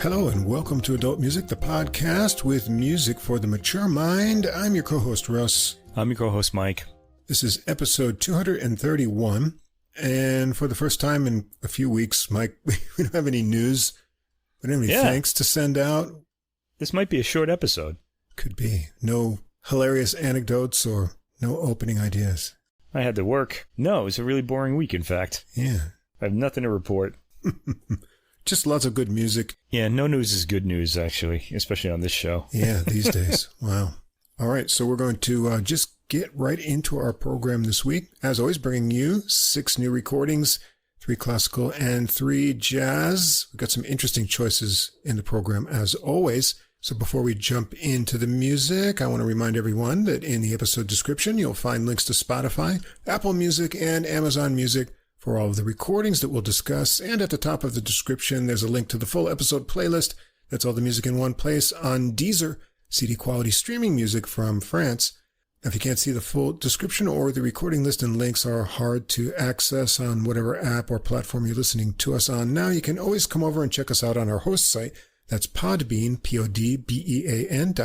Hello and welcome to Adult Music, the podcast with music for the mature mind. I'm your co-host, Russ. I'm your co-host, Mike. This is episode 231, and for the first time in a few weeks, Mike, we don't have any news. We don't have any thanks to send out. This might be a short episode. Could be. No hilarious anecdotes or no opening ideas. I had to work. No, it was a really boring week, in fact. Yeah. I have nothing to report. Just lots of good music. Yeah, no news is good news, actually, especially on this show. Yeah, these days. Wow. All right, so we're going to just get right into our program this week. As always, bringing you 6 new recordings, 3 classical and 3 jazz. We've got some interesting choices in the program, as always. So before we jump into the music, I want to remind everyone that in the episode description, you'll find links to Spotify, Apple Music, and Amazon Music for all of the recordings that we'll discuss. And at the top of the description, there's a link to the full episode playlist. That's all the music in one place on Deezer, CD quality streaming music from France. Now, if you can't see the full description or the recording list and links are hard to access on whatever app or platform you're listening to us on now, you can always come over and check us out on our host site. That's Podbean, PODBEAN.com.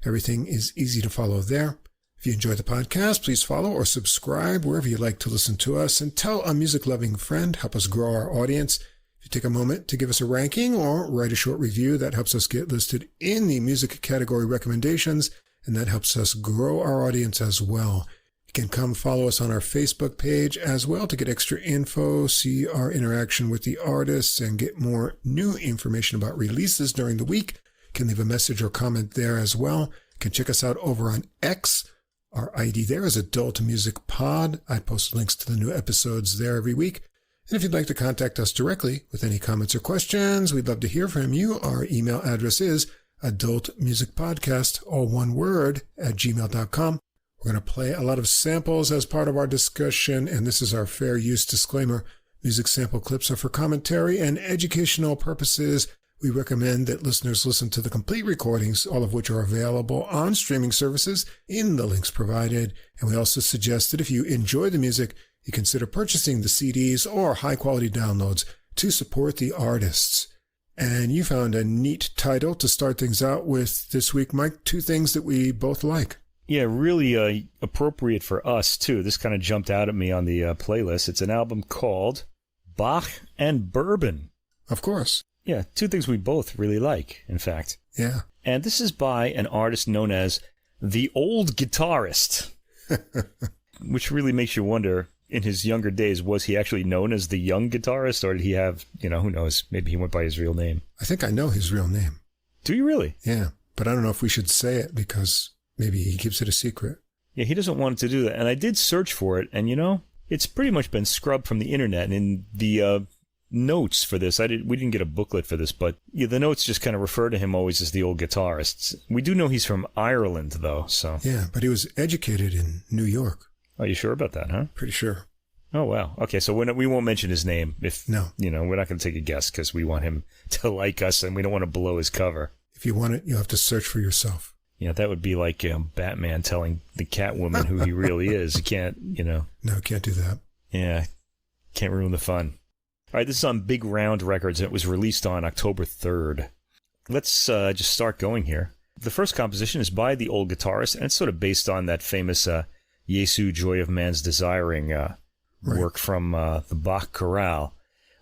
Everything is easy to follow there. If you enjoy the podcast, please follow or subscribe wherever you like to listen to us, and tell a music-loving friend. Help us grow our audience. If you take a moment to give us a ranking or write a short review, that helps us get listed in the music category recommendations, and that helps us grow our audience as well. You can come follow us on our Facebook page as well to get extra info, see our interaction with the artists, and get more new information about releases during the week. You can leave a message or comment there as well. You can check us out over on X. Our ID there is Adult Music Pod. I post links to the new episodes there every week. And if you'd like to contact us directly with any comments or questions, we'd love to hear from you. Our email address is adultmusicpodcast, all one word, @gmail.com. We're going to play a lot of samples as part of our discussion, and this is our fair use disclaimer. Music sample clips are for commentary and educational purposes. We recommend that listeners listen to the complete recordings, all of which are available on streaming services in the links provided. And we also suggest that if you enjoy the music, you consider purchasing the CDs or high-quality downloads to support the artists. And you found a neat title to start things out with this week, Mike. 2 things that we both like. Yeah, really appropriate for us, too. This kind of jumped out at me on the playlist. It's an album called Bach and Bourbon. Of course. Yeah, 2 things we both really like, in fact. Yeah. And this is by an artist known as the Old Guitarist, which really makes you wonder, in his younger days, was he actually known as the Young Guitarist, or did he have, who knows, maybe he went by his real name. I think I know his real name. Do you really? Yeah, but I don't know if we should say it because maybe he keeps it a secret. Yeah, he doesn't want to do that. And I did search for it, and it's pretty much been scrubbed from the internet. And in the notes for this, we didn't get a booklet for this, but the notes just kind of refer to him always as the Old Guitarist. We do know he's from Ireland, though, so. Yeah, but he was educated in New York. Are you sure about that, huh? Pretty sure. Oh, wow. Okay, so we won't mention his name if, no. We're not going to take a guess because we want him to like us and we don't want to blow his cover. If you want it, you'll have to search for yourself. Yeah, that would be like Batman telling the Catwoman who he really is. You can't, No, can't do that. Yeah, can't ruin the fun. All right, this is on Big Round Records. It was released on October 3rd. Let's just start going here. The first composition is by the Old Guitarist, and it's sort of based on that famous Jesu, Joy of Man's Desiring work from the Bach Chorale.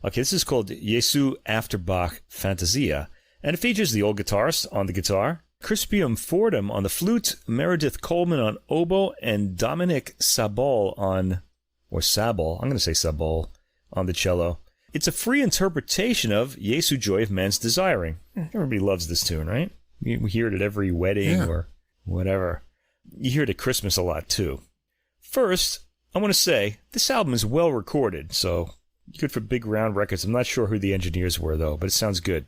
Okay, this is called Jesu After Bach Fantasia, and it features the Old Guitarist on the guitar, Crispium Fordham on the flute, Meredith Coleman on oboe, and Dominic Sabol I'm going to say Sabol, on the cello. It's a free interpretation of Jesu, Joy of Man's Desiring. Everybody loves this tune, right? We hear it at every wedding or whatever. You hear it at Christmas a lot, too. First, I want to say, this album is well recorded, so good for Big Round Records. I'm not sure who the engineers were, though, but it sounds good.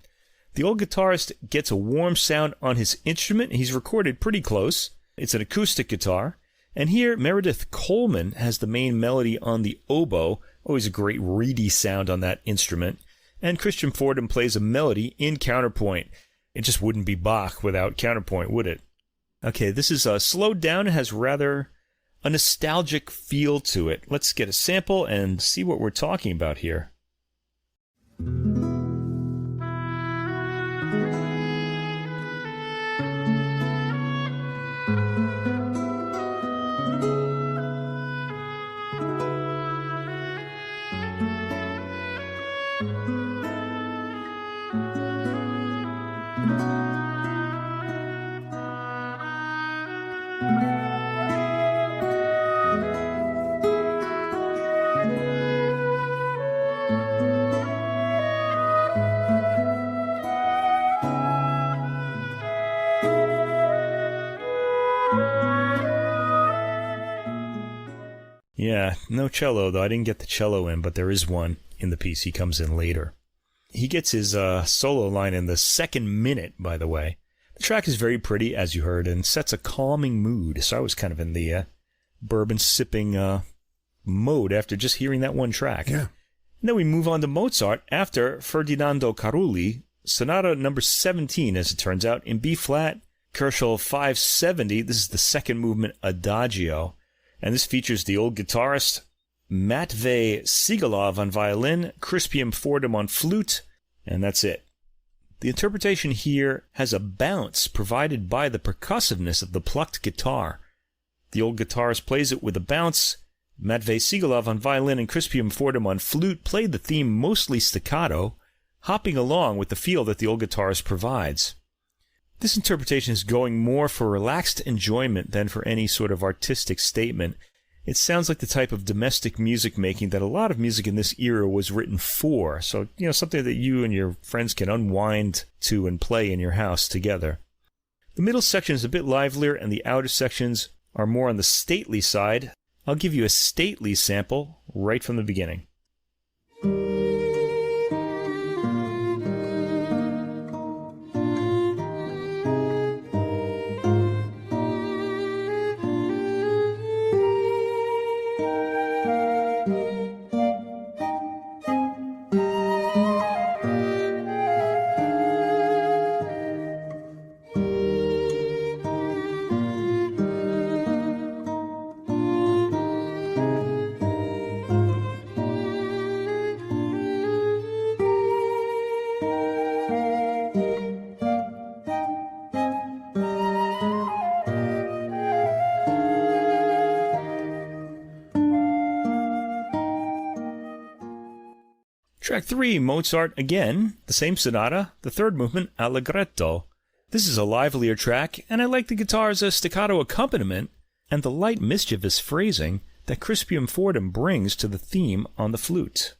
The Old Guitarist gets a warm sound on his instrument. He's recorded pretty close. It's an acoustic guitar. And here, Meredith Coleman has the main melody on the oboe. Always a great reedy sound on that instrument. And Crispium Fordham plays a melody in counterpoint. It just wouldn't be Bach without counterpoint, would it? Okay, this is slowed down and has rather a nostalgic feel to it. Let's get a sample and see what we're talking about here. Yeah, no cello, though. I didn't get the cello in, but there is one in the piece. He comes in later. He gets his solo line in the second minute, by the way. The track is very pretty, as you heard, and sets a calming mood. So I was kind of in the bourbon sipping mode after just hearing that one track. Yeah. And then we move on to Mozart after Ferdinando Carulli, Sonata number 17, as it turns out, in B-flat, Koelschel 570. This is the second movement, Adagio. And this features the old guitarist, Matvei Sigalov on violin, Crispium Fordham on flute, and that's it. The interpretation here has a bounce provided by the percussiveness of the plucked guitar. The old guitarist plays it with a bounce. Matvei Sigalov on violin and Crispium Fordham on flute played the theme mostly staccato, hopping along with the feel that the old guitarist provides. This interpretation is going more for relaxed enjoyment than for any sort of artistic statement. It sounds like the type of domestic music making that a lot of music in this era was written for. So, something that you and your friends can unwind to and play in your house together. The middle section is a bit livelier, and the outer sections are more on the stately side. I'll give you a stately sample right from the beginning. Track 3, Mozart again, the same sonata, the third movement, Allegretto. This is a livelier track, and I like the guitar's staccato accompaniment and the light mischievous phrasing that Crispium Fordham brings to the theme on the flute.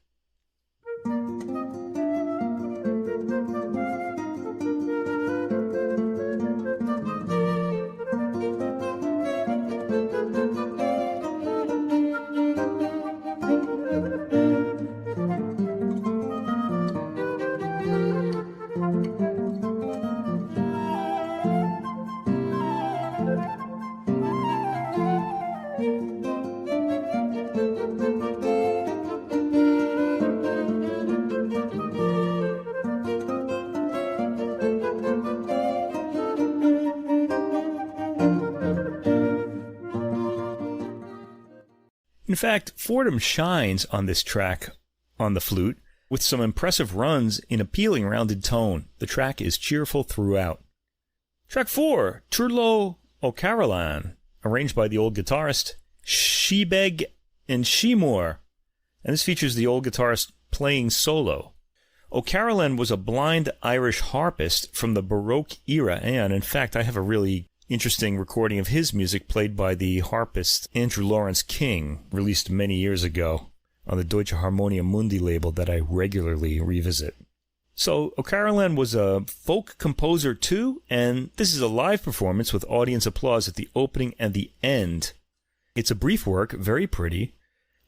In fact, Fordham shines on this track on the flute with some impressive runs in appealing rounded tone. The track is cheerful throughout. Track 4, Turlo o Carolan, arranged by the old guitarist Shebeg and Shimur, and this features the old guitarist playing solo. O'Carolan was a blind Irish harpist from the Baroque era, and in fact I have a really interesting recording of his music played by the harpist Andrew Lawrence King, released many years ago on the Deutsche Harmonia Mundi label that I regularly revisit. So O'Carolan was a folk composer too, and this is a live performance with audience applause at the opening and the end. It's a brief work, very pretty,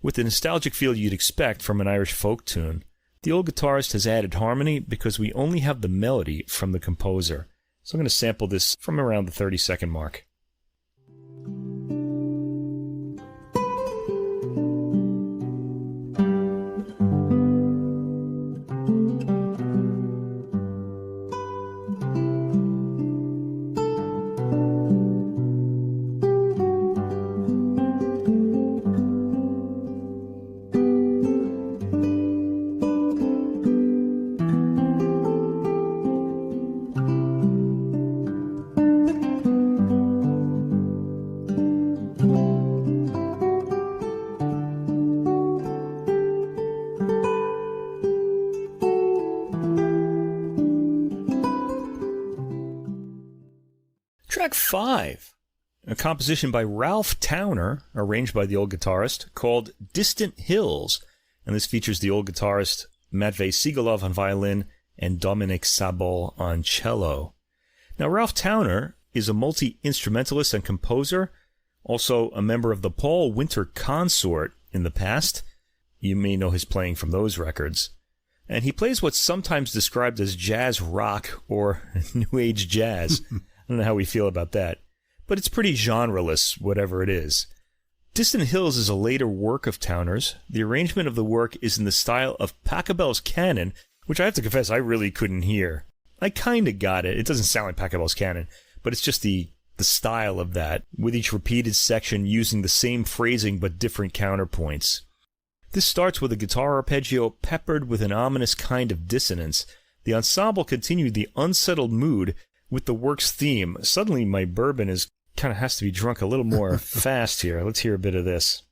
with the nostalgic feel you'd expect from an Irish folk tune. The old guitarist has added harmony because we only have the melody from the composer. So I'm going to sample this from around the 30-second mark. Track 5, a composition by Ralph Towner, arranged by the old guitarist, called Distant Hills. And this features the old guitarist Matvey Sigalov on violin and Dominik Sabol on cello. Now, Ralph Towner is a multi-instrumentalist and composer, also a member of the Paul Winter Consort in the past. You may know his playing from those records. And he plays what's sometimes described as jazz rock or new age jazz. I don't know how we feel about that, but it's pretty genreless, whatever it is. Distant Hills is a later work of Towner's. The arrangement of the work is in the style of Pachelbel's Canon, which I have to confess I really couldn't hear. I kind of got it. It doesn't sound like Pachelbel's Canon, but it's just the style of that, with each repeated section using the same phrasing but different counterpoints. This starts with a guitar arpeggio peppered with an ominous kind of dissonance. The ensemble continued the unsettled mood with the work's theme. Suddenly my bourbon kind of has to be drunk a little more fast here. Let's hear a bit of this.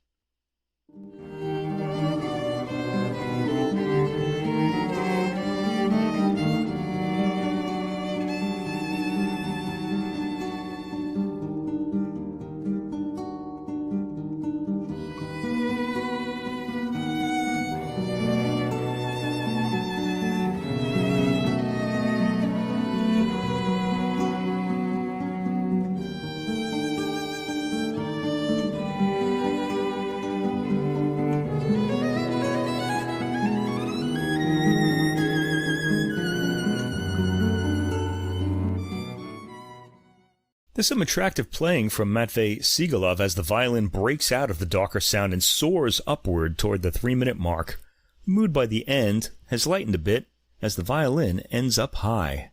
There's some attractive playing from Matvey Sigalov as the violin breaks out of the darker sound and soars upward toward the 3-minute mark. The mood by the end has lightened a bit as the violin ends up high.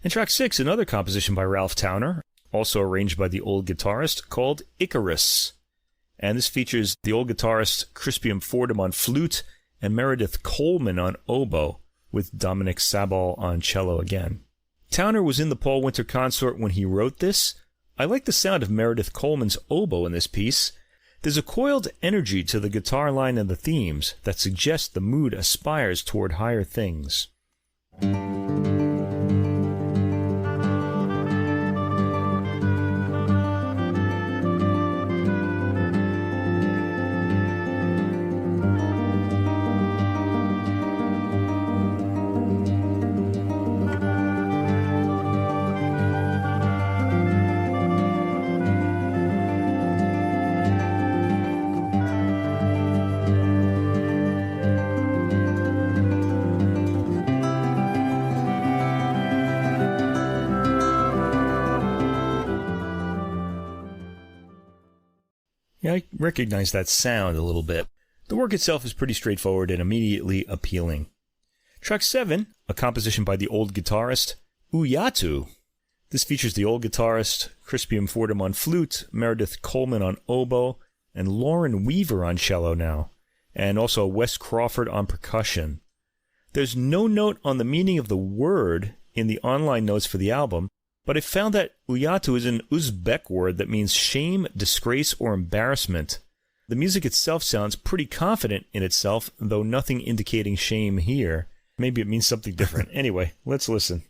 And track 6, another composition by Ralph Towner, also arranged by the old guitarist, called Icarus. And this features the old guitarist Crispium Fordham on flute and Meredith Coleman on oboe, with Dominik Sabol on cello again. Towner was in the Paul Winter Consort when he wrote this. I like the sound of Meredith Coleman's oboe in this piece. There's a coiled energy to the guitar line and the themes that suggests the mood aspires toward higher things. Yeah, I recognize that sound a little bit. The work itself is pretty straightforward and immediately appealing. Track 7, a composition by the old guitarist, Uyatu. This features the old guitarist, Crispium Fordham on flute, Meredith Coleman on oboe, and Lauren Weaver on cello now, and also Wes Crawford on percussion. There's no note on the meaning of the word in the online notes for the album, but I found that Uyatu is an Uzbek word that means shame, disgrace, or embarrassment. The music itself sounds pretty confident in itself, though nothing indicating shame here. Maybe it means something different. Anyway, let's listen.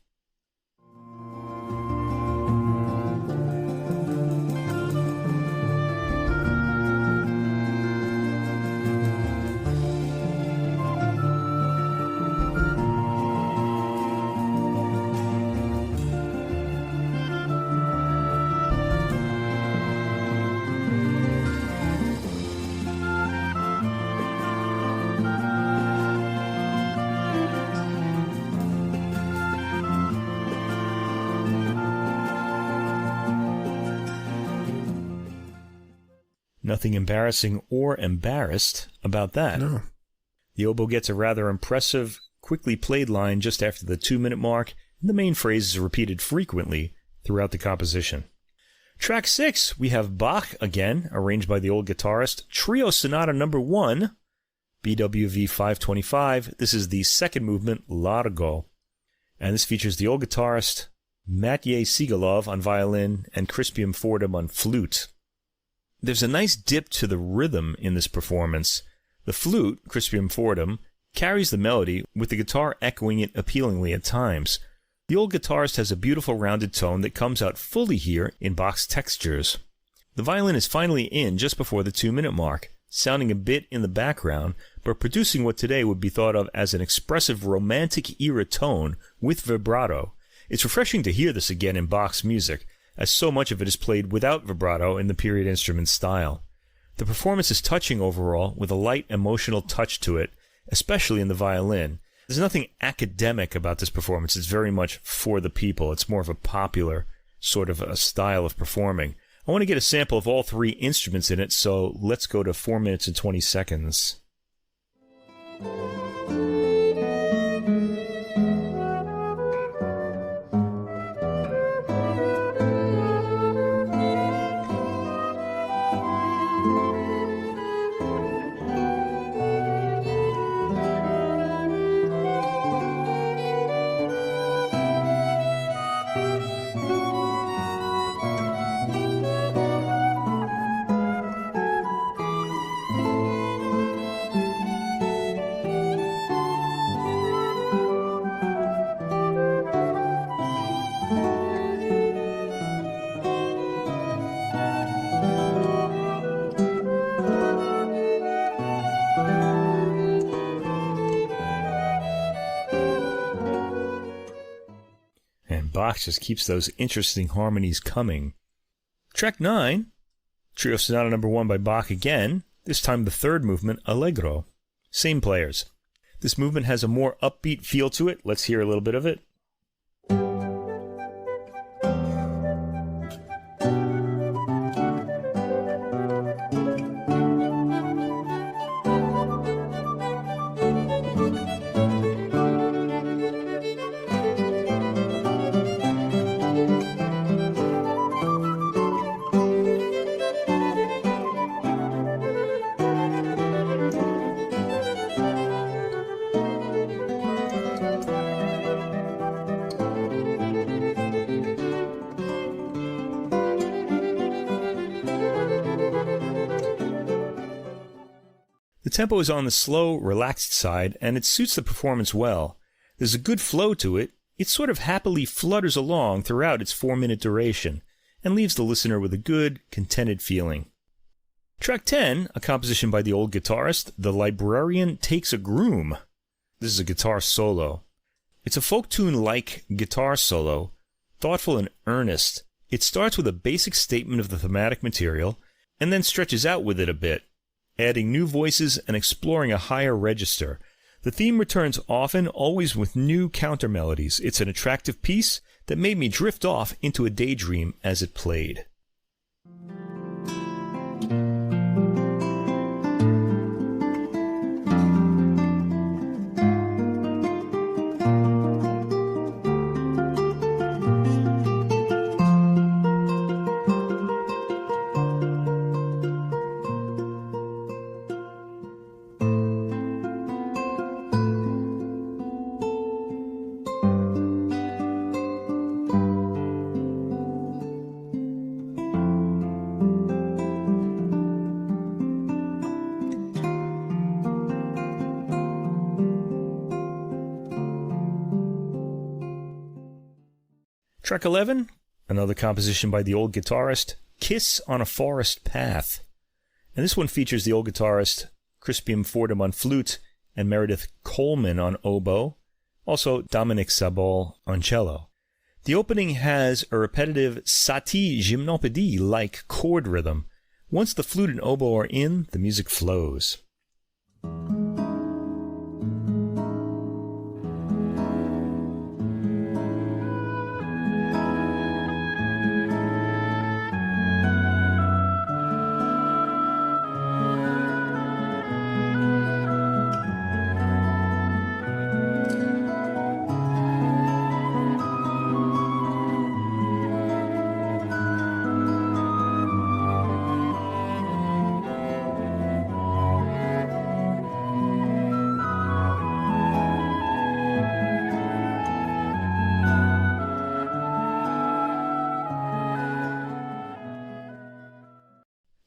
Nothing embarrassing or embarrassed about that. No. The oboe gets a rather impressive, quickly played line just after the 2-minute mark, and the main phrase is repeated frequently throughout the composition. Track 6, we have Bach again, arranged by the old guitarist, Trio Sonata No. 1, BWV 525. This is the second movement, Largo. And this features the old guitarist, Matvey Sigalov on violin and Crispium Fordham on flute. There's a nice dip to the rhythm in this performance. The flute, Crispium Fordham, carries the melody, with the guitar echoing it appealingly at times. The Old Guitarist has a beautiful rounded tone that comes out fully here in Bach's textures. The violin is finally in just before the 2-minute mark, sounding a bit in the background, but producing what today would be thought of as an expressive Romantic era tone with vibrato. It's refreshing to hear this again in Bach's music, as so much of it is played without vibrato in the period instrument style. The performance is touching overall, with a light emotional touch to it, especially in the violin. There's nothing academic about this performance. It's very much for the people. It's more of a popular sort of a style of performing. I want to get a sample of all 3 instruments in it, so let's go to 4 minutes and 20 seconds. Bach just keeps those interesting harmonies coming. Track 9, Trio Sonata No. 1 by Bach again, this time the 3rd movement, Allegro. Same players. This movement has a more upbeat feel to it. Let's hear a little bit of it. The tempo is on the slow, relaxed side, and it suits the performance well. There's a good flow to it. It sort of happily flutters along throughout its 4-minute duration, and leaves the listener with a good, contented feeling. Track 10, a composition by the Old Guitarist, The Librarian Takes a Groom. This is a guitar solo. It's a folk tune-like guitar solo, thoughtful and earnest. It starts with a basic statement of the thematic material, and then stretches out with it a bit, adding new voices and exploring a higher register. The theme returns often, always with new counter-melodies. It's an attractive piece that made me drift off into a daydream as it played. Track 11, another composition by the Old Guitarist, Kiss on a Forest Path. And this one features the Old Guitarist, Crispium Fordham on flute, and Meredith Coleman on oboe, also Dominic Sabol on cello. The opening has a repetitive Satie gymnopédie-like chord rhythm. Once the flute and oboe are in, the music flows.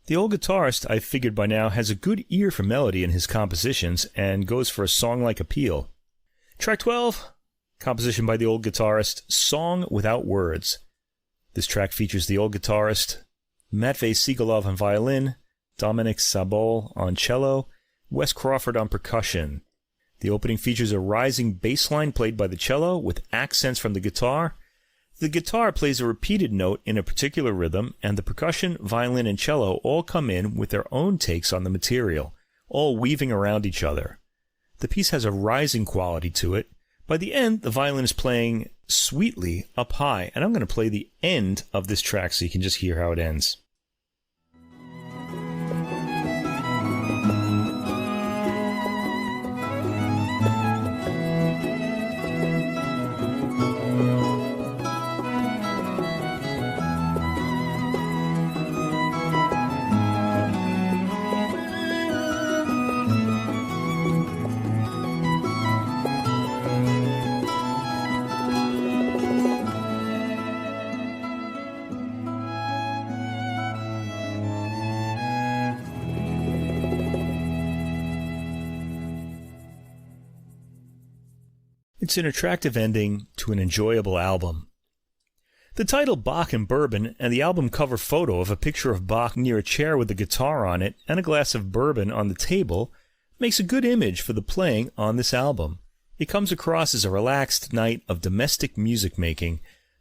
The Old Guitarist, I figured by now, has a good ear for melody in his compositions and goes for a song-like appeal. Track 12, composition by the Old Guitarist, Song Without Words. This track features the Old Guitarist, Matvei Sigalov on violin, Dominic Sabol on cello, Wes Crawford on percussion. The opening features a rising bass line played by the cello with accents from the guitar. The guitar plays a repeated note in a particular rhythm, and the percussion, violin, and cello all come in with their own takes on the material, all weaving around each other. The piece has a rising quality to it. By the end, the violin is playing sweetly up high, and I'm going to play the end of this track so you can just hear how it ends. It's an attractive ending to an enjoyable album. The title Bach and Bourbon and the album cover photo of a picture of Bach near a chair with a guitar on it and a glass of bourbon on the table makes a good image for the playing on this album. It comes across as a relaxed night of domestic music making,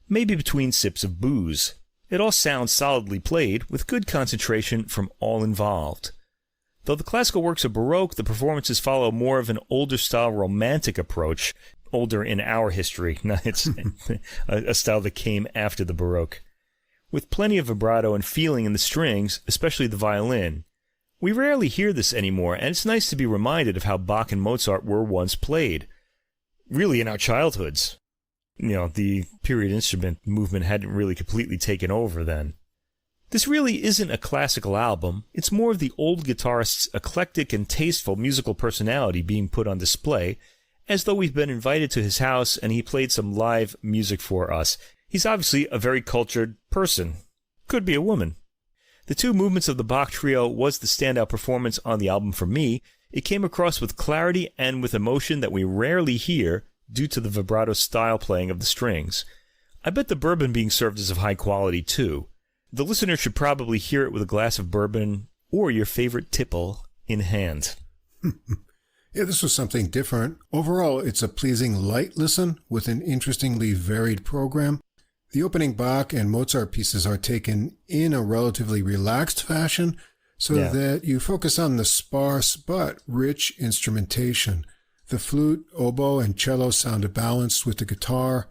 maybe between sips of booze. It all sounds solidly played with good concentration from all involved. Though the classical works are Baroque, the performances follow more of an older-style romantic approach, older in our history. It's a style that came after the Baroque. With plenty of vibrato and feeling in the strings, especially the violin. We rarely hear this anymore, and it's nice to be reminded of how Bach and Mozart were once played. Really in our childhoods. The period instrument movement hadn't really completely taken over then. This really isn't a classical album. It's more of the Old Guitarist's eclectic and tasteful musical personality being put on display, as though we've been invited to his house and he played some live music for us. He's obviously a very cultured person. Could be a woman. The two movements of the Bach trio was the standout performance on the album for me. It came across with clarity and with emotion that we rarely hear due to the vibrato style playing of the strings. I bet the bourbon being served is of high quality too. The listener should probably hear it with a glass of bourbon or your favorite tipple in hand. Yeah, this was something different. Overall, it's a pleasing light listen with an interestingly varied program. The opening Bach and Mozart pieces are taken in a relatively relaxed fashion so that you focus on the sparse but rich instrumentation. The flute, oboe, and cello sounded balanced with the guitar.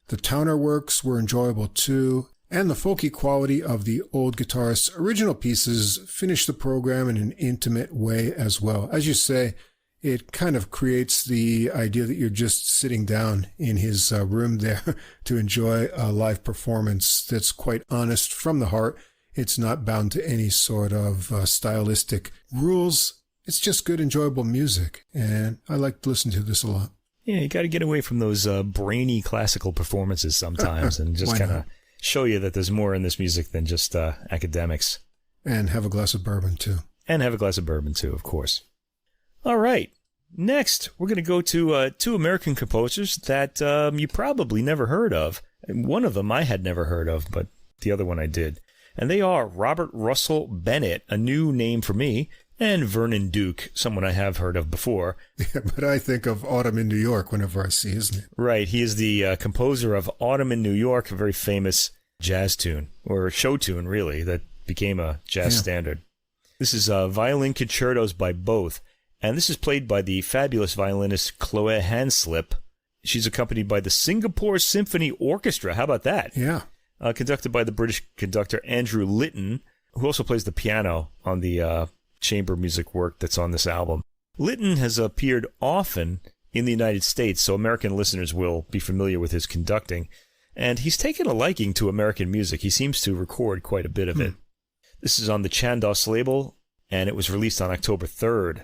The Towner works were enjoyable too, and the folky quality of the Old Guitarist's original pieces finished the program in an intimate way as well. As you say, it kind of creates the idea that you're just sitting down in his room there to enjoy a live performance that's quite honest from the heart. It's not bound to any sort of stylistic rules. It's just good, enjoyable music, and I like to listen to this a lot. Yeah, you got to get away from those brainy classical performances sometimes and just kind of show you that there's more in this music than just academics. And have a glass of bourbon, too. And have a glass of bourbon, too, of course. All right. Next, we're going to go to two American composers that you probably never heard of. One of them I had never heard of, but the other one I did. And they are Robert Russell Bennett, a new name for me, and Vernon Duke, someone I have heard of before. Yeah, but I think of Autumn in New York whenever I see his name. Right. He is the composer of Autumn in New York, a very famous jazz tune, or show tune, really, that became a jazz standard. This is violin concertos by both. And this is played by the fabulous violinist Chloë Hanslip. She's accompanied by the Singapore Symphony Orchestra. How about that? Yeah. Conducted by the British conductor Andrew Litton, who also plays the piano on the chamber music work that's on this album. Litton has appeared often in the United States, so American listeners will be familiar with his conducting. And he's taken a liking to American music. He seems to record quite a bit of it. This is on the Chandos label, and it was released on October 3rd.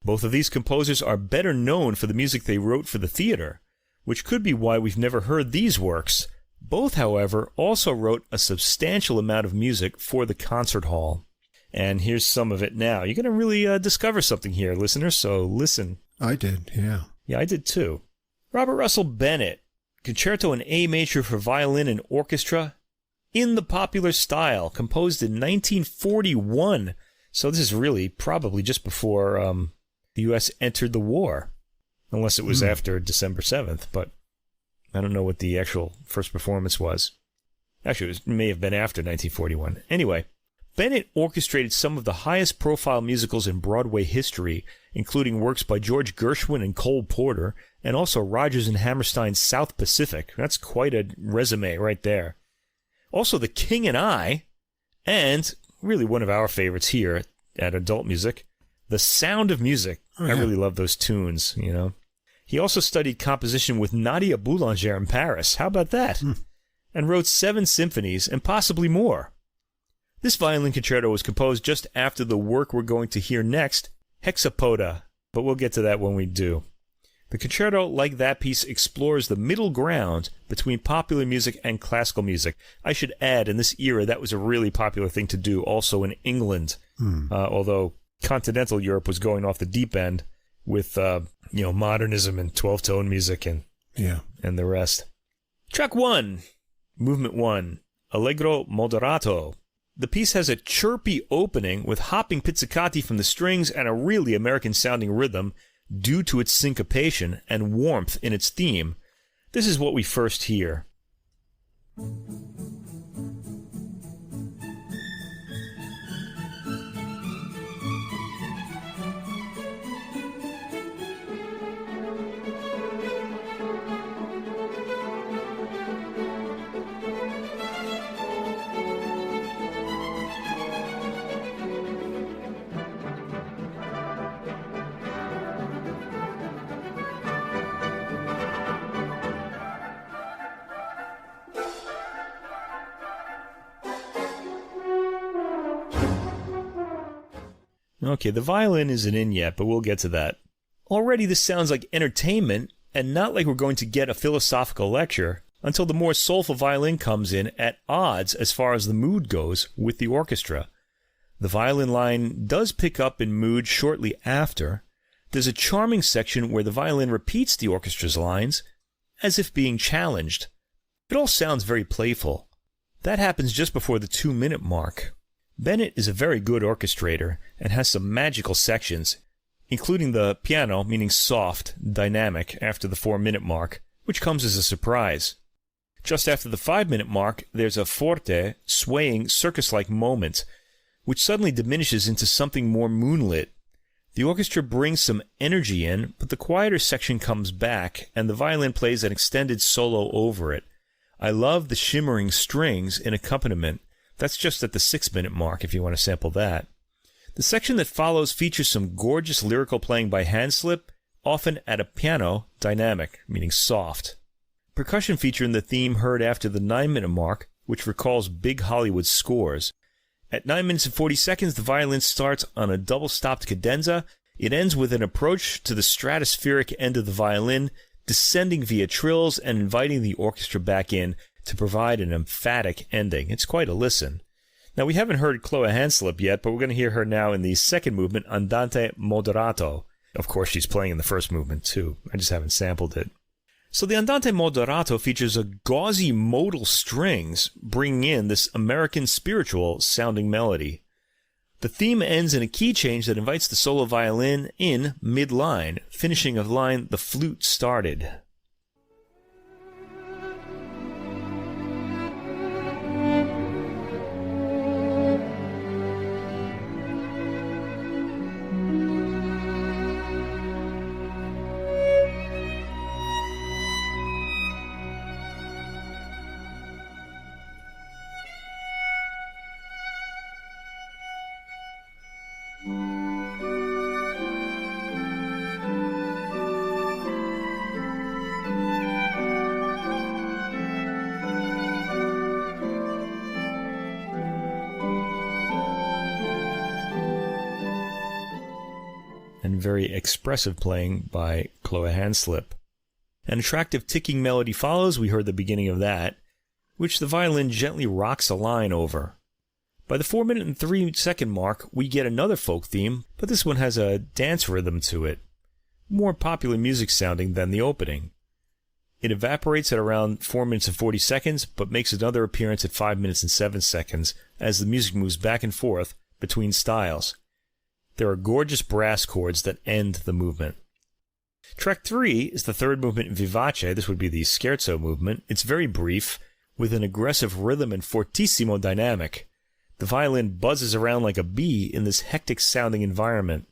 Both of these composers are better known for the music they wrote for the theater, which could be why we've never heard these works. Both, however, also wrote a substantial amount of music for the concert hall. And here's some of it now. You're going to really discover something here, listeners, so listen. I did, yeah. Yeah, I did too. Robert Russell Bennett, Concerto in A major for violin and orchestra, in the popular style, composed in 1941. So this is really probably just before the U.S. entered the war, unless it was after December 7th, but I don't know what the actual first performance was. Actually, it may have been after 1941. Anyway, Bennett orchestrated some of the highest profile musicals in Broadway history, including works by George Gershwin and Cole Porter, and also Rodgers and Hammerstein's South Pacific. That's quite a resume right there. Also The King and I, and really one of our favorites here at Adult Music, The Sound of Music. I really love those tunes, you know. He also studied composition with Nadia Boulanger in Paris. How about that? And wrote 7 symphonies and possibly more. This violin concerto was composed just after the work we're going to hear next, Hexapoda, but we'll get to that when we do. The concerto, like that piece, explores the middle ground between popular music and classical music. I should add, in this era, that was a really popular thing to do, also in England, although continental Europe was going off the deep end with, modernism and 12-tone music and the rest. Track 1, Movement 1, Allegro Moderato. The piece has a chirpy opening with hopping pizzicati from the strings and a really American-sounding rhythm due to its syncopation and warmth in its theme. This is what we first hear. Okay, the violin isn't in yet, but we'll get to that. Already this sounds like entertainment, and not like we're going to get a philosophical lecture, until the more soulful violin comes in at odds as far as the mood goes with the orchestra. The violin line does pick up in mood shortly after. There's a charming section where the violin repeats the orchestra's lines, as if being challenged. It all sounds very playful. That happens just before the 2-minute mark. Bennett is a very good orchestrator and has some magical sections, including the piano, meaning soft, dynamic, after the 4-minute mark, which comes as a surprise. Just after the 5-minute mark, there's a forte, swaying, circus-like moment, which suddenly diminishes into something more moonlit. The orchestra brings some energy in, but the quieter section comes back, and the violin plays an extended solo over it. I love the shimmering strings in accompaniment. That's just at the 6-minute mark, if you want to sample that. The section that follows features some gorgeous lyrical playing by Hanslip, often at a piano, dynamic, meaning soft. Percussion feature in the theme heard after the 9-minute mark, which recalls big Hollywood scores. At 9 minutes and 40 seconds, the violin starts on a double-stopped cadenza. It ends with an approach to the stratospheric end of the violin, descending via trills and inviting the orchestra back in to provide an emphatic ending. It's quite a listen. Now, we haven't heard Chloë Hanslip yet, but we're going to hear her now in the second movement, Andante Moderato. Of course, she's playing in the first movement, too. I just haven't sampled it. So the Andante Moderato features a gauzy modal strings, bringing in this American spiritual-sounding melody. The theme ends in a key change that invites the solo violin in mid-line, finishing a line the flute started. And very expressive playing by Chloë Hanslip. An attractive ticking melody follows. We heard the beginning of that, which the violin gently rocks a line over. By the 4-minute and 3-second mark, we get another folk theme, but this one has a dance rhythm to it, more popular music sounding than the opening. It evaporates at around 4 minutes and 40 seconds, but makes another appearance at 5 minutes and 7 seconds as the music moves back and forth between styles. There are gorgeous brass chords that end the movement. Track 3 is the third movement Vivace. This would be the scherzo movement. It's very brief, with an aggressive rhythm and fortissimo dynamic. The violin buzzes around like a bee in this hectic-sounding environment.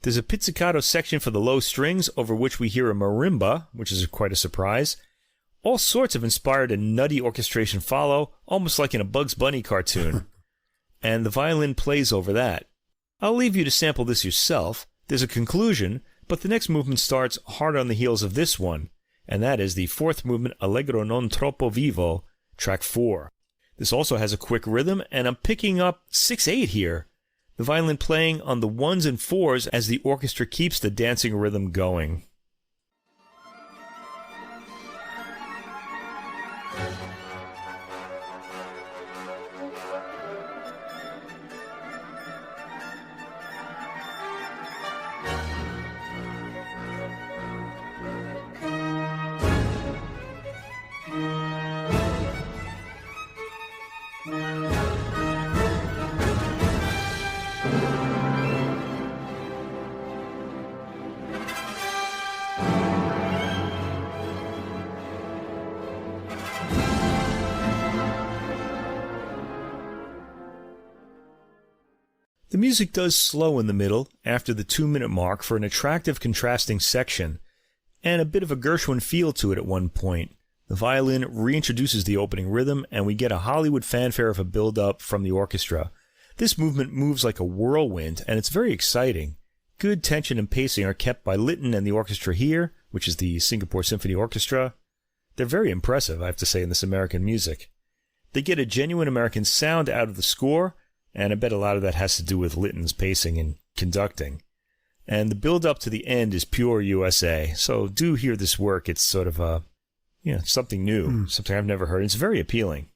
There's a pizzicato section for the low strings, over which we hear a marimba, which is quite a surprise. All sorts of inspired and nutty orchestration follow, almost like in a Bugs Bunny cartoon. And the violin plays over that. I'll leave you to sample this yourself. There's a conclusion, but the next movement starts hard on the heels of this one, and that is the fourth movement Allegro non troppo vivo, track 4. This also has a quick rhythm, and I'm picking up 6/8 here. The violin playing on the 1s and 4s as the orchestra keeps the dancing rhythm going. The music does slow in the middle, after the 2-minute mark, for an attractive contrasting section, and a bit of a Gershwin feel to it at one point. The violin reintroduces the opening rhythm, and we get a Hollywood fanfare of a build-up from the orchestra. This movement moves like a whirlwind, and it's very exciting. Good tension and pacing are kept by Litton and the orchestra here, which is the Singapore Symphony Orchestra. They're very impressive, I have to say, in this American music. They get a genuine American sound out of the score, and I bet a lot of that has to do with Litton's pacing and conducting. And the build-up to the end is pure USA. So do hear this work. It's sort of something new, something I've never heard. It's very appealing.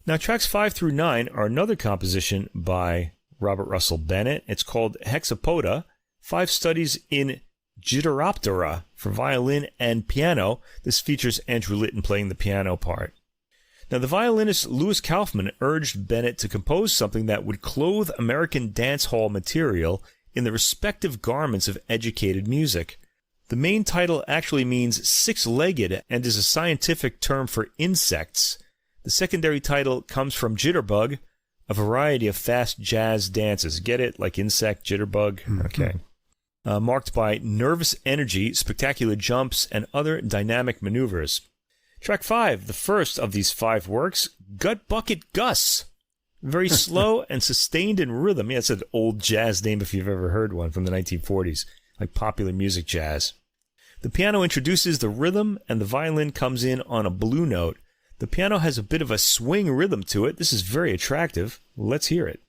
Now, tracks 5 through 9 are another composition by Robert Russell Bennett. It's called Hexapoda, 5 studies in Jitteroptera for violin and piano. This features Andrew Litton playing the piano part. Now, the violinist Louis Kaufman urged Bennett to compose something that would clothe American dance hall material in the respective garments of educated music. The main title actually means six-legged and is a scientific term for insects. The secondary title comes from jitterbug, a variety of fast jazz dances. Get it? Like insect, jitterbug? Mm-hmm. Okay. Marked by nervous energy, spectacular jumps, and other dynamic maneuvers. Track 5, the first of these 5 works, Gut Bucket Gus. Very slow and sustained in rhythm. Yeah, it's an old jazz name if you've ever heard one from the 1940s, like popular music jazz. The piano introduces the rhythm, and the violin comes in on a blue note. The piano has a bit of a swing rhythm to it. This is very attractive. Let's hear it.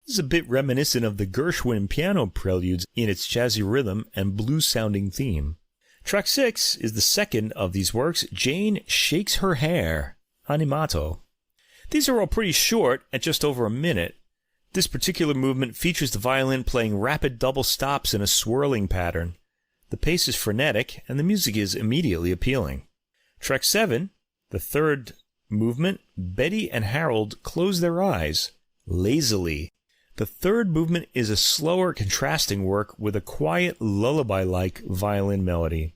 Is a bit reminiscent of the Gershwin piano preludes in its jazzy rhythm and blues-sounding theme. Track 6 is the second of these works, Jane Shakes Her Hair, Animato. These are all pretty short, at just over a minute. This particular movement features the violin playing rapid double stops in a swirling pattern. The pace is frenetic, and the music is immediately appealing. Track 7, the third movement, Betty and Harold Close Their Eyes, lazily. The third movement is a slower, contrasting work with a quiet, lullaby-like violin melody.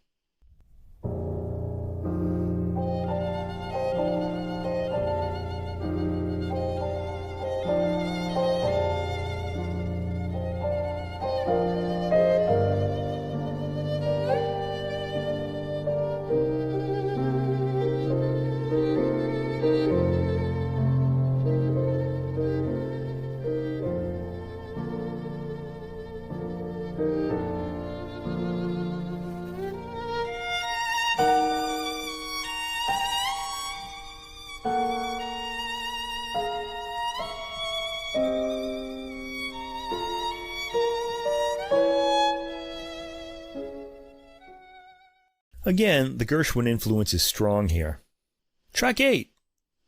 Again, the Gershwin influence is strong here. Track 8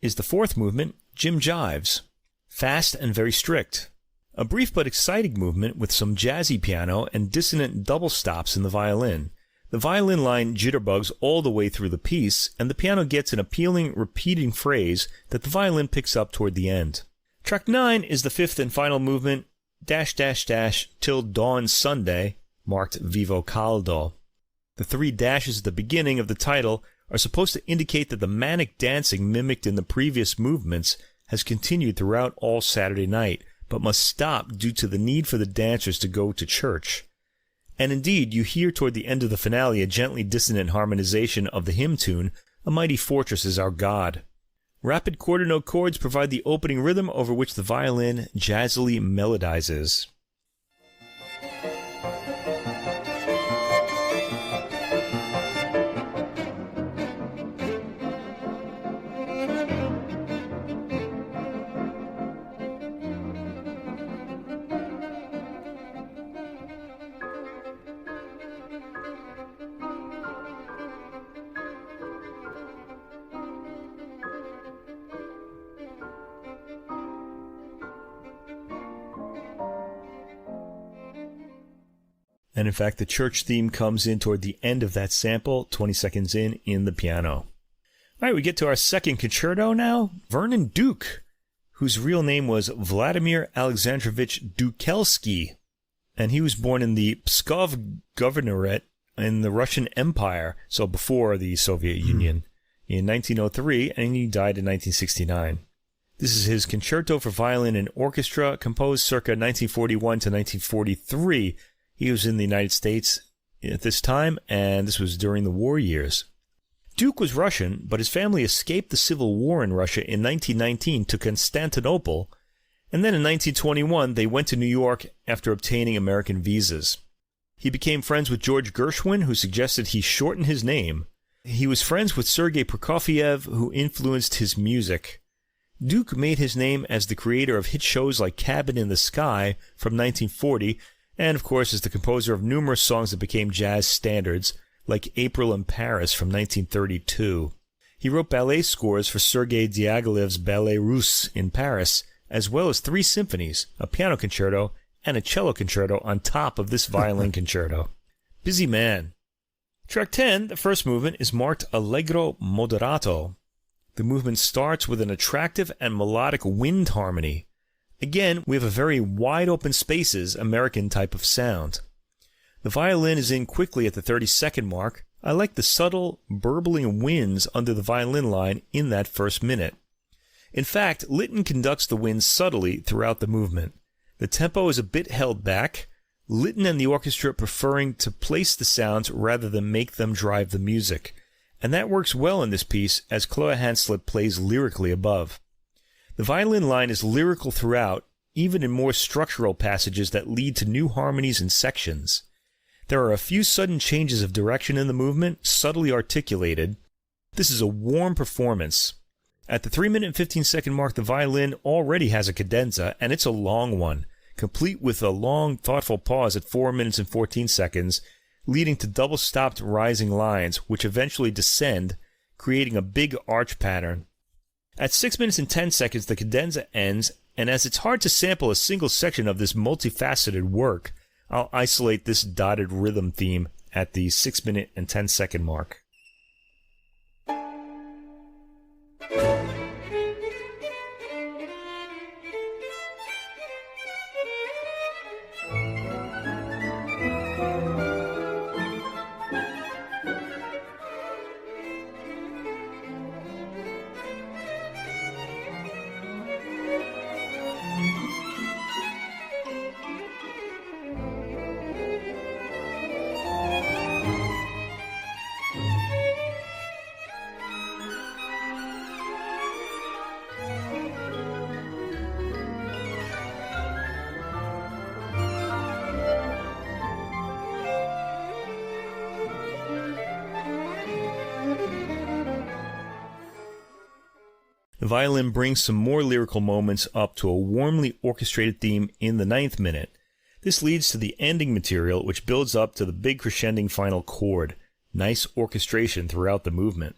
is the fourth movement, Jim Jives. Fast and very strict. A brief but exciting movement with some jazzy piano and dissonant double stops in the violin. The violin line jitterbugs all the way through the piece, and the piano gets an appealing repeating phrase that the violin picks up toward the end. Track 9 is the fifth and final movement, Till Dawn Sunday, marked Vivo Caldo. The three dashes at the beginning of the title are supposed to indicate that the manic dancing mimicked in the previous movements has continued throughout all Saturday night, but must stop due to the need for the dancers to go to church. And indeed, you hear toward the end of the finale a gently dissonant harmonization of the hymn tune, A Mighty Fortress is Our God. Rapid quarter note chords provide the opening rhythm over which the violin jazzily melodizes. And in fact, the church theme comes in toward the end of that sample, 20 seconds in the piano. All right, we get to our second concerto now. Vernon Duke, whose real name was Vladimir Alexandrovich Dukelski, and he was born in the Pskov Governorate in the Russian Empire, so before the Soviet Union, in 1903, and he died in 1969. This is his concerto for violin and orchestra, composed circa 1941 to 1943. He was in the United States at this time, and this was during the war years. Duke was Russian, but his family escaped the civil war in Russia in 1919 to Constantinople, and then in 1921 they went to New York after obtaining American visas. He became friends with George Gershwin, who suggested he shorten his name. He was friends with Sergei Prokofiev, who influenced his music. Duke made his name as the creator of hit shows like Cabin in the Sky from 1940, and of course as the composer of numerous songs that became jazz standards, like April in Paris from 1932. He wrote ballet scores for Sergei Diaghilev's Ballet Russe in Paris, as well as 3 symphonies, a piano concerto, and a cello concerto on top of this violin concerto. Busy man. Track 10, the first movement, is marked Allegro Moderato. The movement starts with an attractive and melodic wind harmony. Again, we have a very wide open spaces American type of sound. The violin is in quickly at the 30-second mark. I like the subtle, burbling winds under the violin line in that first minute. In fact, Litton conducts the winds subtly throughout the movement. The tempo is a bit held back, Litton and the orchestra preferring to place the sounds rather than make them drive the music. And that works well in this piece, as Chloë Hanslip plays lyrically above. The violin line is lyrical throughout, even in more structural passages that lead to new harmonies and sections. There are a few sudden changes of direction in the movement, subtly articulated. This is a warm performance. At the 3-minute and 15-second mark, the violin already has a cadenza, and it's a long one, complete with a long, thoughtful pause at 4 minutes and 14 seconds, leading to double-stopped rising lines, which eventually descend, creating a big arch pattern. At 6 minutes and 10 seconds, the cadenza ends, and as it's hard to sample a single section of this multifaceted work, I'll isolate this dotted rhythm theme at the 6-minute and 10-second mark. The violin brings some more lyrical moments up to a warmly orchestrated theme in the 9th minute. This leads to the ending material, which builds up to the big crescending final chord. Nice orchestration throughout the movement.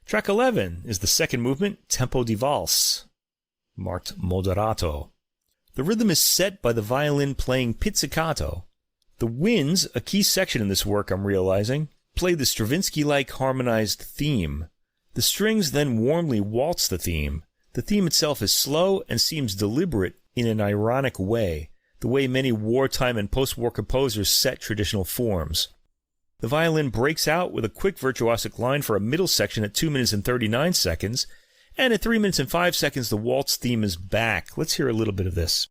Track 11 is the second movement, Tempo di Valse, marked Moderato. The rhythm is set by the violin playing pizzicato. The winds, a key section in this work I'm realizing, play the Stravinsky-like harmonized theme. The strings then warmly waltz the theme. The theme itself is slow and seems deliberate in an ironic way, the way many wartime and post-war composers set traditional forms. The violin breaks out with a quick virtuosic line for a middle section at 2 minutes and 39 seconds, and at 3 minutes and 5 seconds the waltz theme is back. Let's hear a little bit of this.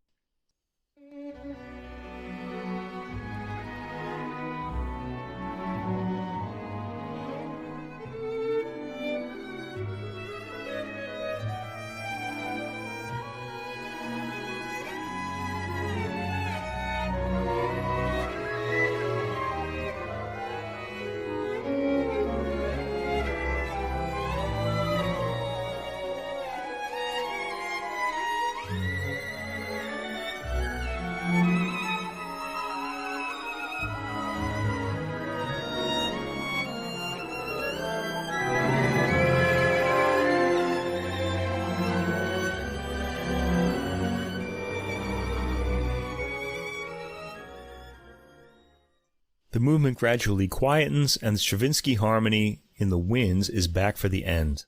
The movement gradually quietens, and the Stravinsky harmony in the winds is back for the end.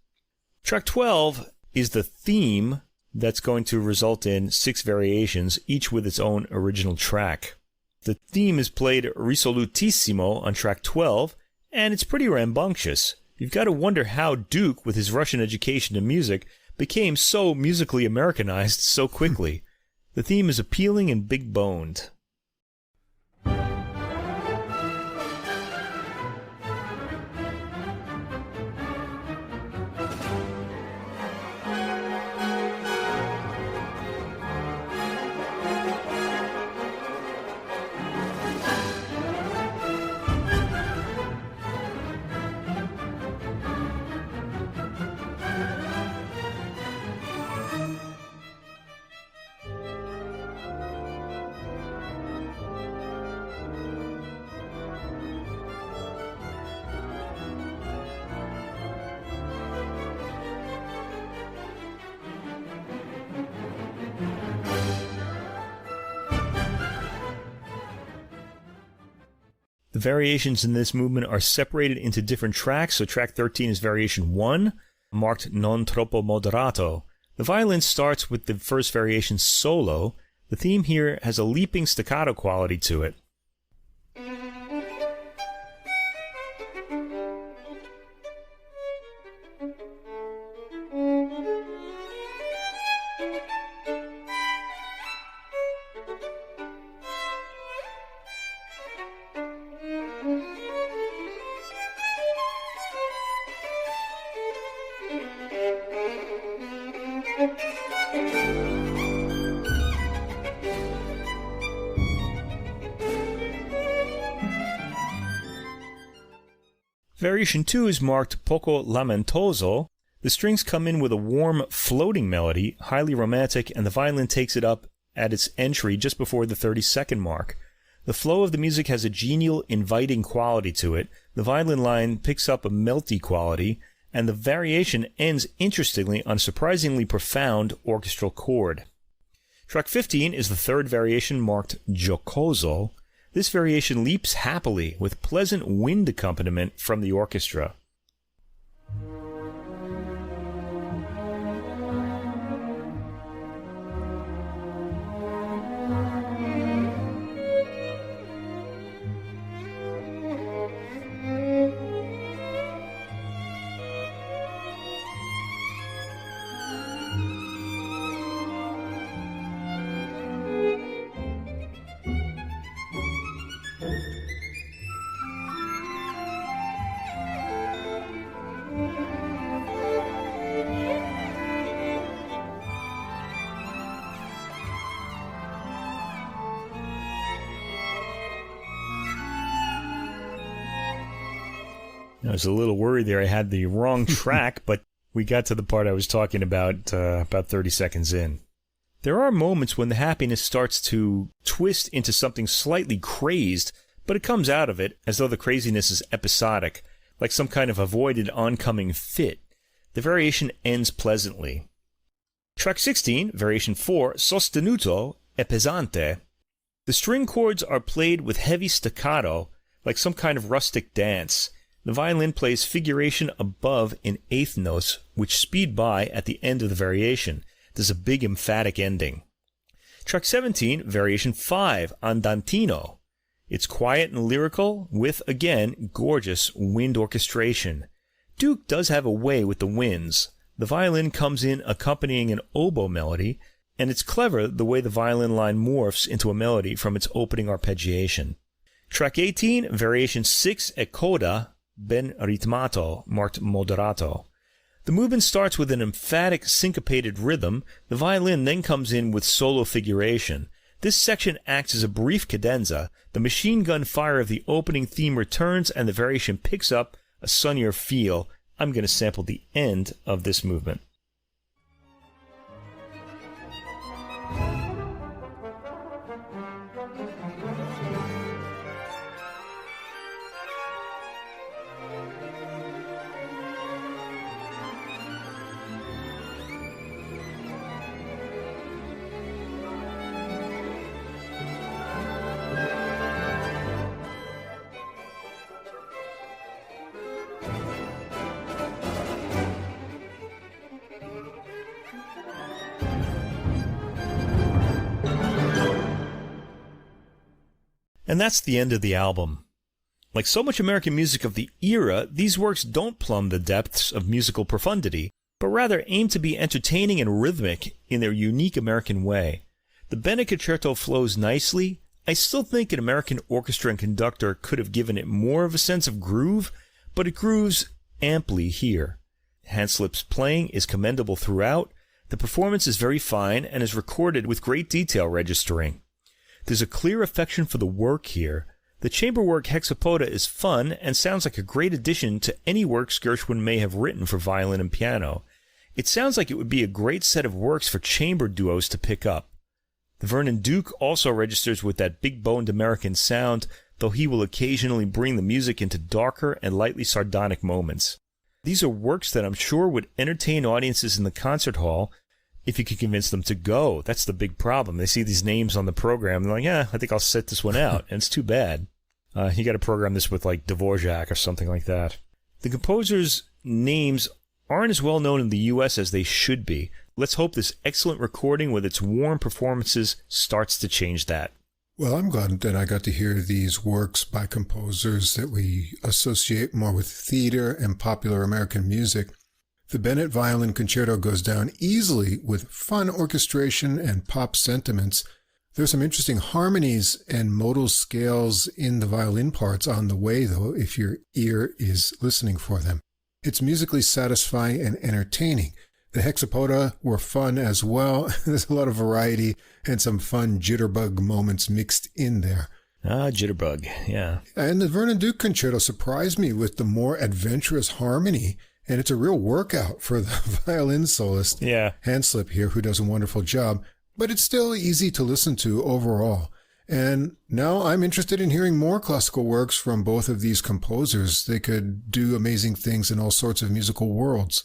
Track 12 is the theme that's going to result in 6 variations, each with its own original track. The theme is played risolutissimo on track 12, and it's pretty rambunctious. You've got to wonder how Duke, with his Russian education in music, became so musically Americanized so quickly. The theme is appealing and big-boned. The variations in this movement are separated into different tracks, so track 13 is variation 1, marked non troppo moderato. The violin starts with the first variation solo. The theme here has a leaping staccato quality to it. Variation 2 is marked poco lamentoso. The strings come in with a warm, floating melody, highly romantic, and the violin takes it up at its entry just before the 30-second mark. The flow of the music has a genial, inviting quality to it. The violin line picks up a melty quality, and the variation ends interestingly on a surprisingly profound orchestral chord. Track 15 is the third variation marked giocoso. This variation leaps happily with pleasant wind accompaniment from the orchestra. I was a little worried there. I had the wrong track, but we got to the part I was talking about 30 seconds in. There are moments when the happiness starts to twist into something slightly crazed, but it comes out of it as though the craziness is episodic, like some kind of avoided oncoming fit. The variation ends pleasantly. Track 16, Variation 4, Sostenuto e pesante. The string chords are played with heavy staccato, like some kind of rustic dance. The violin plays figuration above in eighth notes, which speed by at the end of the variation. There's a big emphatic ending. Track 17, Variation 5, Andantino. It's quiet and lyrical, with, again, gorgeous wind orchestration. Duke does have a way with the winds. The violin comes in accompanying an oboe melody, and it's clever the way the violin line morphs into a melody from its opening arpeggiation. Track 18, Variation 6, E coda, ben ritmato, marked moderato. The movement starts with an emphatic syncopated rhythm. The violin then comes in with solo figuration. This section acts as a brief cadenza. The machine gun fire of the opening theme returns, and the variation picks up a sunnier feel. I'm going to sample the end of this movement. And that's the end of the album. Like so much American music of the era, these works don't plumb the depths of musical profundity, but rather aim to be entertaining and rhythmic in their unique American way. The Bennett Concerto flows nicely. I still think an American orchestra and conductor could have given it more of a sense of groove, but it grooves amply here. Hanslip's playing is commendable throughout. The performance is very fine and is recorded with great detail registering. There's a clear affection for the work here. The chamber work Hexapoda is fun and sounds like a great addition to any works Gershwin may have written for violin and piano. It sounds like it would be a great set of works for chamber duos to pick up. The Vernon Duke also registers with that big-boned American sound, though he will occasionally bring the music into darker and lightly sardonic moments. These are works that I'm sure would entertain audiences in the concert hall, if you could convince them to go. That's the big problem. They see these names on the program, and they're like, yeah, I think I'll sit this one out. And it's too bad. You got to program this with like Dvorak or something like that. The composers' names aren't as well known in the U.S. as they should be. Let's hope this excellent recording with its warm performances starts to change that. Well, I'm glad that I got to hear these works by composers that we associate more with theater and popular American music. The Bennett Violin Concerto goes down easily with fun orchestration and pop sentiments. There's some interesting harmonies and modal scales in the violin parts on the way, though, if your ear is listening for them. It's musically satisfying and entertaining. The Hexapoda were fun as well. There's a lot of variety and some fun jitterbug moments mixed in there. Jitterbug, yeah. And the Vernon Duke Concerto surprised me with the more adventurous harmony. And it's a real workout for the violin soloist, Hanslip here, who does a wonderful job. But it's still easy to listen to overall. And now I'm interested in hearing more classical works from both of these composers. They could do amazing things in all sorts of musical worlds.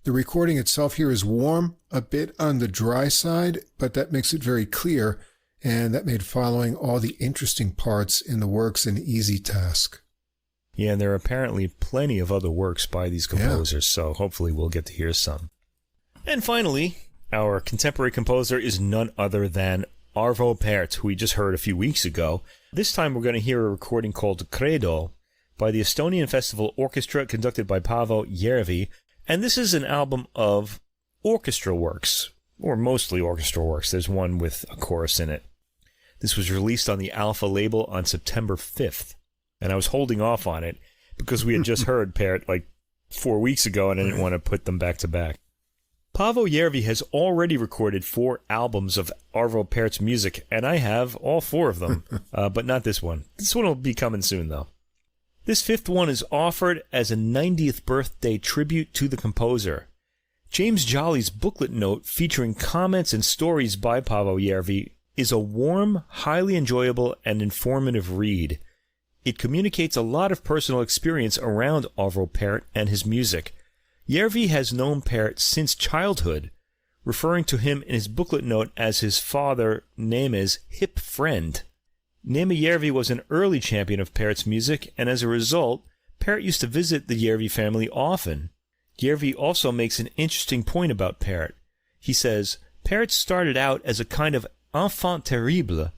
The recording itself here is warm, a bit on the dry side, but that makes it very clear, and that made following all the interesting parts in the works an easy task. Yeah, and there are apparently plenty of other works by these composers, so hopefully we'll get to hear some. And finally, our contemporary composer is none other than Arvo Pärt, who we just heard a few weeks ago. This time we're going to hear a recording called Credo by the Estonian Festival Orchestra, conducted by Paavo Järvi, and this is an album of orchestra works, or mostly orchestra works. There's one with a chorus in it. This was released on the Alpha label on September 5th. And I was holding off on it because we had just heard Pärt like 4 weeks ago, and I didn't want to put them back to back. Paavo Järvi has already recorded 4 albums of Arvo Pärt's music, and I have all 4 of them, but not this one. This one will be coming soon, though. This 5th one is offered as a 90th birthday tribute to the composer. James Jolly's booklet note featuring comments and stories by Paavo Järvi is a warm, highly enjoyable, and informative read. it communicates a lot of personal experience around Arvo Pärt and his music. Järvi has known Pärt since childhood, referring to him in his booklet note as his father, A.MA's hip friend. A.MA Järvi was an early champion of Pärt's music, and as a result, Pärt used to visit the Järvi family often. Järvi also makes an interesting point about Pärt. He says, Pärt started out as a kind of enfant terrible,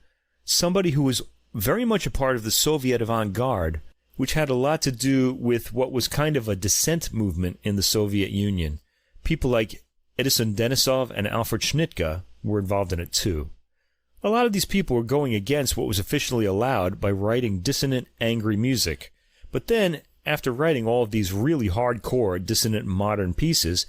somebody who was very much a part of the Soviet avant-garde, which had a lot to do with what was kind of a dissent movement in the Soviet Union. People like Edison Denisov and Alfred Schnittke were involved in it too. A lot of these people were going against what was officially allowed by writing dissonant, angry music. But then, after writing all of these really hardcore, dissonant modern pieces,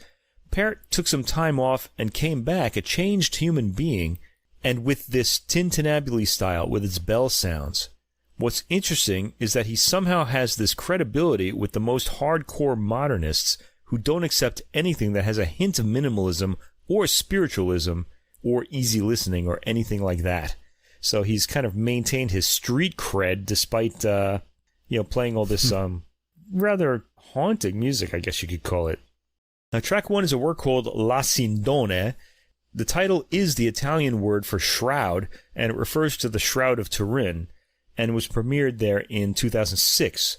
Pärt took some time off and came back a changed human being, and with this tintinnabuli style with its bell sounds. What's interesting is that he somehow has this credibility with the most hardcore modernists who don't accept anything that has a hint of minimalism or spiritualism or easy listening or anything like that. So he's kind of maintained his street cred despite, playing all this rather haunting music, I guess you could call it. Now, track 1 is a work called La Sindone. The title is the Italian word for shroud, and it refers to the Shroud of Turin, and was premiered there in 2006.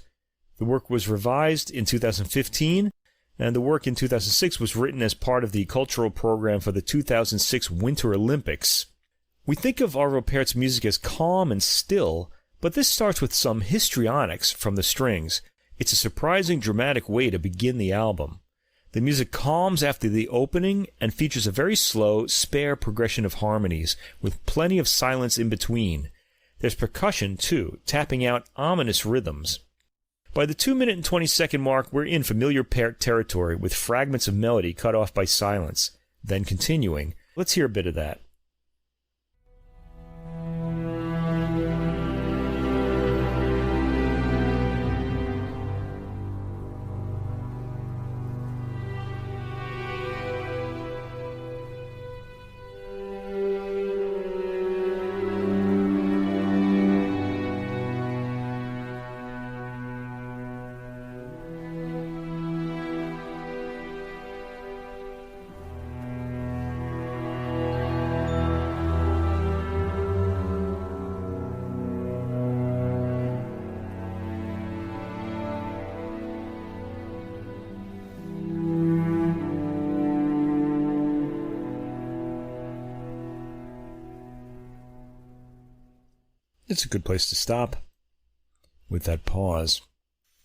The work was revised in 2015, and the work in 2006 was written as part of the cultural program for the 2006 Winter Olympics. We think of Arvo Pärt's music as calm and still, but this starts with some histrionics from the strings. It's a surprising, dramatic way to begin the album. The music calms after the opening and features a very slow, spare progression of harmonies, with plenty of silence in between. There's percussion, too, tapping out ominous rhythms. By the 2-minute and 20-second mark, we're in familiar Pärt territory, with fragments of melody cut off by silence. Then continuing. Let's hear a bit of that. It's a good place to stop with that pause.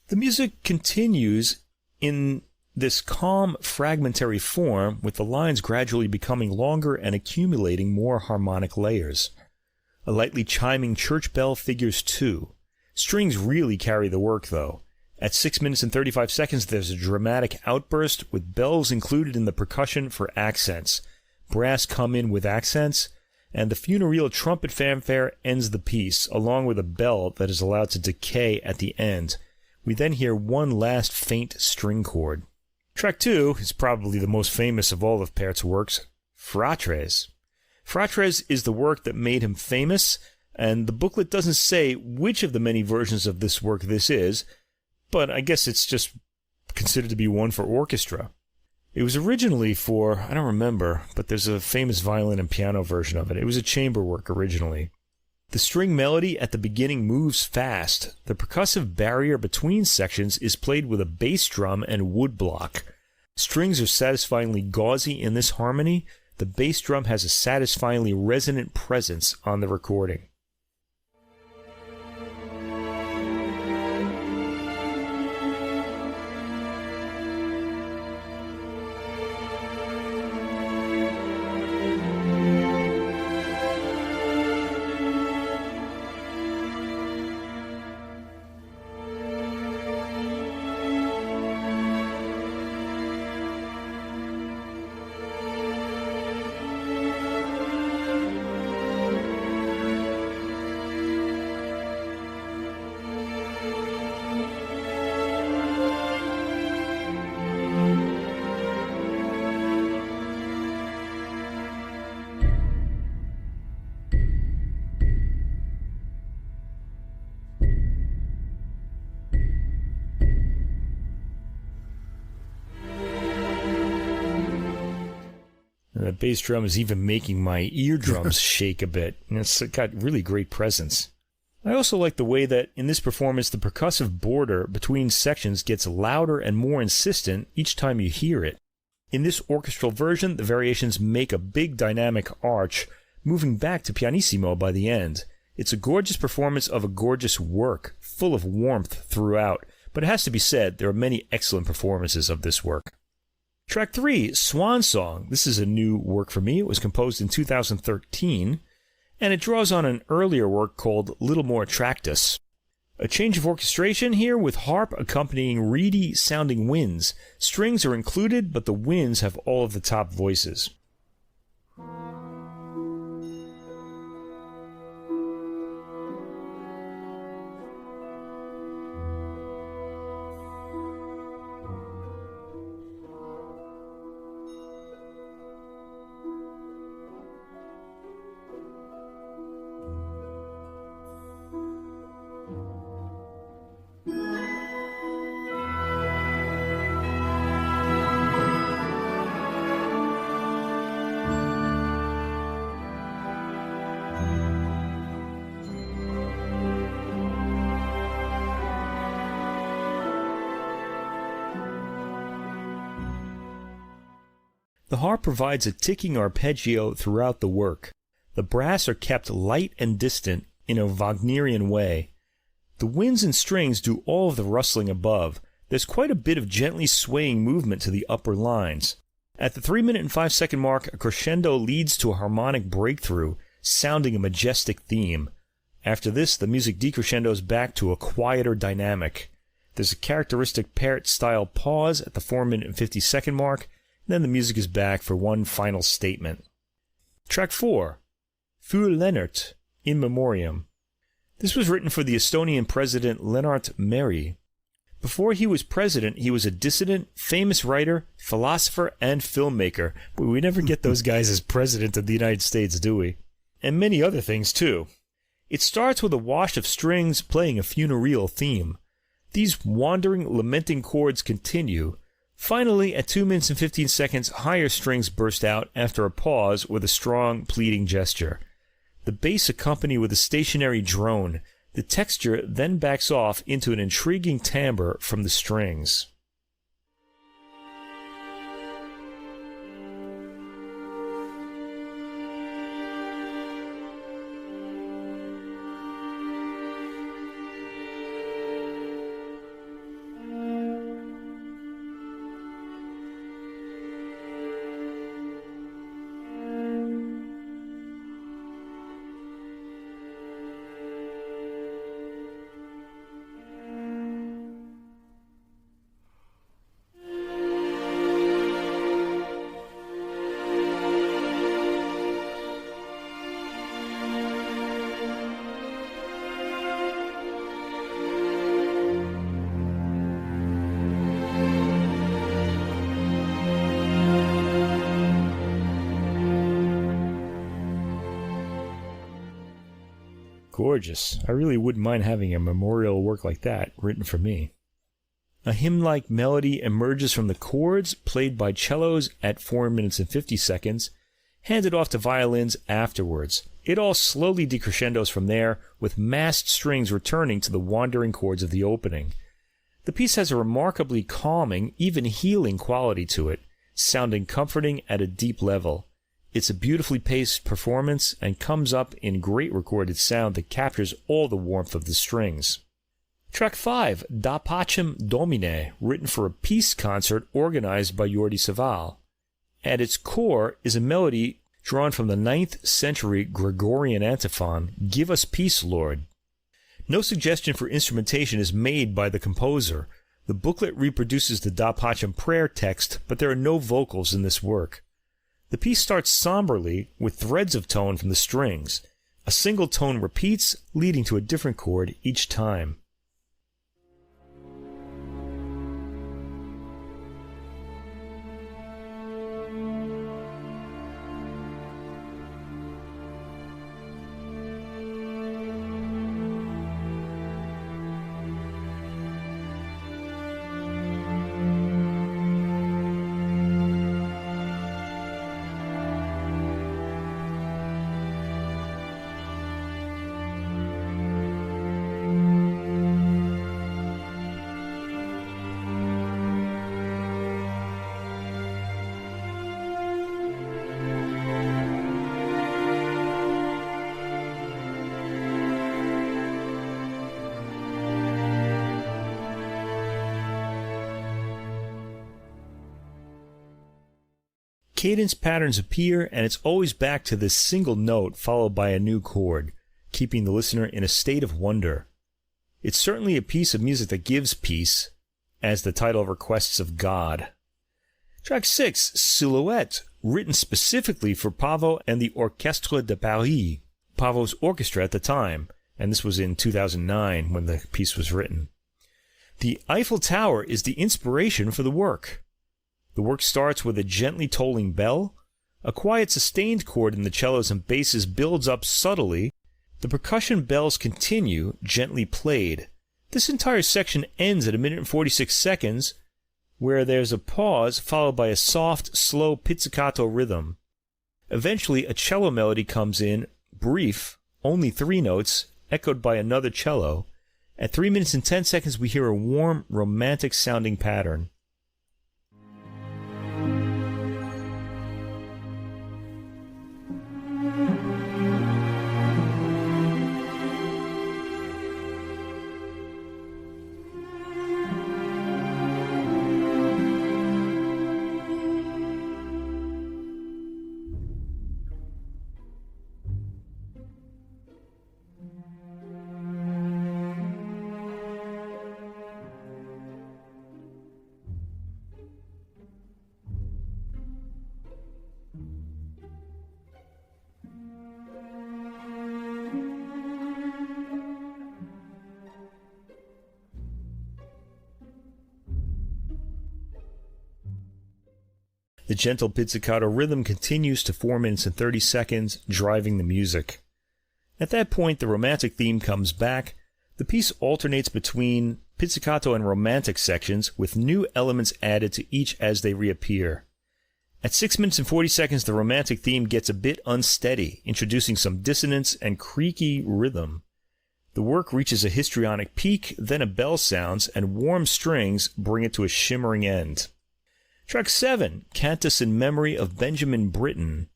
The music continues in this calm, fragmentary form, with the lines gradually becoming longer and accumulating more harmonic layers. A lightly chiming church bell figures too. Strings really carry the work, though. At 6 minutes and 35 seconds, there's a dramatic outburst with bells included in the percussion for accents. Brass come in with accents, and the funereal trumpet fanfare ends the piece, along with a bell that is allowed to decay at the end. We then hear one last faint string chord. Track 2 is probably the most famous of all of Pärt's works, Fratres. Fratres is the work that made him famous, and the booklet doesn't say which of the many versions of this work this is, but I guess it's just considered to be one for orchestra. It was originally for, I don't remember, but there's a famous violin and piano version of it. It was a chamber work originally. The string melody at the beginning moves fast. The percussive barrier between sections is played with a bass drum and woodblock. Strings are satisfyingly gauzy in this harmony. The bass drum has a satisfyingly resonant presence on the recording. And the bass drum is even making my eardrums shake a bit. And it's got really great presence. I also like the way that in this performance, the percussive border between sections gets louder and more insistent each time you hear it. In this orchestral version, the variations make a big dynamic arch, moving back to pianissimo by the end. It's a gorgeous performance of a gorgeous work, full of warmth throughout, but it has to be said, there are many excellent performances of this work. Track 3, Swan Song. This is a new work for me. It was composed in 2013, and it draws on an earlier work called Little More Tractus. A change of orchestration here with harp accompanying reedy-sounding winds. Strings are included, but the winds have all of the top voices. The harp provides a ticking arpeggio throughout the work. The brass are kept light and distant in a Wagnerian way. The winds and strings do all of the rustling above. There's quite a bit of gently swaying movement to the upper lines. At the 3-minute and 5-second mark, a crescendo leads to a harmonic breakthrough, sounding a majestic theme. After this, the music decrescendos back to a quieter dynamic. There's a characteristic Pärt-style pause at the 4-minute and 50-second mark. Then the music is back for one final statement. Track 4, Für Lennart, in memoriam. This was written for the Estonian president Lennart Meri. Before he was president, he was a dissident, famous writer, philosopher, and filmmaker. But we never get those guys as president of the United States, do we? And many other things, too. It starts with a wash of strings playing a funereal theme. These wandering, lamenting chords continue. Finally, at 2 minutes and 15 seconds, higher strings burst out after a pause with a strong, pleading gesture. The bass accompany with a stationary drone. The texture then backs off into an intriguing timbre from the strings. Gorgeous. I really wouldn't mind having a memorial work like that written for me. A hymn-like melody emerges from the chords, played by cellos at 4 minutes and 50 seconds, handed off to violins afterwards. It all slowly decrescendos from there, with massed strings returning to the wandering chords of the opening. The piece has a remarkably calming, even healing quality to it, sounding comforting at a deep level. It's a beautifully paced performance and comes up in great recorded sound that captures all the warmth of the strings. Track 5, Da Pacem Domine, written for a peace concert organized by Jordi Savall. At its core is a melody drawn from the 9th century Gregorian antiphon, Give us peace, Lord. No suggestion for instrumentation is made by the composer. The booklet reproduces the Da Pacem prayer text, but there are no vocals in this work. The piece starts somberly with threads of tone from the strings. A single tone repeats, leading to a different chord each time. cadence patterns appear, and it's always back to this single note followed by a new chord, keeping the listener in a state of wonder. It's certainly a piece of music that gives peace, as the title requests of God. Track 6, Silhouette, written specifically for Paavo and the Orchestra de Paris, Paavo's orchestra at the time, and this was in 2009 when the piece was written. The Eiffel Tower is the inspiration for the work. The work starts with a gently tolling bell. A quiet sustained chord in the cellos and basses builds up subtly. The percussion bells continue, gently played. This entire section ends at 1 minute and 46 seconds, where there's a pause followed by a soft, slow pizzicato rhythm. Eventually, a cello melody comes in, brief, only 3 notes, echoed by another cello. At 3 minutes and 10 seconds, we hear a warm, romantic-sounding pattern. The gentle pizzicato rhythm continues to 4 minutes and 30 seconds, driving the music. At that point, the romantic theme comes back. The piece alternates between pizzicato and romantic sections, with new elements added to each as they reappear. At 6 minutes and 40 seconds, the romantic theme gets a bit unsteady, introducing some dissonance and creaky rhythm. The work reaches a histrionic peak, then a bell sounds, and warm strings bring it to a shimmering end. Track 7, Cantus in Memory of Benjamin Britten.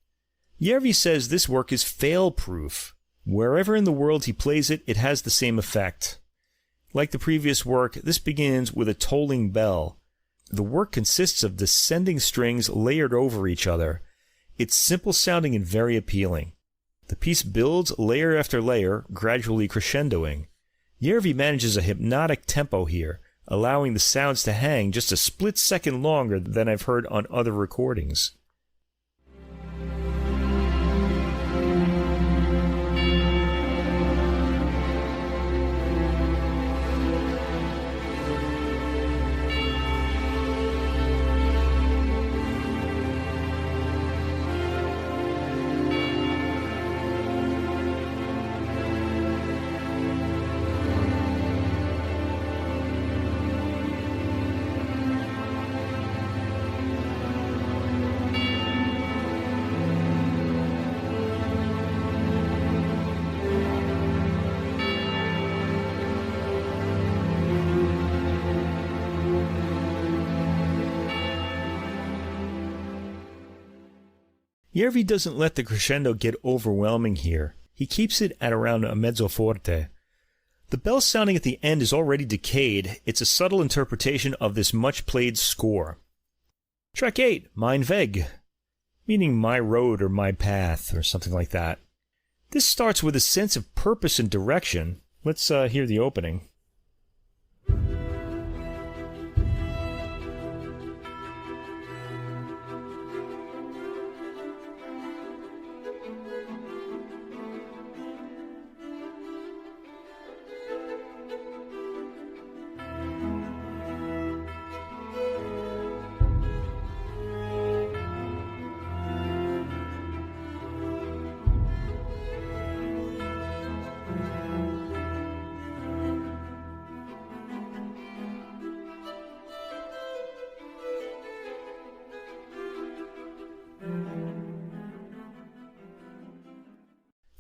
Järvi says this work is fail-proof. Wherever in the world he plays it, it has the same effect. Like the previous work, this begins with a tolling bell. The work consists of descending strings layered over each other. It's simple-sounding and very appealing. The piece builds layer after layer, gradually crescendoing. Järvi manages a hypnotic tempo here, allowing the sounds to hang just a split second longer than I've heard on other recordings. Järvi doesn't let the crescendo get overwhelming here. He keeps it at around a mezzo forte. The bell sounding at the end is already decayed. It's a subtle interpretation of this much-played score. Track 8, Mein Weg, meaning my road or my path or something like that. This starts with a sense of purpose and direction. Let's hear the opening.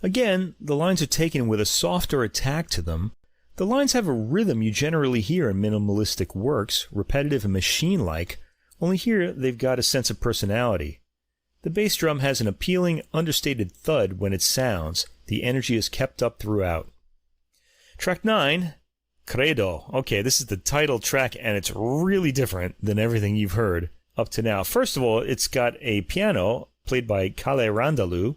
Again, the lines are taken with a softer attack to them. The lines have a rhythm you generally hear in minimalistic works, repetitive and machine-like, only here they've got a sense of personality. The bass drum has an appealing, understated thud when it sounds. The energy is kept up throughout. Track 9, Credo. Okay, this is the title track, and it's really different than everything you've heard. up to now. First of all, it's got a piano played by Kalle Randalu,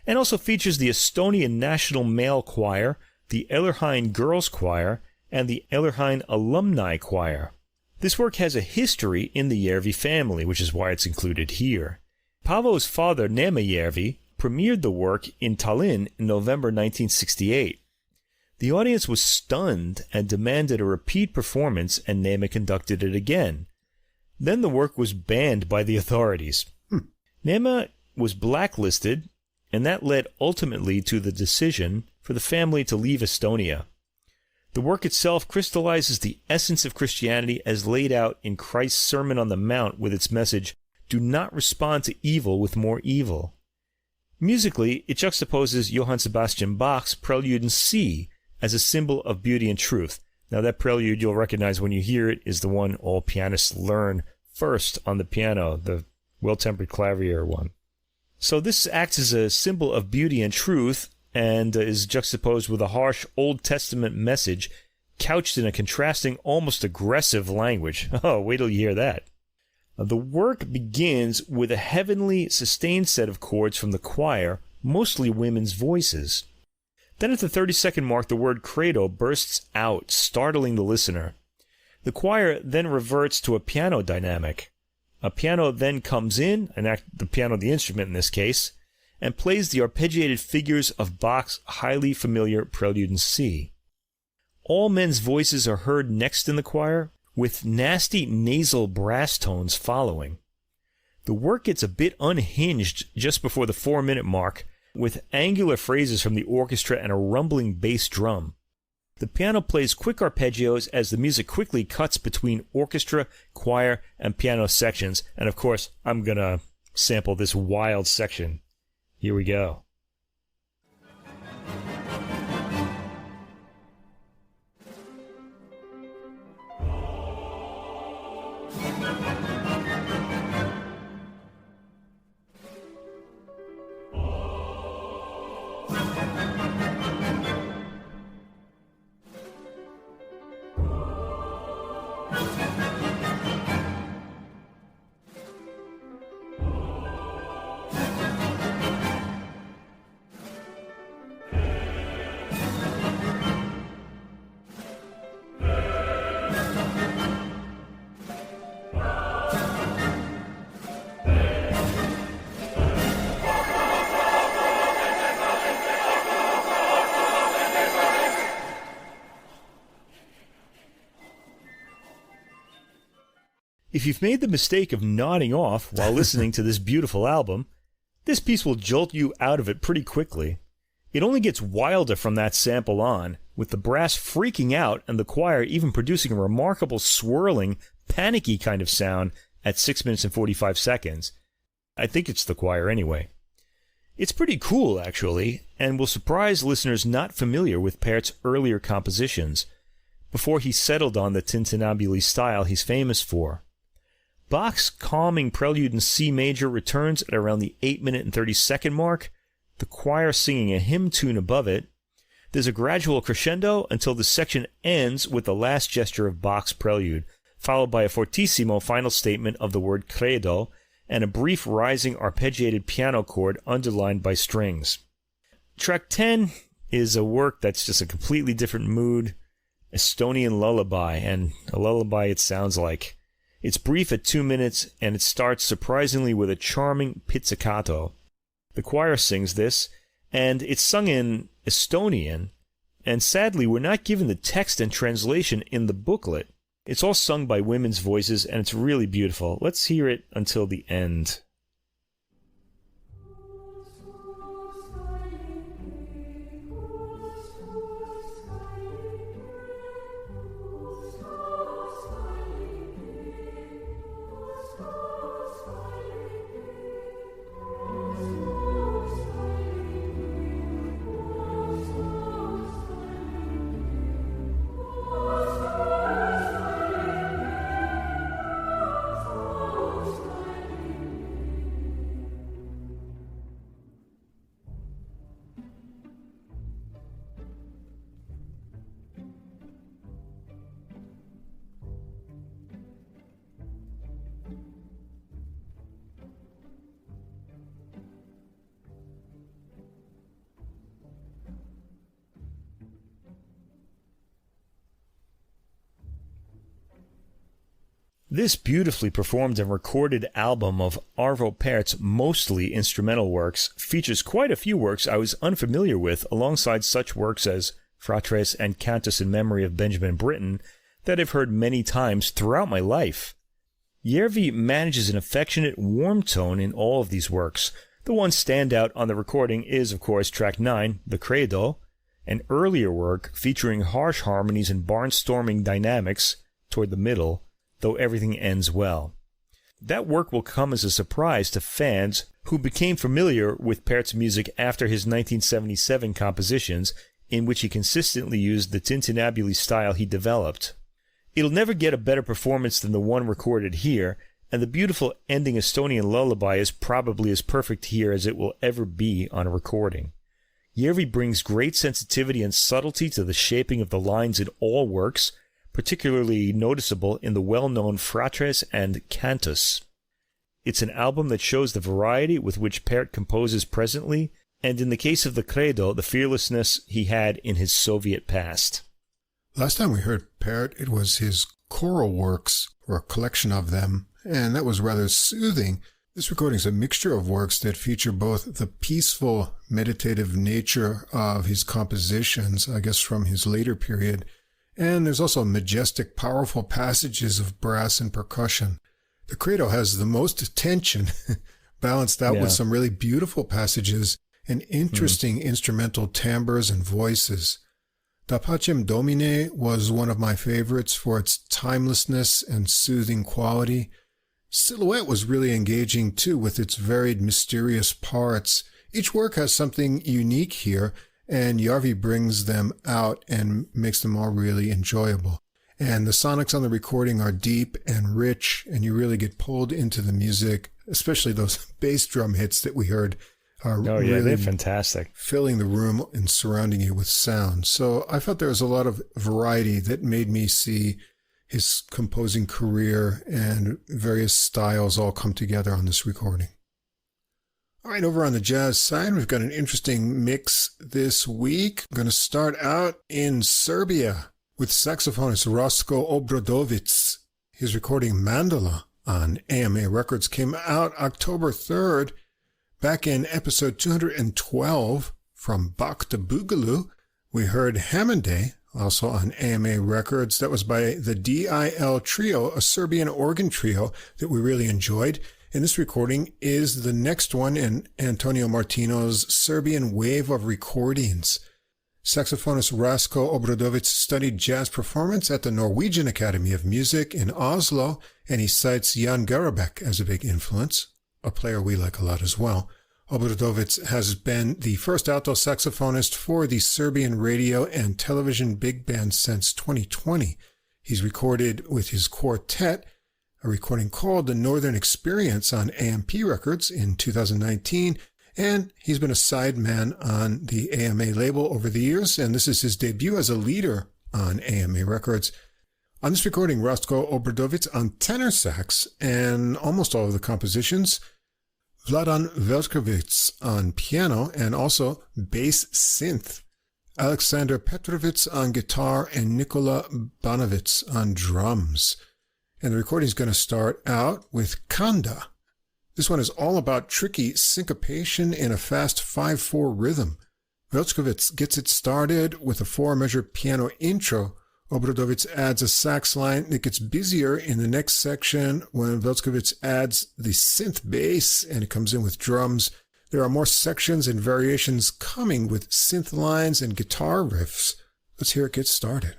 and also features the Estonian National Male Choir, the Ellerhein Girls Choir, and the Ellerhein Alumni Choir. This work has a history in the Järvi family, which is why it's included here. Paavo's father, A.MA Järvi, premiered the work in Tallinn in November 1968. The audience was stunned and demanded a repeat performance, and A.MA conducted it again. Then the work was banned by the authorities. A.MA was blacklisted, and that led ultimately to the decision for the family to leave Estonia. The work itself crystallizes the essence of Christianity as laid out in Christ's Sermon on the Mount with its message, "Do not respond to evil with more evil." Musically, it juxtaposes Johann Sebastian Bach's Prelude in C as a symbol of beauty and truth. Now, that prelude you'll recognize when you hear it is the one all pianists learn first on the piano, the well-tempered clavier one. So this acts as a symbol of beauty and truth, and is juxtaposed with a harsh Old Testament message couched in a contrasting, almost aggressive language. Oh, wait till you hear that. The work begins with a heavenly, sustained set of chords from the choir, mostly women's voices. Then at the 30-second mark, the word Credo bursts out, startling the listener. The choir then reverts to a piano dynamic. A piano then comes in, the piano, the instrument in this case, and plays the arpeggiated figures of Bach's highly familiar Prelude in C. All men's voices are heard next in the choir, with nasty nasal brass tones following. The work gets a bit unhinged just before the 4-minute mark, with angular phrases from the orchestra and a rumbling bass drum. The piano plays quick arpeggios as the music quickly cuts between orchestra, choir, and piano sections, and of course, I'm gonna sample this wild section. Here we go. If you've made the mistake of nodding off while listening to this beautiful album, this piece will jolt you out of it pretty quickly. It only gets wilder from that sample on, with the brass freaking out and the choir even producing a remarkable swirling, panicky kind of sound at 6 minutes and 45 seconds. I think it's the choir anyway. It's pretty cool, actually, and will surprise listeners not familiar with Pärt's earlier compositions, before he settled on the tintinnabuli style he's famous for. Bach's calming Prelude in C major returns at around the 8-minute and 30-second mark, the choir singing a hymn tune above it. There's a gradual crescendo until the section ends with the last gesture of Bach's Prelude, followed by a fortissimo final statement of the word Credo, and a brief rising arpeggiated piano chord underlined by strings. Track 10 is a work that's just a completely different mood, Estonian lullaby, and a lullaby it sounds like. It's brief at 2 minutes, and it starts surprisingly with a charming pizzicato. The choir sings this, and it's sung in Estonian, and sadly we're not given the text and translation in the booklet. It's all sung by women's voices, and it's really beautiful. Let's hear it until the end. This beautifully performed and recorded album of Arvo Pärt's mostly instrumental works features quite a few works I was unfamiliar with, alongside such works as Fratres and Cantus in Memory of Benjamin Britten that I've heard many times throughout my life. Järvi manages an affectionate, warm tone in all of these works. The one standout on the recording is, of course, track 9, the Credo, an earlier work featuring harsh harmonies and barnstorming dynamics toward the middle, though everything ends well. That work will come as a surprise to fans who became familiar with Pärt's music after his 1977 compositions, in which he consistently used the tintinnabuli style he developed. It'll never get a better performance than the one recorded here, and the beautiful ending Estonian lullaby is probably as perfect here as it will ever be on a recording. Järvi brings great sensitivity and subtlety to the shaping of the lines in all works, particularly noticeable in the well-known Fratres and Cantus. It's an album that shows the variety with which Pärt composes presently, and in the case of the Credo, the fearlessness he had in his Soviet past. Last time we heard Pärt, it was his choral works, or a collection of them, and that was rather soothing. This recording is a mixture of works that feature both the peaceful, meditative nature of his compositions, I guess from his later period, and there's also majestic, powerful passages of brass and percussion. The Credo has the most tension, balanced out with some really beautiful passages and interesting instrumental timbres and voices. Da Pacem Domine was one of my favorites for its timelessness and soothing quality. Silhouette was really engaging too, with its varied, mysterious parts. Each work has something unique here, and Järvi brings them out and makes them all really enjoyable. And the sonics on the recording are deep and rich, and you really get pulled into the music, especially those bass drum hits that we heard are really they're fantastic, filling the room and surrounding you with sound. So I felt there was a lot of variety that made me see his composing career and various styles all come together on this recording. All right, over on the jazz side, we've got an interesting mix this week. I'm going to start out in Serbia with saxophonist Rastko Obradovic. His recording Mandala on A.MA Records came out October 3rd. Back in episode 212, From Bach to Boogaloo, we heard Hammond, also on A.MA Records. That was by the DIL Trio, a Serbian organ trio that we really enjoyed. And this recording is the next one in Antonio Martino's Serbian Wave of Recordings. Saxophonist Rastko Obradovic studied jazz performance at the Norwegian Academy of Music in Oslo, and he cites Jan Garabek as a big influence, a player we like a lot as well. Obradovic has been the first alto saxophonist for the Serbian radio and television big band since 2020. He's recorded with his quartet, a recording called The Northern Experience on AMP Records in 2019, and he's been a sideman on the A.MA label over the years, and this is his debut as a leader on A.MA Records. On this recording, Rastko Obradovic on tenor sax and almost all of the compositions, Vladan Velkovic on piano and also bass synth, Aleksandr Petrovic on guitar, and Nikola Banovic on drums. And the recording is going to start out with Kanda. This one is all about tricky syncopation in a fast 5/4 rhythm. Velkovic gets it started with a 4-measure piano intro. Obradovic adds a sax line that gets busier in the next section when Velkovic adds the synth bass and it comes in with drums. There are more sections and variations coming with synth lines and guitar riffs. Let's hear it get started.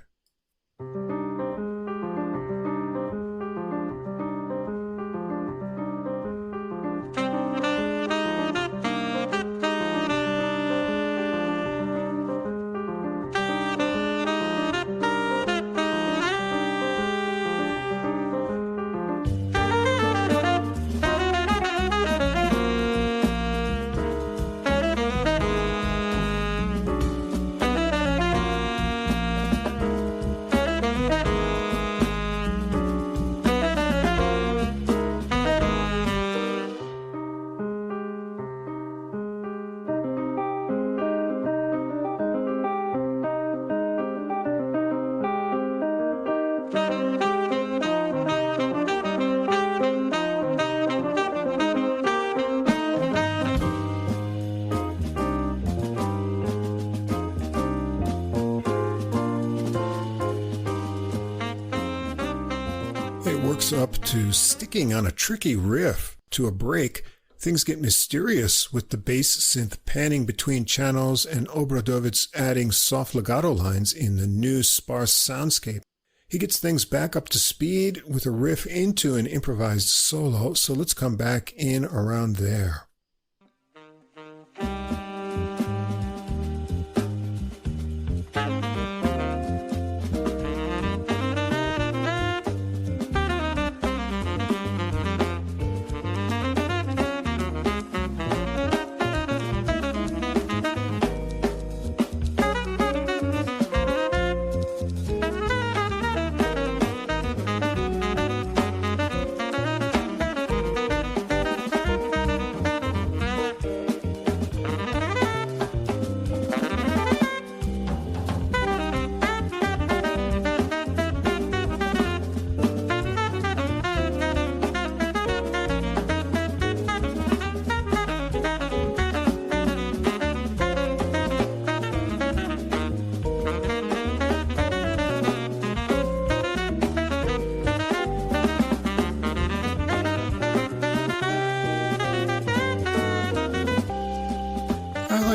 works up to sticking on a tricky riff to a break. Things get mysterious with the bass synth panning between channels and Obradovic adding soft legato lines in the new sparse soundscape. He gets things back up to speed with a riff into an improvised solo, so let's come back in around there.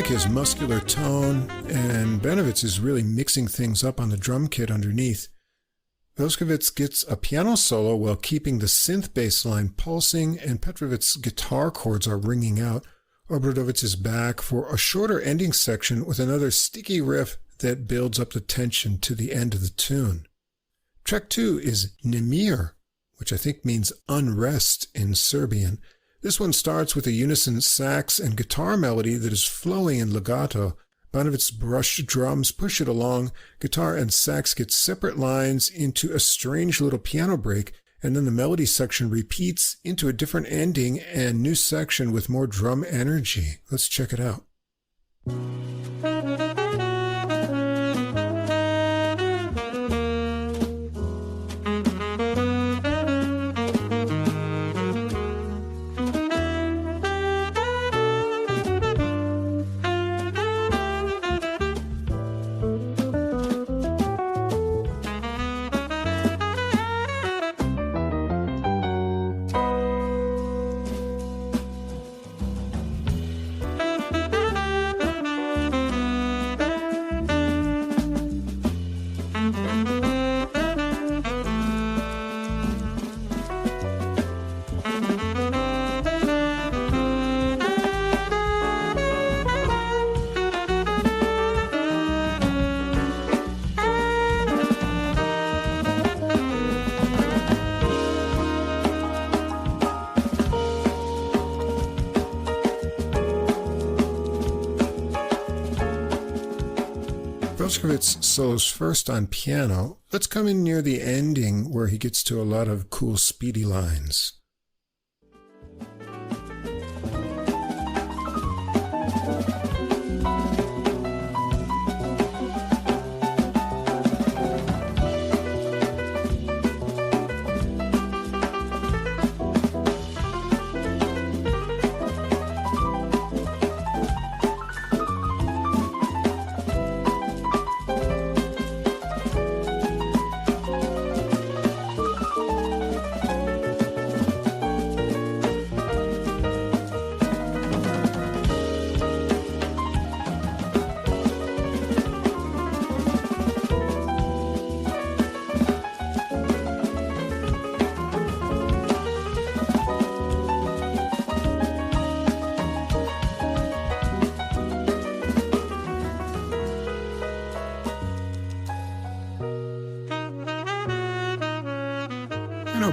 His muscular tone, and Bennett is really mixing things up on the drum kit underneath. Voskovits gets a piano solo while keeping the synth bass line pulsing, and Petrovic's guitar chords are ringing out. Obradovic is back for a shorter ending section with another sticky riff that builds up the tension to the end of the tune. Track 2 is Nemir, which I think means unrest in Serbian. This one starts with a unison sax and guitar melody that is flowing in legato. Bonovic's brushed drums push it along. Guitar and sax get separate lines into a strange little piano break, and then the melody section repeats into a different ending and new section with more drum energy. Let's check it out. Voskovits solos first on piano. Let's come in near the ending where he gets to a lot of cool speedy lines.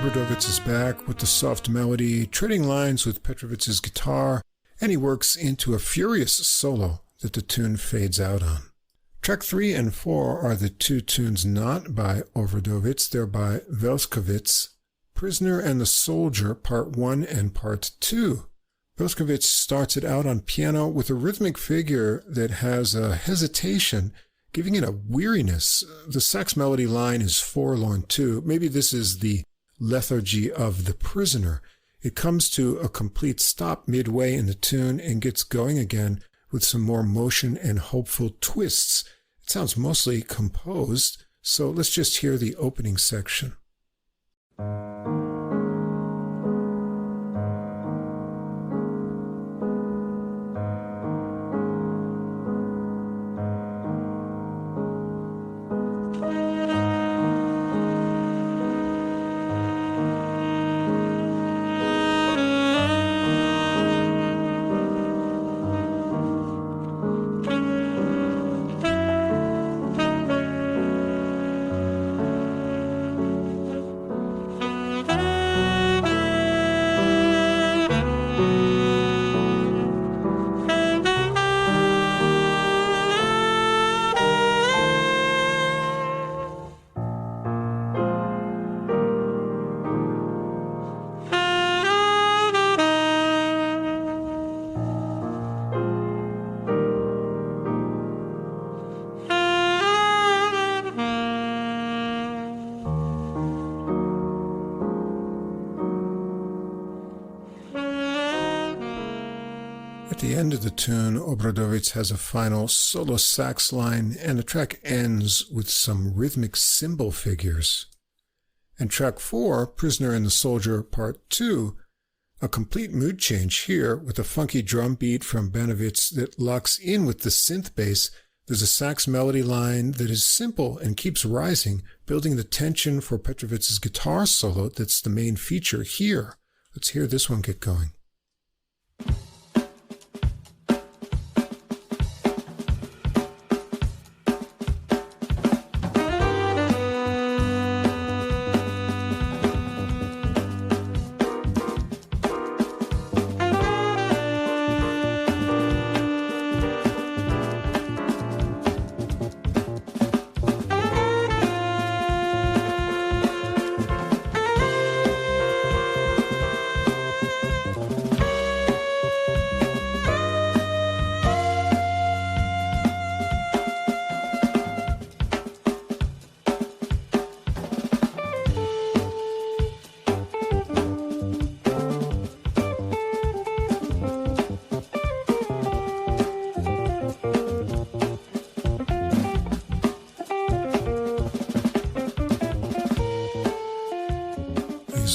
Obradovic is back with the soft melody, trading lines with Petrovic's guitar, and he works into a furious solo that the tune fades out on. Track 3 and 4 are the two tunes not by Obradovic, they're by Voskovits, Prisoner and the Soldier, Part 1 and Part 2. Voskovits starts it out on piano with a rhythmic figure that has a hesitation, giving it a weariness. The sax melody line is forlorn too. Maybe this is the lethargy of the prisoner. It comes to a complete stop midway in the tune and gets going again with some more motion and hopeful twists. It sounds mostly composed, so let's just hear the opening section. At the end of the tune, Obradovic has a final solo sax line, and the track ends with some rhythmic cymbal figures. And track 4, Prisoner and the Soldier, Part 2, a complete mood change here with a funky drum beat from Bennett that locks in with the synth bass. There's a sax melody line that is simple and keeps rising, building the tension for Petrovic's guitar solo that's the main feature here. Let's hear this one get going.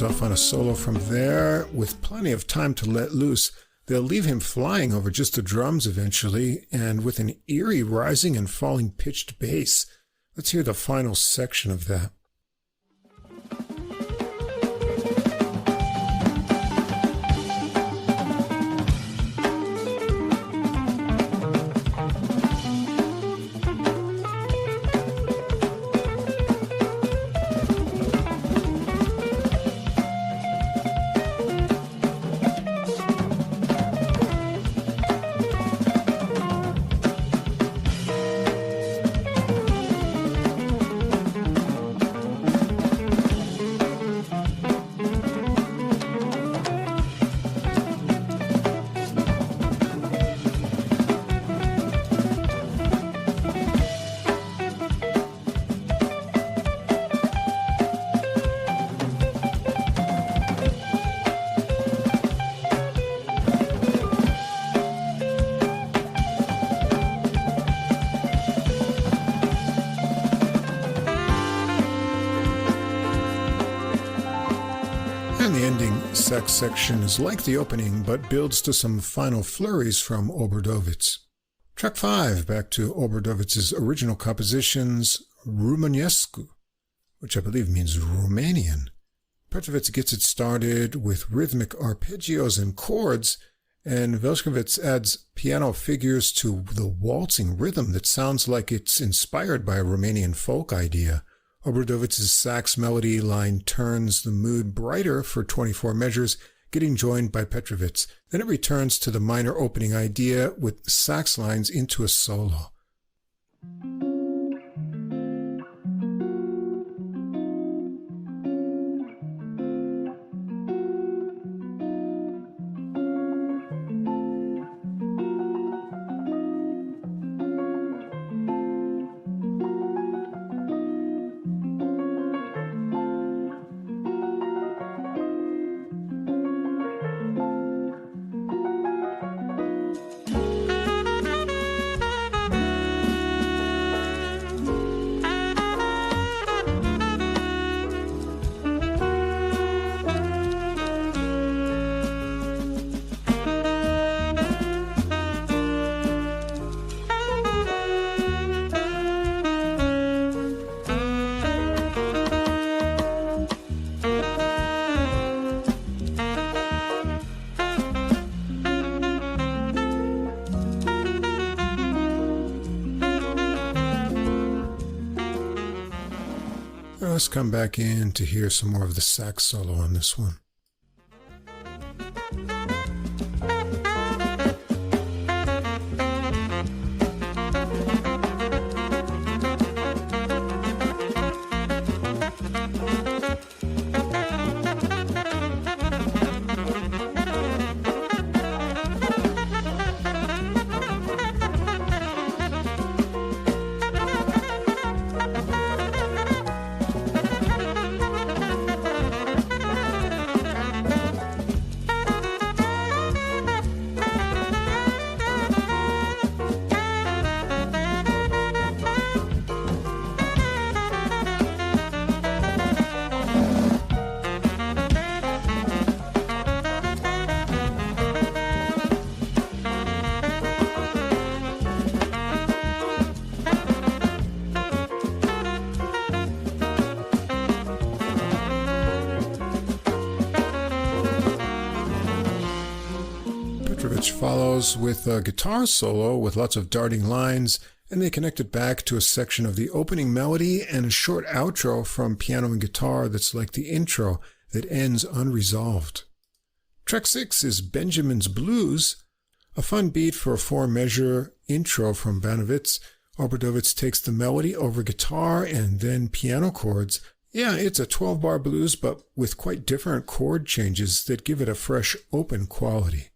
Off on a solo from there with plenty of time to let loose. They'll leave him flying over just the drums eventually, and with an eerie rising and falling pitched bass. Let's hear the final section of that. Sax section is like the opening, but builds to some final flurries from Obradovic. Track 5, back to Obradovic's original compositions, Rumanescu, which I believe means Romanian. Petrovic gets it started with rhythmic arpeggios and chords, and Velshkovitz adds piano figures to the waltzing rhythm that sounds like it's inspired by a Romanian folk idea. Obradovic's sax melody line turns the mood brighter for 24 measures, getting joined by Petrovic. Then it returns to the minor opening idea with sax lines into a solo. Let's come back in to hear some more of the sax solo on this one. Petrovic follows with a guitar solo with lots of darting lines, and they connect it back to a section of the opening melody and a short outro from piano and guitar that's like the intro that ends unresolved. Track 6 is Benjamin's Blues, a fun beat for a 4-measure intro from Bennett. Obradovic takes the melody over guitar and then piano chords. Yeah, it's a 12-bar blues, but with quite different chord changes that give it a fresh, open quality.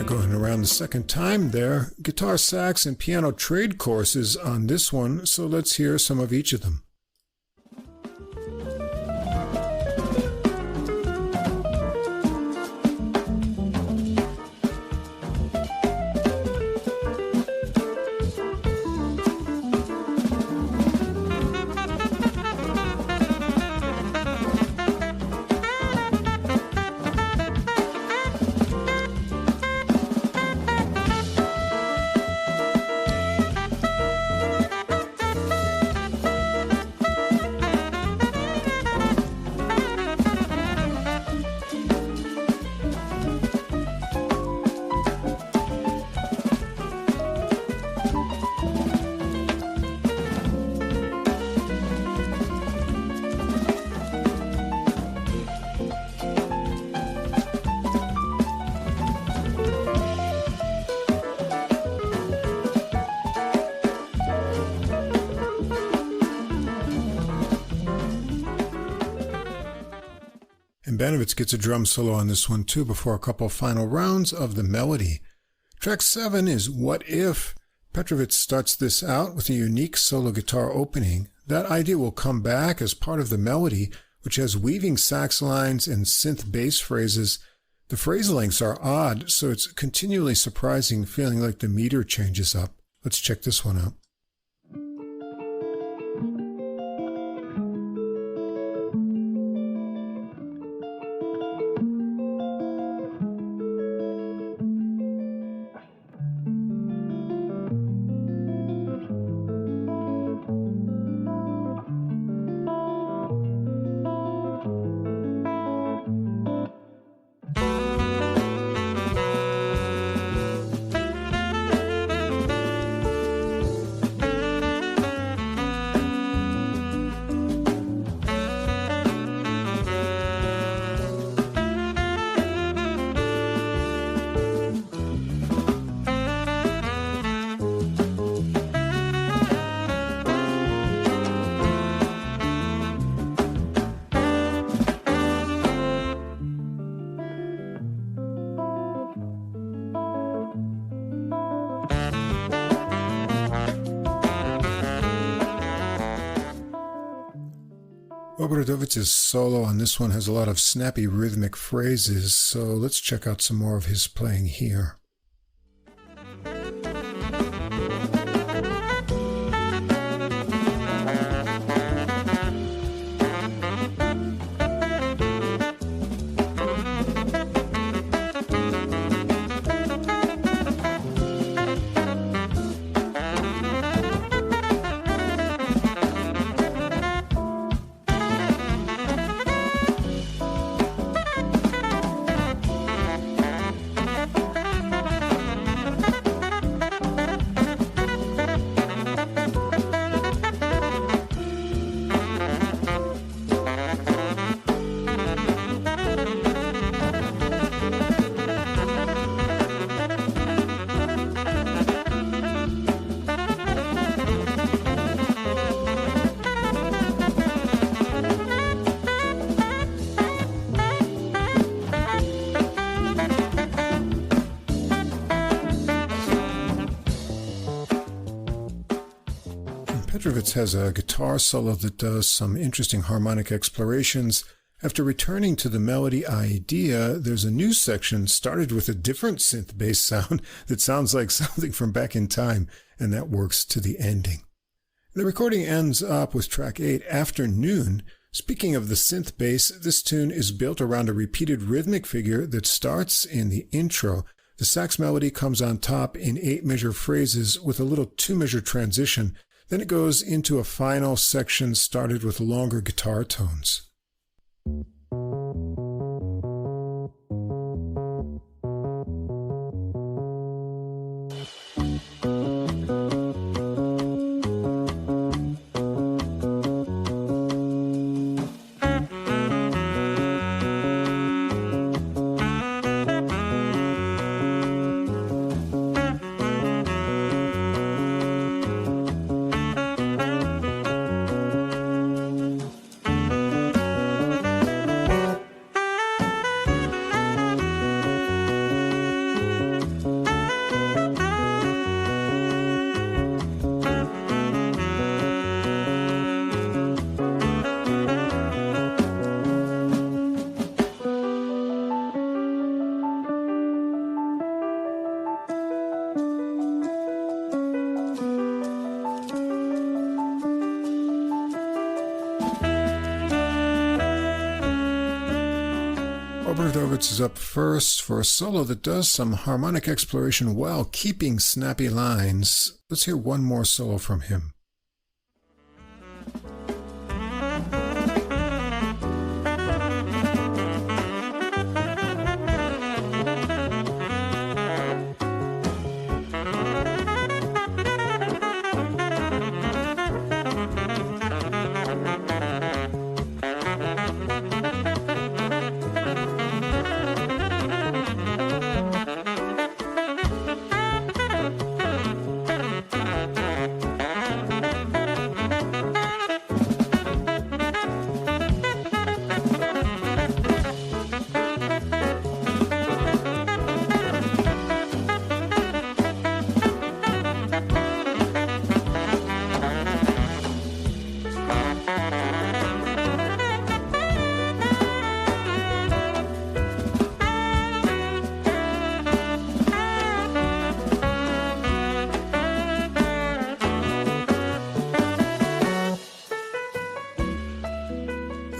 Going around the second time there, guitar, sax, and piano trade courses on this one, so let's hear some of each of them. And Bennett gets a drum solo on this one too before a couple final rounds of the melody. Track 7 is What If? Petrovic starts this out with a unique solo guitar opening. That idea will come back as part of the melody, which has weaving sax lines and synth bass phrases. The phrase lengths are odd, so it's continually surprising, feeling like the meter changes up. Let's check this one out. Obradovic's solo on this one has a lot of snappy rhythmic phrases, so let's check out some more of his playing here. Petrovic has a guitar solo that does some interesting harmonic explorations. After returning to the melody idea, there's a new section started with a different synth bass sound that sounds like something from back in time, and that works to the ending. The recording ends up with track 8, Afternoon. Speaking of the synth bass, this tune is built around a repeated rhythmic figure that starts in the intro. The sax melody comes on top in 8-measure phrases with a little 2-measure transition. Then it goes into a final section started with longer guitar tones. Obradovic is up first for a solo that does some harmonic exploration while keeping snappy lines. Let's hear one more solo from him.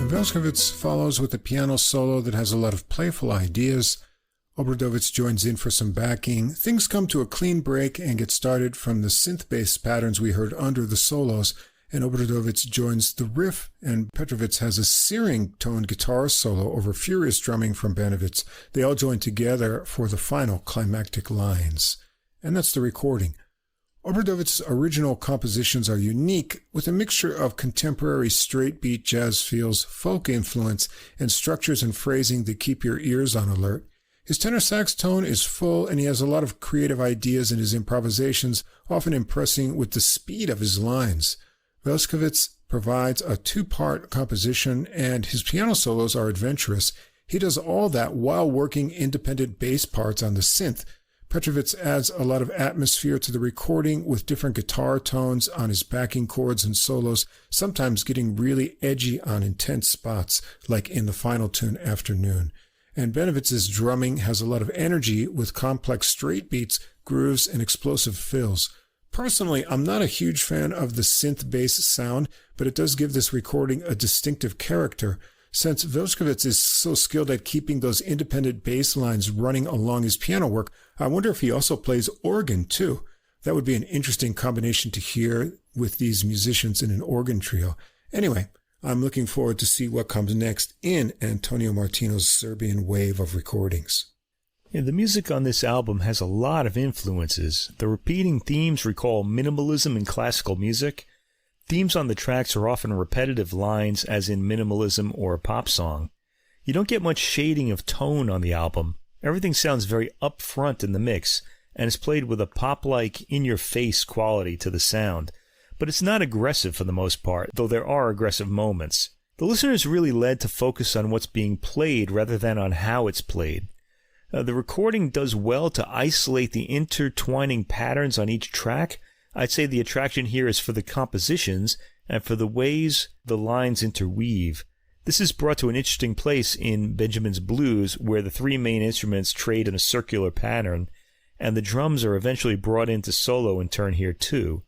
Velskowitz follows with a piano solo that has a lot of playful ideas. Obradovic joins in for some backing. Things come to a clean break and get started from the synth-based patterns we heard under the solos, and Obradovic joins the riff, and Petrovic has a searing-toned guitar solo over furious drumming from Bennett. They all join together for the final climactic lines. And that's the recording. Obradovic's original compositions are unique, with a mixture of contemporary straight-beat jazz feels, folk influence, and structures and phrasing that keep your ears on alert. His tenor sax tone is full, and he has a lot of creative ideas in his improvisations, often impressing with the speed of his lines. Velskowitz provides a 2-part composition, and his piano solos are adventurous. He does all that while working independent bass parts on the synth. Petrovic adds a lot of atmosphere to the recording with different guitar tones on his backing chords and solos, sometimes getting really edgy on intense spots, like in the final tune Afternoon. And Benevic's drumming has a lot of energy with complex straight beats, grooves, and explosive fills. Personally, I'm not a huge fan of the synth bass sound, but it does give this recording a distinctive character. Since Velskowitz is so skilled at keeping those independent bass lines running along his piano work, I wonder if he also plays organ too. That would be an interesting combination to hear with these musicians in an organ trio. Anyway, I'm looking forward to see what comes next in Antonio Martino's Serbian wave of recordings. Yeah, the music on this album has a lot of influences. The repeating themes recall minimalism in classical music. Themes on the tracks are often repetitive lines, as in minimalism or a pop song. You don't get much shading of tone on the album. Everything sounds very upfront in the mix, and is played with a pop-like, in-your-face quality to the sound. But it's not aggressive for the most part, though there are aggressive moments. The listener is really led to focus on what's being played rather than on how it's played. The recording does well to isolate the intertwining patterns on each track. I'd say the attraction here is for the compositions and for the ways the lines interweave. This is brought to an interesting place in Benjamin's Blues, where the three main instruments trade in a circular pattern, and the drums are eventually brought into solo in turn here too.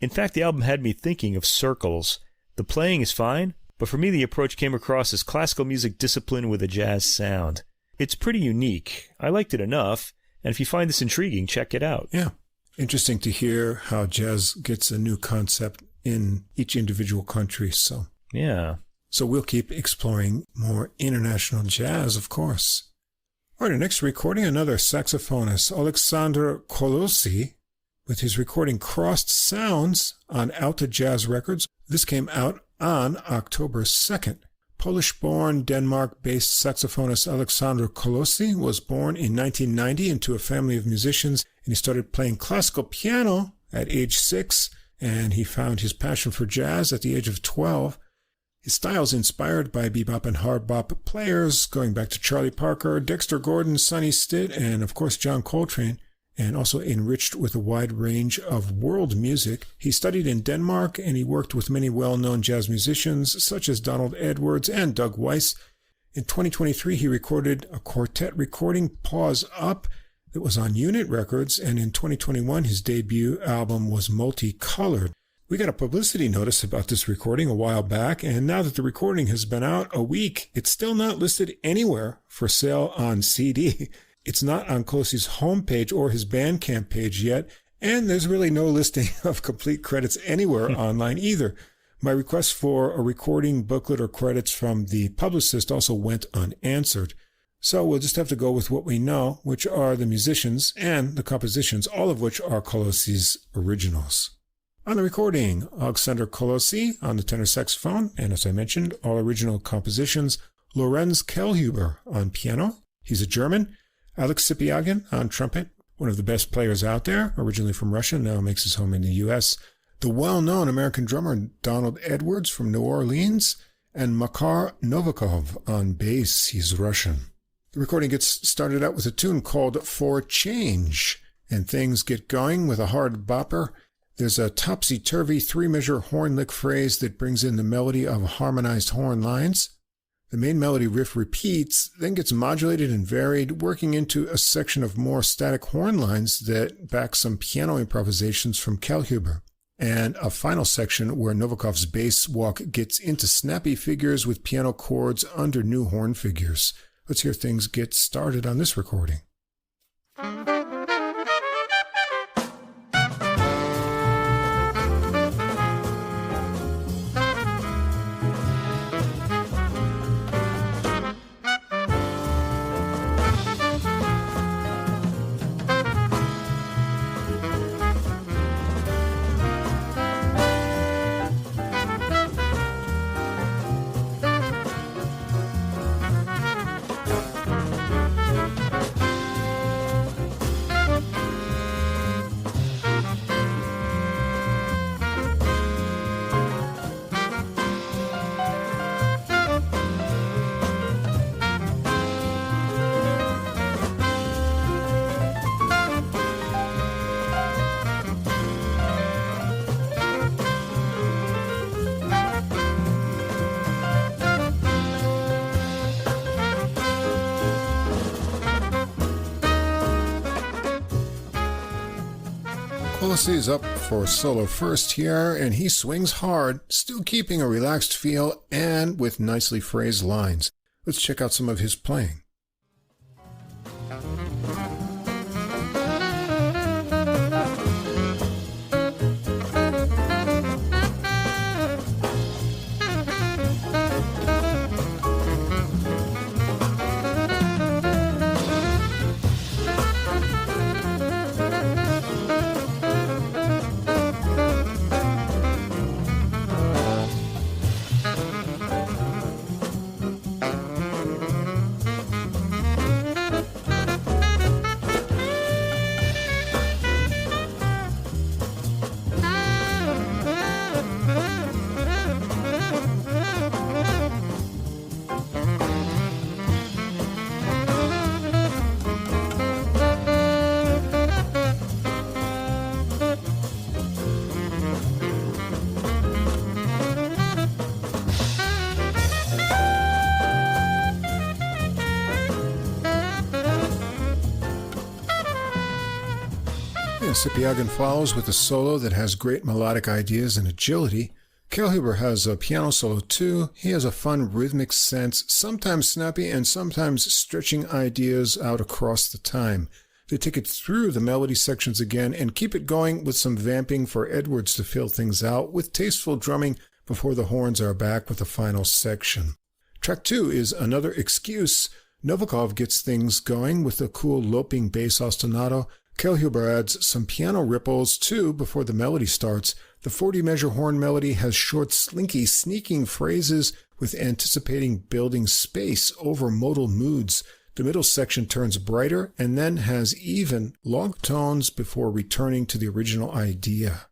In fact, the album had me thinking of circles. The playing is fine, but for me the approach came across as classical music discipline with a jazz sound. It's pretty unique. I liked it enough, and if you find this intriguing, check it out. Yeah. Interesting to hear how jazz gets a new concept in each individual country. So we'll keep exploring more international jazz, of course. All right, our next recording, another saxophonist, Oleksandr Kolosii, with his recording Crossed Sounds on Alta Jazz Records. This came out on October 2nd. Polish-born, Denmark-based saxophonist Oleksandr Kolosii was born in 1990 into a family of musicians, and he started playing classical piano at age 6, and he found his passion for jazz at the age of 12. His style is inspired by bebop and hard bop players, going back to Charlie Parker, Dexter Gordon, Sonny Stitt, and of course John Coltrane, and also enriched with a wide range of world music. He studied in Denmark, and he worked with many well-known jazz musicians such as Donald Edwards and Doug Weiss. In 2023, he recorded a quartet recording, Pause Up, that was on Unit Records, and in 2021, his debut album was Multicolored. We got a publicity notice about this recording a while back, and now that the recording has been out a week, it's still not listed anywhere for sale on CD. It's not on Kolosii's homepage or his Bandcamp page yet, and there's really no listing of complete credits anywhere online either. My request for a recording booklet or credits from the publicist also went unanswered. So we'll just have to go with what we know, which are the musicians and the compositions, all of which are Kolosii's originals. On the recording, Oleksandr Kolosii on the tenor saxophone, and as I mentioned, all original compositions, Lorenz Kellhuber on piano. He's a German. Alex Sipiagin on trumpet, one of the best players out there, originally from Russia, now makes his home in the U.S. The well-known American drummer Donald Edwards from New Orleans, and Makar Novikov on bass. He's Russian. The recording gets started out with a tune called For Change, and things get going with a hard bopper. There's a topsy-turvy three-measure horn lick phrase that brings in the melody of harmonized horn lines. The main melody riff repeats, then gets modulated and varied, working into a section of more static horn lines that back some piano improvisations from Kellhuber, and a final section where Novikov's bass walk gets into snappy figures with piano chords under new horn figures. Let's hear things get started on this recording. Kolosii is up for solo first here, and he swings hard, still keeping a relaxed feel and with nicely phrased lines. Let's check out some of his playing. Sipyagan follows with a solo that has great melodic ideas and agility. Kalle has a piano solo too. He has a fun rhythmic sense, sometimes snappy and sometimes stretching ideas out across the time. They take it through the melody sections again and keep it going with some vamping for Edwards to fill things out, with tasteful drumming before the horns are back with the final section. Track 2 is Another Excuse. Novikov gets things going with a cool loping bass ostinato. Kalle adds some piano ripples too before the melody starts. The 40-measure horn melody has short, slinky, sneaking phrases with anticipating building space over modal moods. The middle section turns brighter and then has even, long tones before returning to the original idea.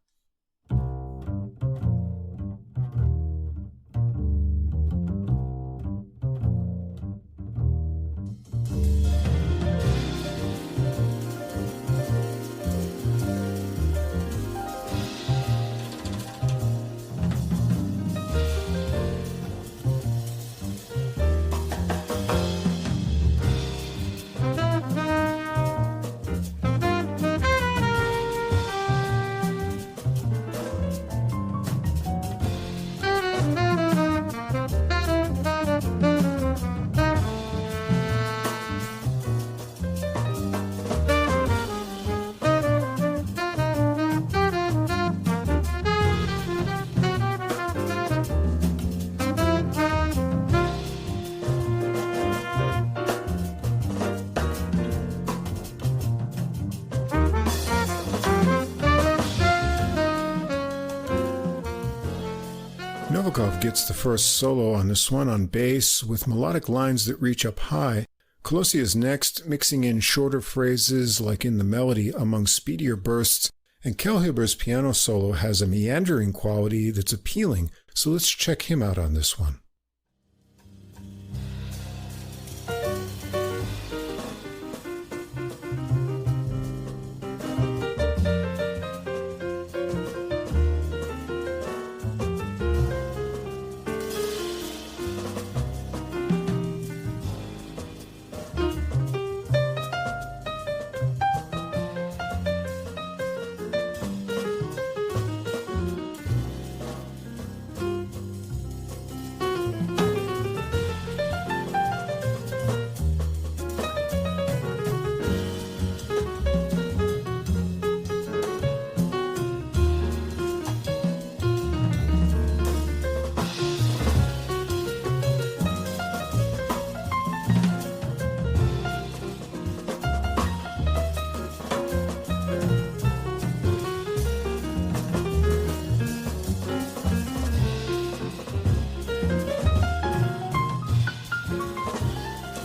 Novikov gets the first solo on this one on bass with melodic lines that reach up high. Kolosii is next, mixing in shorter phrases like in the melody among speedier bursts, and Kalle piano solo has a meandering quality that's appealing, so let's check him out on this one.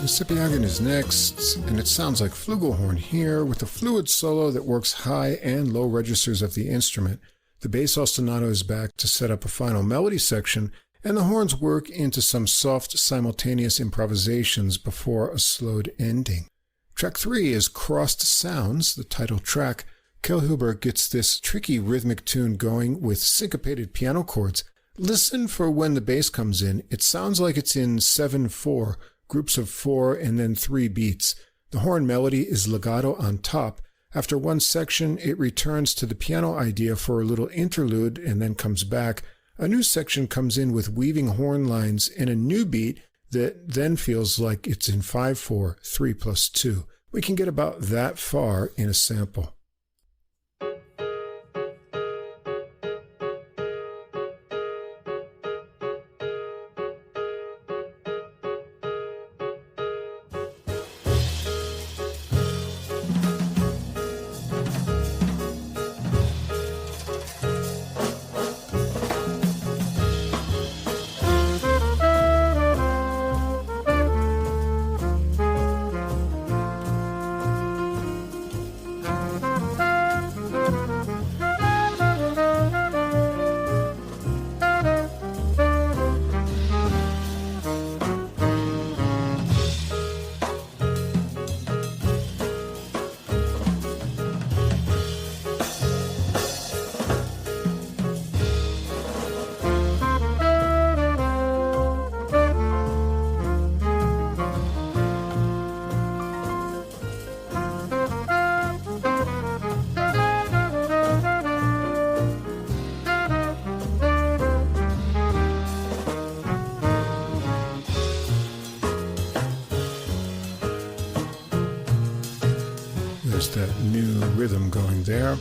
Sipyagan is next, and it sounds like flugelhorn here, with a fluid solo that works high and low registers of the instrument. The bass ostinato is back to set up a final melody section, and the horns work into some soft simultaneous improvisations before a slowed ending. Track 3 is Crossed Sounds, the title track. Kalle gets this tricky rhythmic tune going with syncopated piano chords. Listen for when the bass comes in. It sounds like it's in 7/4, groups of 4 and then 3 beats. The horn melody is legato on top. After one section, it returns to the piano idea for a little interlude and then comes back. A new section comes in with weaving horn lines and a new beat that then feels like it's in 5/4, 3+2. We can get about that far in a sample. gets that new rhythm going there.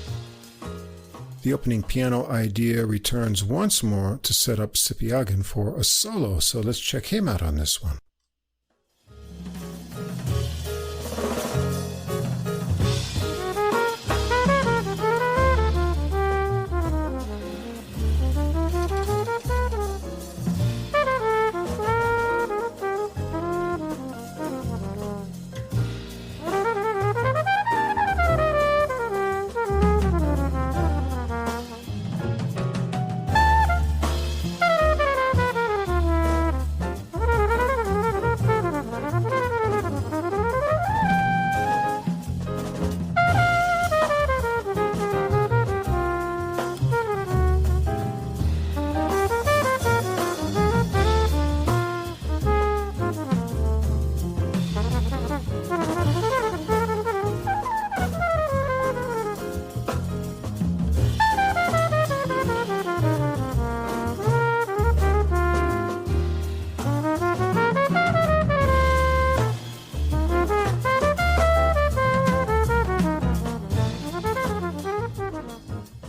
The opening piano idea returns once more to set up Sipyagin for a solo, so let's check him out on this one.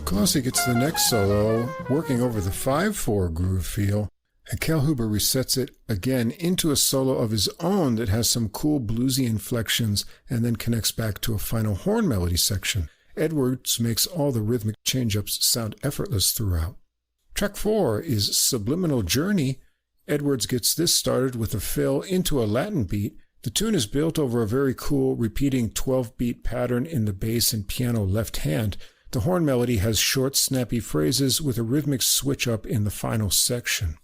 Kolosii gets the next solo, working over the 5/4 groove feel, and Kellhuber resets it again into a solo of his own that has some cool bluesy inflections and then connects back to a final horn melody section. Edwards makes all the rhythmic change-ups sound effortless throughout. Track 4 is Subliminal Journey. Edwards gets this started with a fill into a Latin beat. The tune is built over a very cool repeating 12-beat pattern in the bass and piano left hand. The horn melody has short, snappy phrases with a rhythmic switch-up in the final section.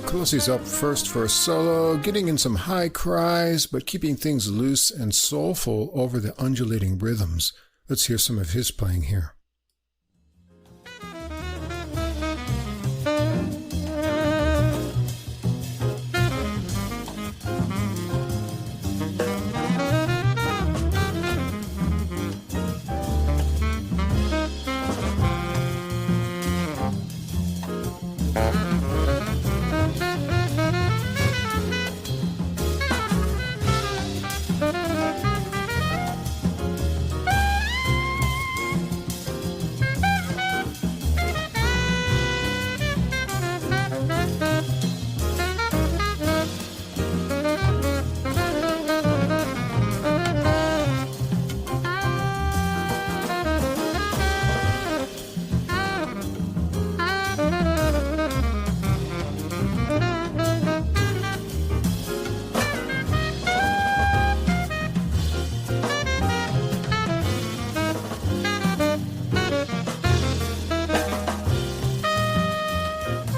Kolosii's up first for a solo, getting in some high cries, but keeping things loose and soulful over the undulating rhythms. Let's hear some of his playing here.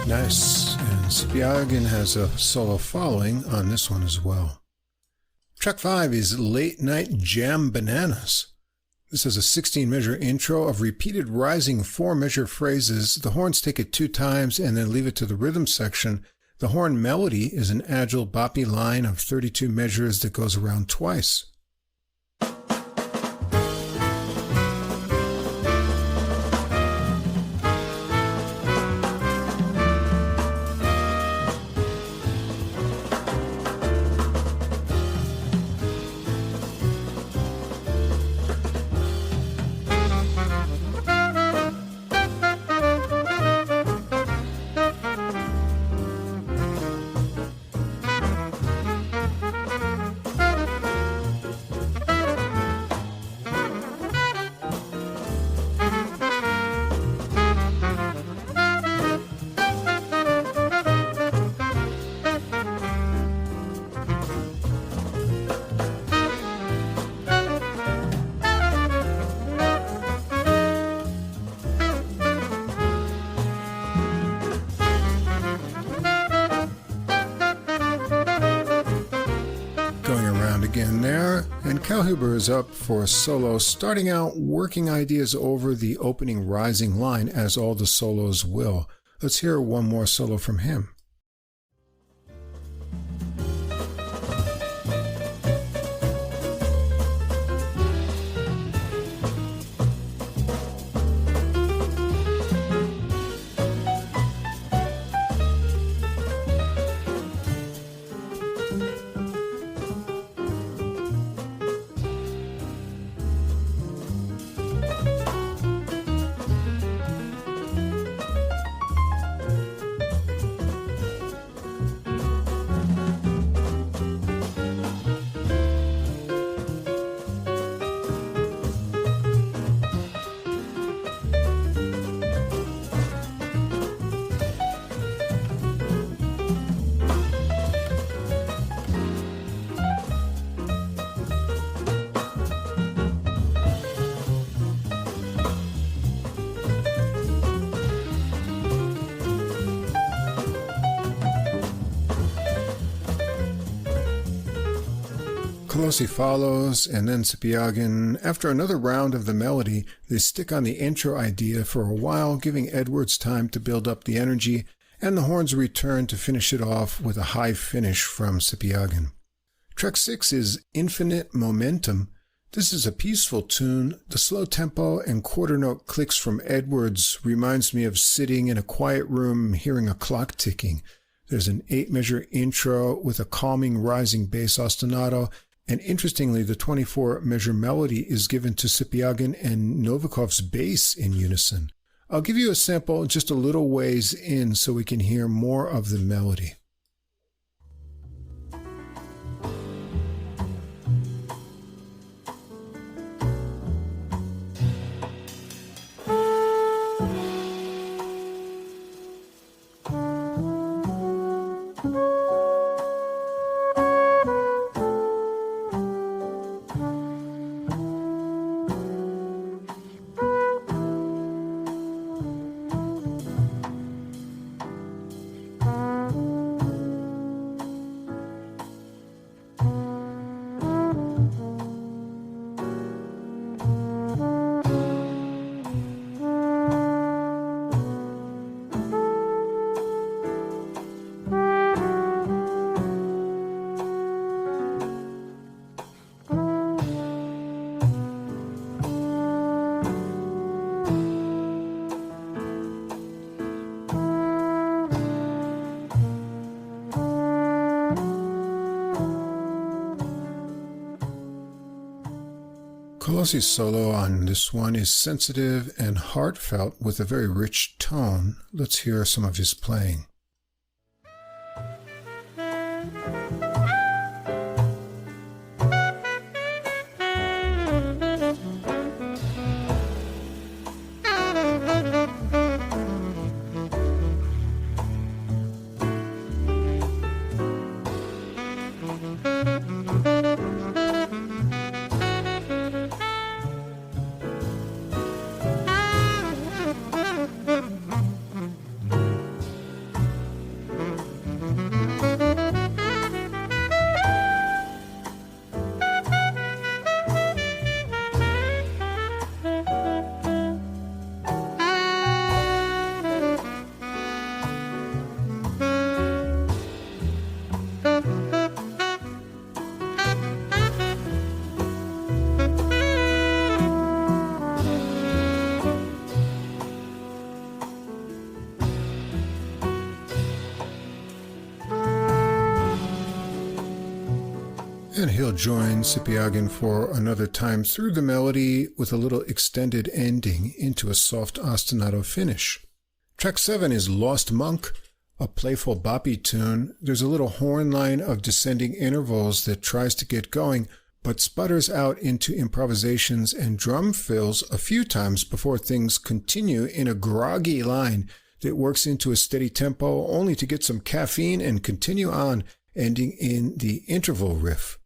Nice, and Sipyagin has a solo following on this one as well. Track 5 is Late Night Jam Bananas. This has a 16-measure intro of repeated rising 4-measure phrases. The horns take it 2 times and then leave it to the rhythm section. The horn melody is an agile, boppy line of 32 measures that goes around twice. Now Huber is up for a solo, starting out working ideas over the opening rising line, as all the solos will. Let's hear one more solo from him. Kolosii follows, and then Cypriagan. After another round of the melody, they stick on the intro idea for a while, giving Edwards time to build up the energy, and the horns return to finish it off with a high finish from Cypriagan. Track 6 is Infinite Momentum. This is a peaceful tune. The slow tempo and quarter note clicks from Edwards reminds me of sitting in a quiet room hearing a clock ticking. There's an 8-measure intro with a calming rising bass ostinato, and interestingly, the 24-measure melody is given to Cypriagan and Novikov's bass in unison. I'll give you a sample just a little ways in so we can hear more of the melody. Kolosii's solo on this one is sensitive and heartfelt with a very rich tone. Let's hear some of his playing. And he'll join Cypriagan for another time through the melody with a little extended ending into a soft ostinato finish. Track 7 is Lost Monk, a playful boppy tune. There's a little horn line of descending intervals that tries to get going, but sputters out into improvisations and drum fills a few times before things continue in a groggy line that works into a steady tempo only to get some caffeine and continue on, ending in the interval riff.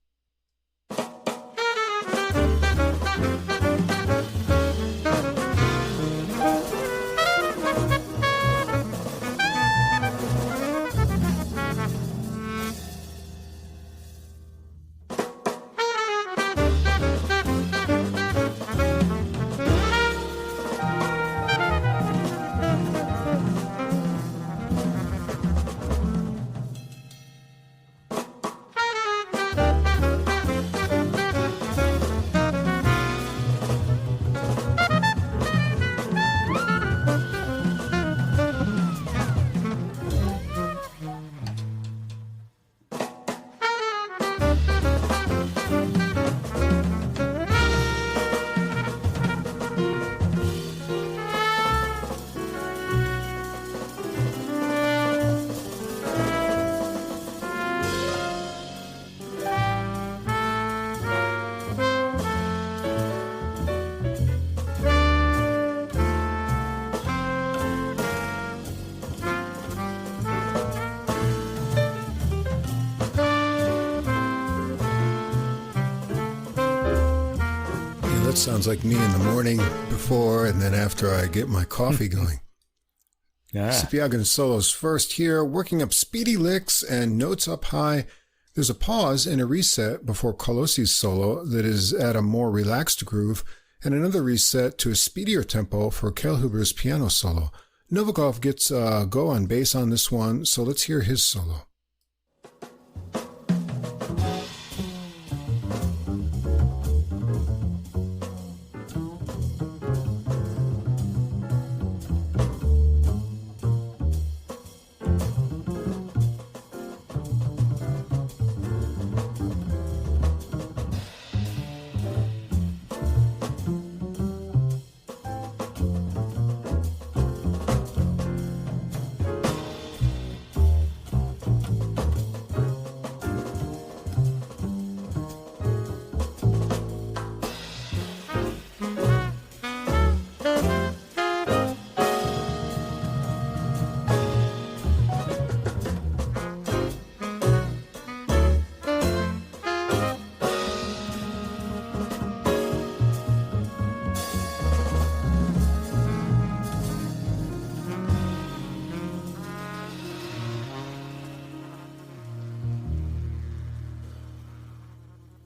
it sounds like me in the morning before and then after I get my coffee going. Sipyagin's solos first here, working up speedy licks and notes up high. There's a pause and a reset before Kolosii's solo that is at a more relaxed groove, and another reset to a speedier tempo for Kellhuber's piano solo. Novikov gets a go on bass on this one, so let's hear his solo.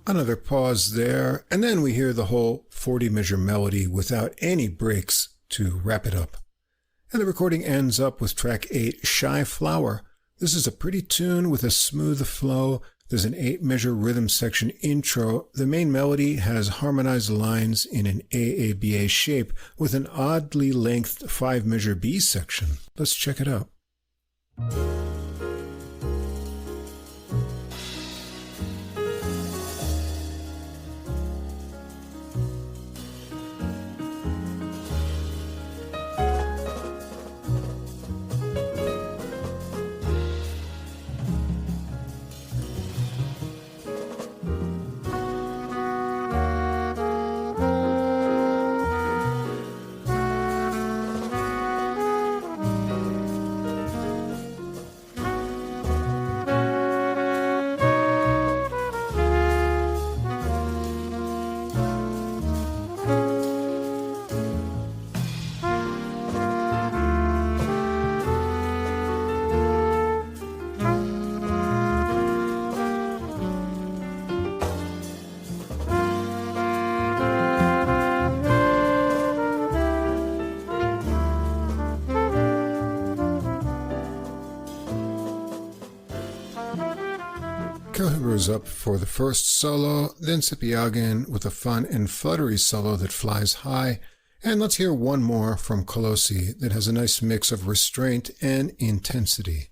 Another pause there, and then we hear the whole 40-measure melody without any breaks to wrap it up. And the recording ends up with track 8, Shy Flower. This is a pretty tune with a smooth flow. There's an 8-measure rhythm section intro. The main melody has harmonized lines in an AABA shape with an oddly lengthed 5-measure B section. Let's check it out. Kellhuber is up for the first solo, then Sipyagin with a fun and fluttery solo that flies high, and let's hear one more from Kolosii that has a nice mix of restraint and intensity.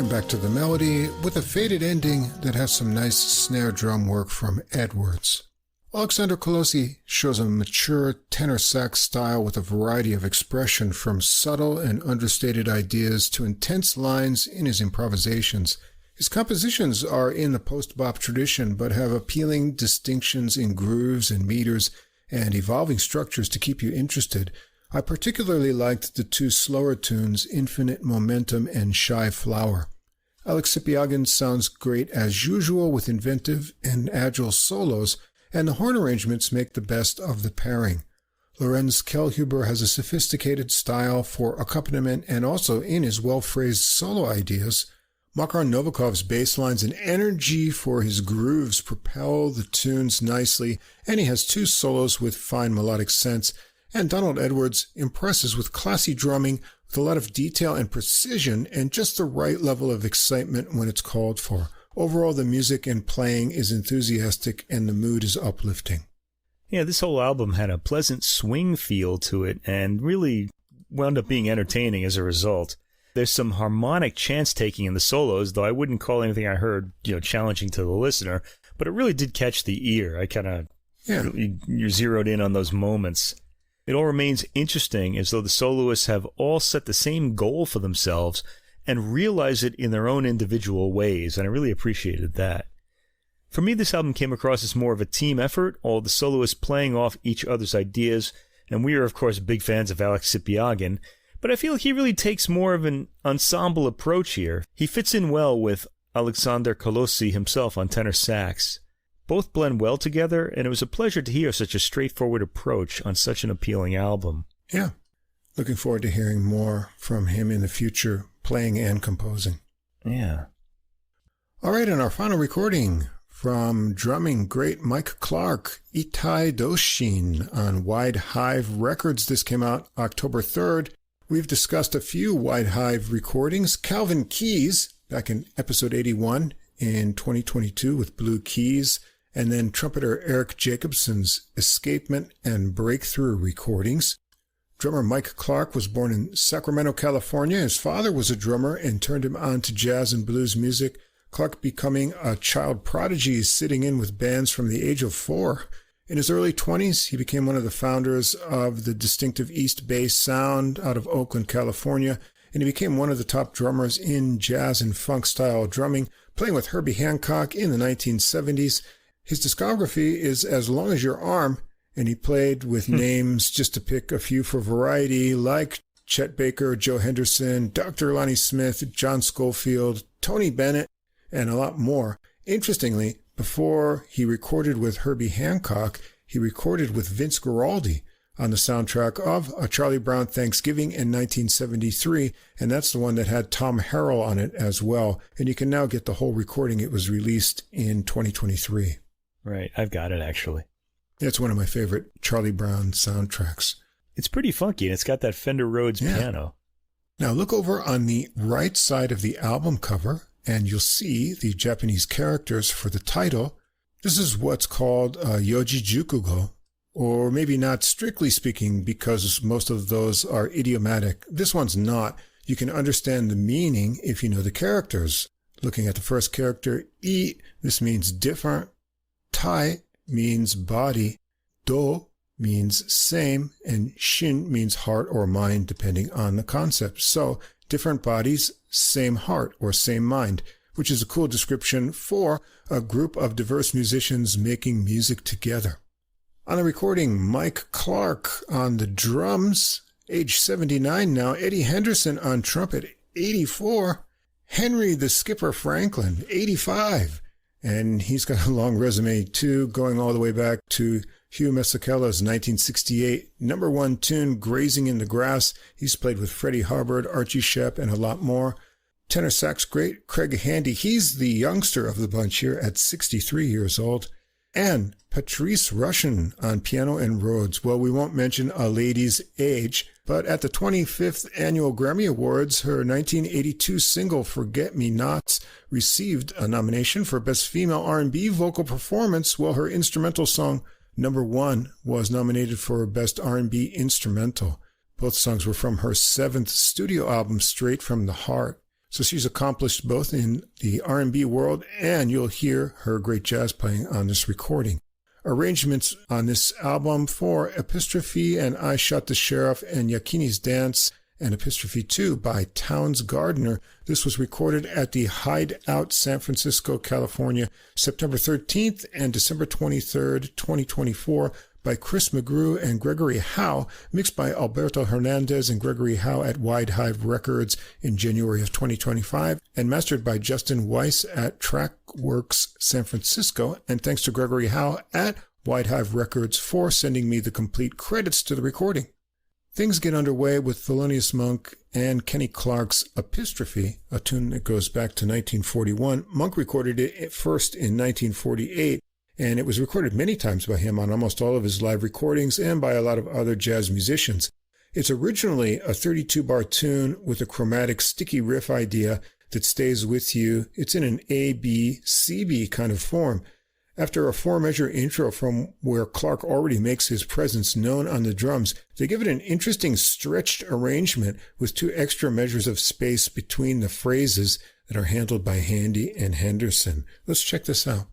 Back to the melody with a faded ending that has some nice snare drum work from Edwards. Oleksandr Kolosii shows a mature tenor sax style with a variety of expression from subtle and understated ideas to intense lines in his improvisations. His compositions are in the post-bop tradition but have appealing distinctions in grooves and meters and evolving structures to keep you interested. I particularly liked the two slower tunes, Infinite Momentum and Shy Flower. Alex Sipyagin sounds great as usual with inventive and agile solos, and the horn arrangements make the best of the pairing. Lorenz Kellhuber has a sophisticated style for accompaniment and also in his well-phrased solo ideas, Makar Novikov's bass lines and energy for his grooves propel the tunes nicely, and he has two solos with fine melodic sense, and Donald Edwards impresses with classy drumming with a lot of detail and precision and just the right level of excitement when it's called for. Overall, the music and playing is enthusiastic and the mood is uplifting. Yeah, this whole album had a pleasant swing feel to it and really wound up being entertaining as a result. There's some harmonic chance-taking in the solos, though I wouldn't call anything I heard, challenging to the listener, but it really did catch the ear. I kind of, you're zeroed in on those moments. It all remains interesting, as though the soloists have all set the same goal for themselves and realize it in their own individual ways, and I really appreciated that. For me, this album came across as more of a team effort, all the soloists playing off each other's ideas, and we are, of course, big fans of Alex Sipiagin, but I feel he really takes more of an ensemble approach here. He fits in well with Oleksandr Kolosii himself on tenor sax. Both blend well together, and it was a pleasure to hear such a straightforward approach on such an appealing album. Yeah. Looking forward to hearing more from him in the future, playing and composing. Yeah. All right, and our final recording from drumming great Mike Clark, Itai Doshin on Wide Hive Records. This came out October 3rd. We've discussed a few Wide Hive recordings. Calvin Keys, back in episode 81 in 2022 with Blue Keys, and then trumpeter Eric Jacobson's Escapement and Breakthrough recordings. Drummer Mike Clark was born in Sacramento, California. His father was a drummer and turned him on to jazz and blues music. Clark becoming a child prodigy, sitting in with bands from the age of 4. In his early 20s, he became one of the founders of the distinctive East Bay sound out of Oakland, California, and he became one of the top drummers in jazz and funk-style drumming, playing with Herbie Hancock in the 1970s. His discography is as long as your arm, and he played with names, just to pick a few for variety, like Chet Baker, Joe Henderson, Dr. Lonnie Smith, John Schofield, Tony Bennett, and a lot more. Interestingly, before he recorded with Herbie Hancock, he recorded with Vince Guaraldi on the soundtrack of A Charlie Brown Thanksgiving in 1973, and that's the one that had Tom Harrell on it as well. And you can now get the whole recording. It was released in 2023. Right, I've got it actually. It's one of my favorite Charlie Brown soundtracks. It's pretty funky, and it's got that Fender Rhodes piano. Now look over on the right side of the album cover, and you'll see the Japanese characters for the title. This is what's called Yoji Jukugo, or maybe not strictly speaking, because most of those are idiomatic. This one's not. You can understand the meaning if you know the characters. Looking at the first character, I, this means different. Tai means body. Do means same. And Shin means heart or mind, depending on the concept. So, different bodies, same heart or same mind, which is a cool description for a group of diverse musicians making music together. On the recording, Mike Clark on the drums, age 79 now, Eddie Henderson on trumpet, 84, Henry the Skipper Franklin, 85, and he's got a long resume too, going all the way back to Hugh Masekela's 1968 number one tune, Grazing in the Grass. He's played with Freddie Hubbard, Archie Shepp, and a lot more. Tenor sax great Craig Handy. He's the youngster of the bunch here at 63 years old. And Patrice Rushen on piano and Rhodes. Well, we won't mention a lady's age, but at the 25th Annual Grammy Awards, her 1982 single Forget Me Nots received a nomination for Best Female R&B Vocal Performance, while her instrumental song Number One was nominated for Best R&B Instrumental. Both songs were from her 7th studio album, Straight from the Heart. So she's accomplished both in the R&B world, and you'll hear her great jazz playing on this recording. Arrangements on this album for Epistrophe and I Shot the Sheriff and Yakini's Dance and Epistrophe 2 by Townes Gardner. This was recorded at the Hideout, San Francisco, California, September 13th and December 23rd, 2024, by Chris McGrew and Gregory Howe, mixed by Alberto Hernandez and Gregory Howe at Wide Hive Records in January of 2025, and mastered by Justin Weiss at Trackworks San Francisco. And thanks to Gregory Howe at Wide Hive Records for sending me the complete credits to the recording. Things get underway with Thelonious Monk and Kenny Clarke's Epistrophe, a tune that goes back to 1941. Monk recorded it first in 1948, and it was recorded many times by him on almost all of his live recordings and by a lot of other jazz musicians. It's originally a 32-bar tune with a chromatic sticky riff idea that stays with you. It's in an A-B-C-B kind of form. After a 4-measure intro from where Clarke already makes his presence known on the drums, they give it an interesting stretched arrangement with 2 extra measures of space between the phrases that are handled by Handy and Henderson. Let's check this out.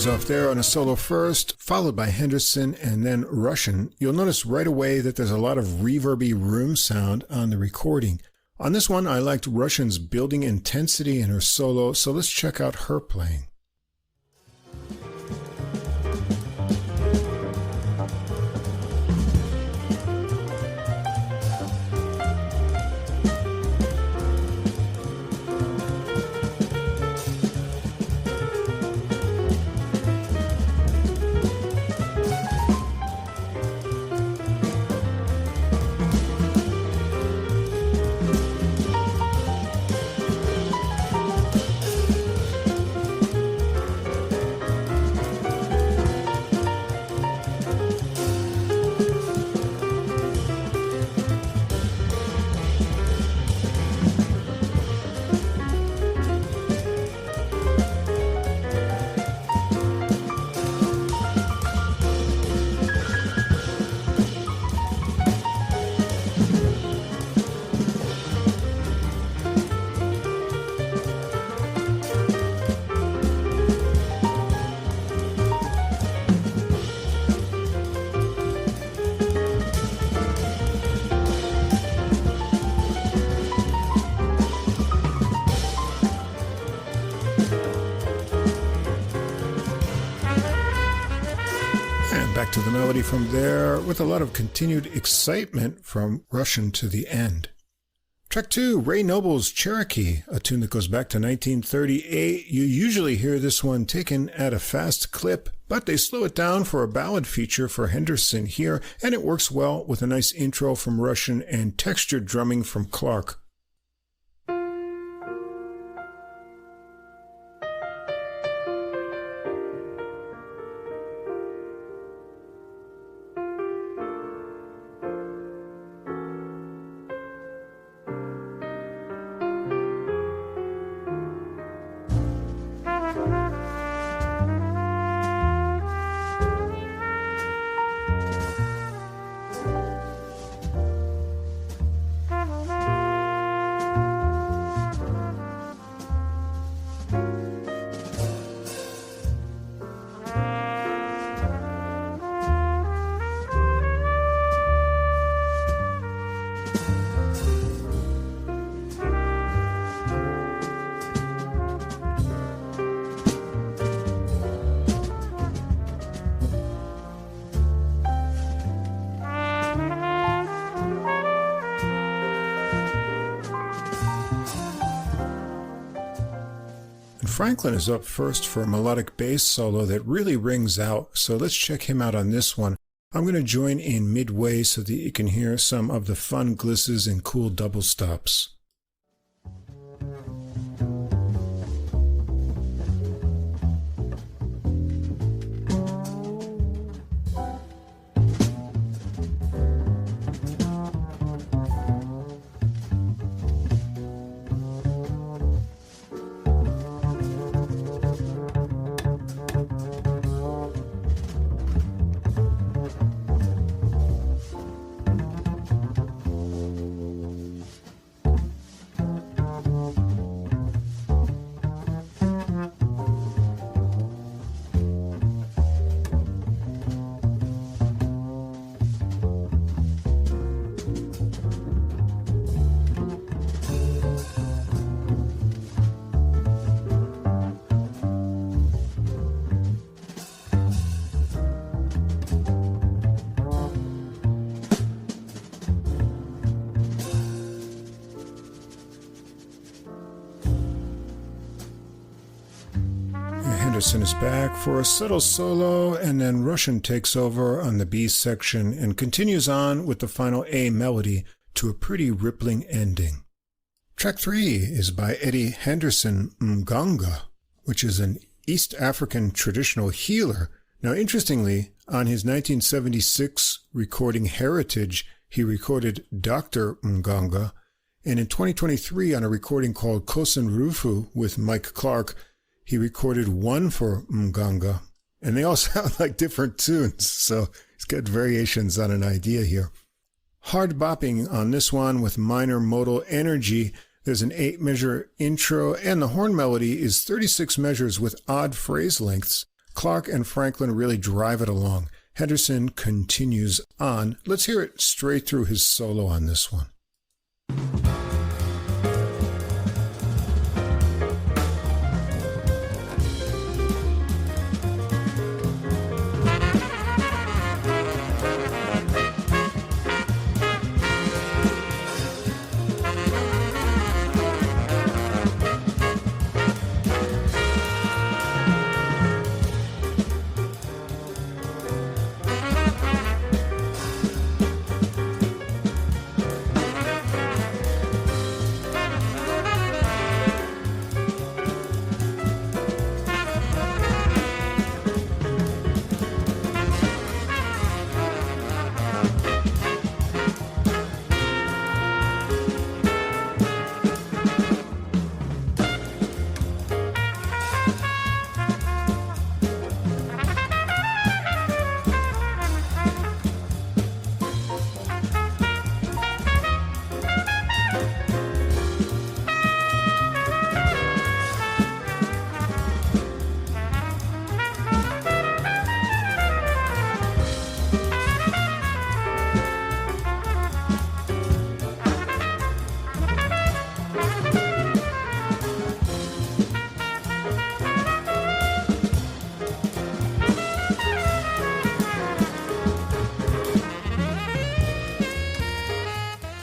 Off there on a solo first, followed by Henderson and then Russian. You'll notice right away that there's a lot of reverby room sound on the recording. On this one, I liked Russian's building intensity in her solo, so let's check out her playing. Back to the melody from there with a lot of continued excitement from Russian to the end. Track 2, Ray Noble's Cherokee, a tune that goes back to 1938. You usually hear this one taken at a fast clip, but they slow it down for a ballad feature for Henderson here, and it works well with a nice intro from Russian and textured drumming from Clarke. Franklin is up first for a melodic bass solo that really rings out, so let's check him out on this one. I'm going to join in midway so that you can hear some of the fun glisses and cool double stops. Henderson is back for a subtle solo, and then Russian takes over on the B section and continues on with the final A melody to a pretty rippling ending. Track 3 is by Eddie Henderson Mganga, which is an East African traditional healer. Now, interestingly, on his 1976 recording Heritage, he recorded Dr. Mganga, and in 2023 on a recording called Kosen Rufu with Mike Clark, he recorded one for Mganga, and they all sound like different tunes, so he's got variations on an idea here. Hard bopping on this one with minor modal energy. There's an 8-measure intro, and the horn melody is 36 measures with odd phrase lengths. Clark and Franklin really drive it along. Henderson continues on. Let's hear it straight through his solo on this one.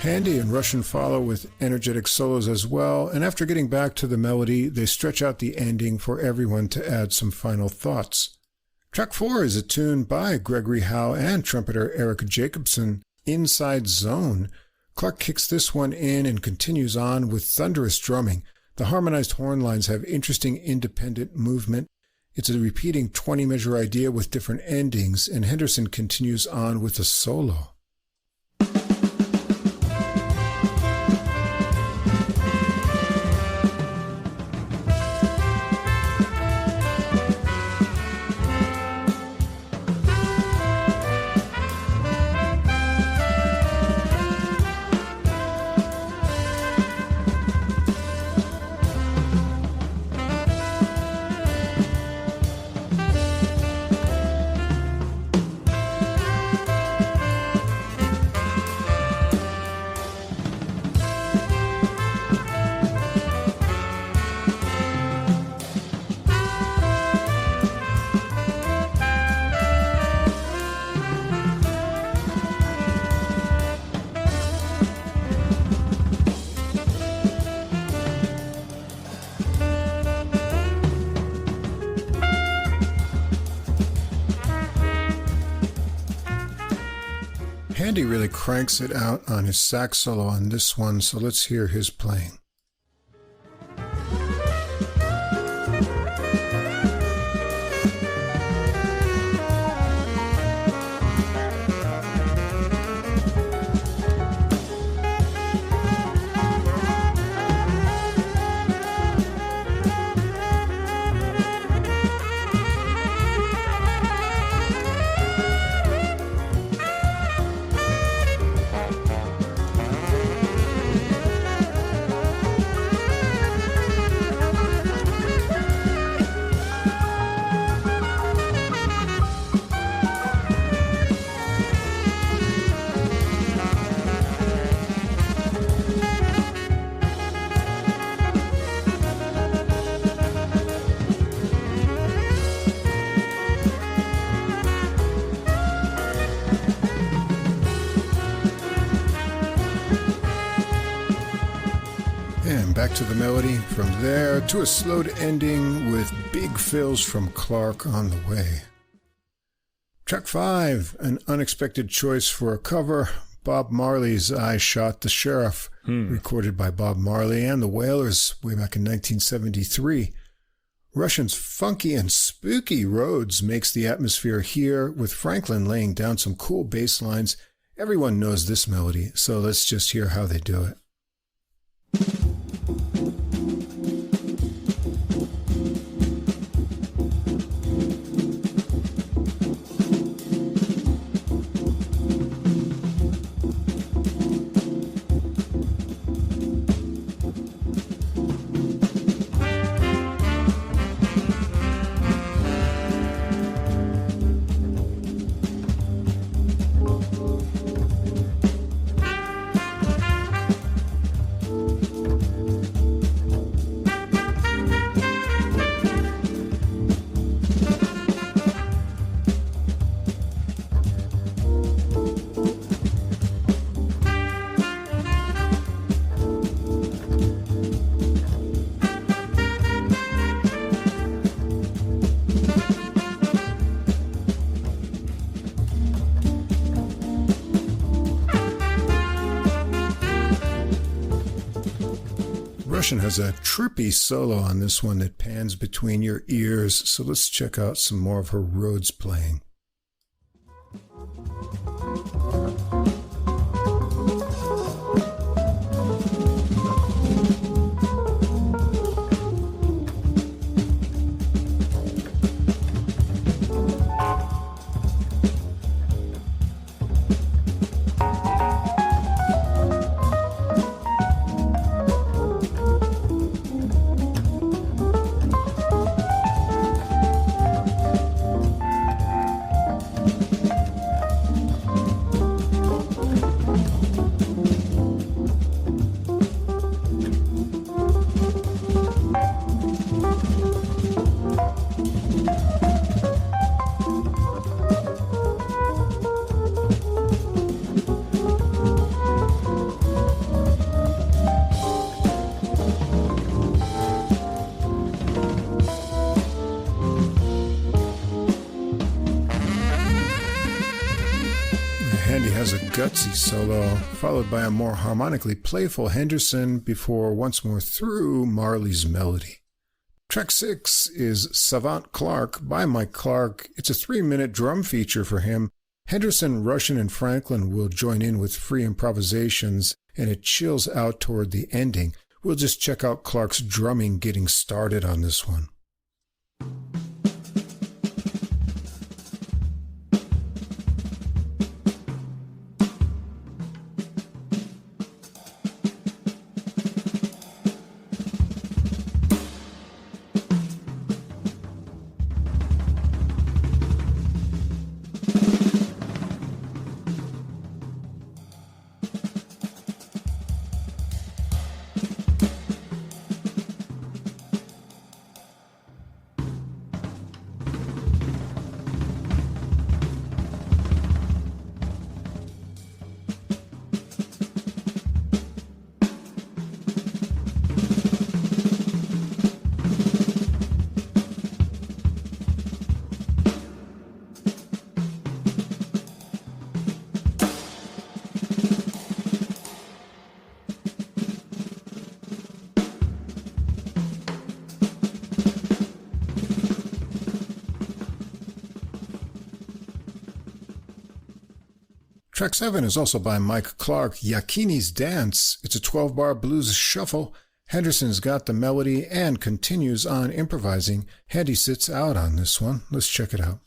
Handy and Russian follow with energetic solos as well, and after getting back to the melody, they stretch out the ending for everyone to add some final thoughts. Track 4 is a tune by Gregory Howe and trumpeter Eric Jacobson, Inside Zone. Clark kicks this one in and continues on with thunderous drumming. The harmonized horn lines have interesting independent movement. It's a repeating 20-measure idea with different endings, and Henderson continues on with a solo. Handy really cranks it out on his sax solo on this one, so let's hear his playing. back to the melody, from there to a slowed ending with big fills from Clark on the way. Track 5, an unexpected choice for a cover, Bob Marley's I Shot the Sheriff, recorded by Bob Marley and the Wailers way back in 1973. Russian's funky and spooky Rhodes makes the atmosphere here, with Franklin laying down some cool bass lines. Everyone knows this melody, so let's just hear how they do it. Russian has a trippy solo on this one that pans between your ears, so let's check out some more of her Rhodes playing. Gutsy solo, followed by a more harmonically playful Henderson before once more through Marley's melody. Track 6 is Savant Clark by Mike Clark. It's a 3-minute drum feature for him. Henderson, Russian, and Franklin will join in with free improvisations, and it chills out toward the ending. We'll just check out Clark's drumming getting started on this one. Track 7 is also by Mike Clark, Yakini's Dance. It's a 12-bar blues shuffle. Henderson's got the melody and continues on improvising. Handy sits out on this one. Let's check it out.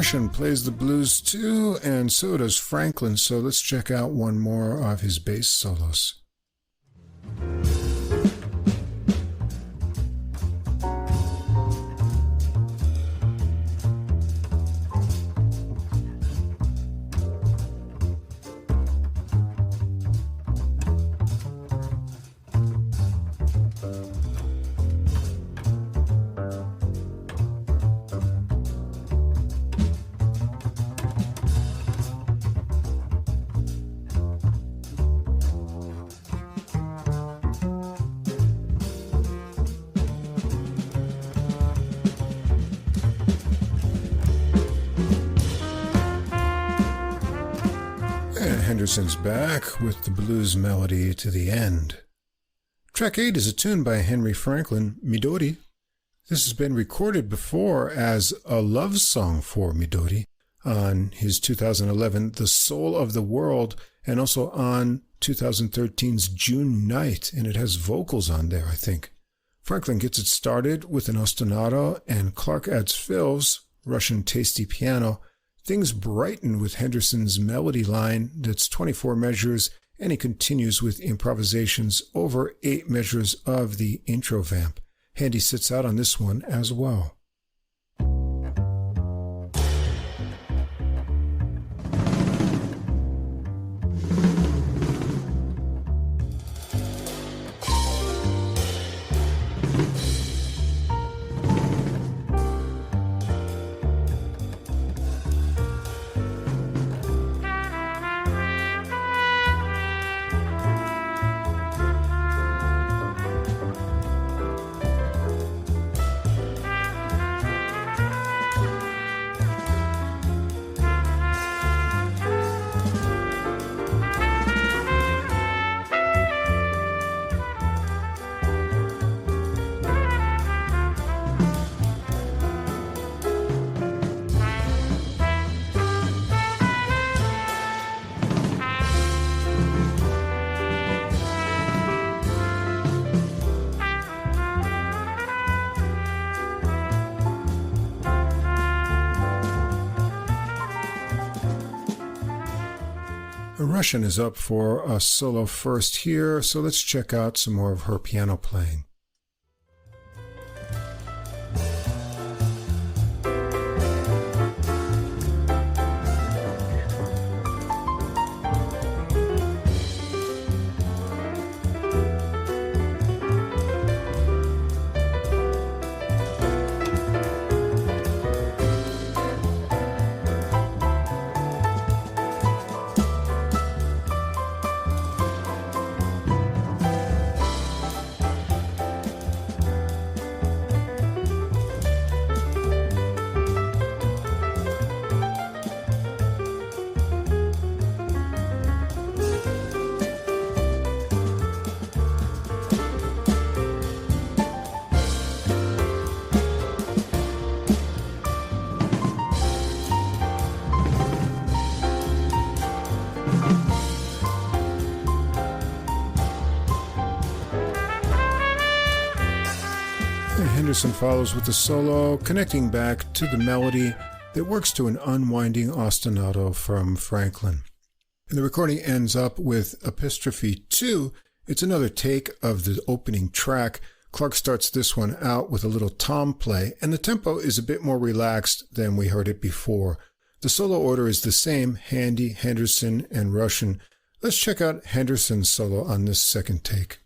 Russian plays the blues too, and so does Franklin, so let's check out one more of his bass solos. Henderson's back with the blues melody to the end. Track 8 is a tune by Henry Franklin, Midori. This has been recorded before as a love song for Midori on his 2011 The Soul of the World, and also on 2013's June Night, and it has vocals on there, I think. Franklin gets it started with an ostinato, and Clark adds fills, Russian tasty piano. Things brighten with Henderson's melody line that's 24 measures, and he continues with improvisations over 8 measures of the intro vamp. Handy sits out on this one as well. A Russian is up for a solo first here, so let's check out some more of her piano playing. Henderson follows with the solo, connecting back to the melody that works to an unwinding ostinato from Franklin. And the recording ends up with Epistrophe 2. It's another take of the opening track. Clark starts this one out with a little tom play, and the tempo is a bit more relaxed than we heard it before. The solo order is the same, Handy, Henderson, and Russian. Let's check out Henderson's solo on this second take.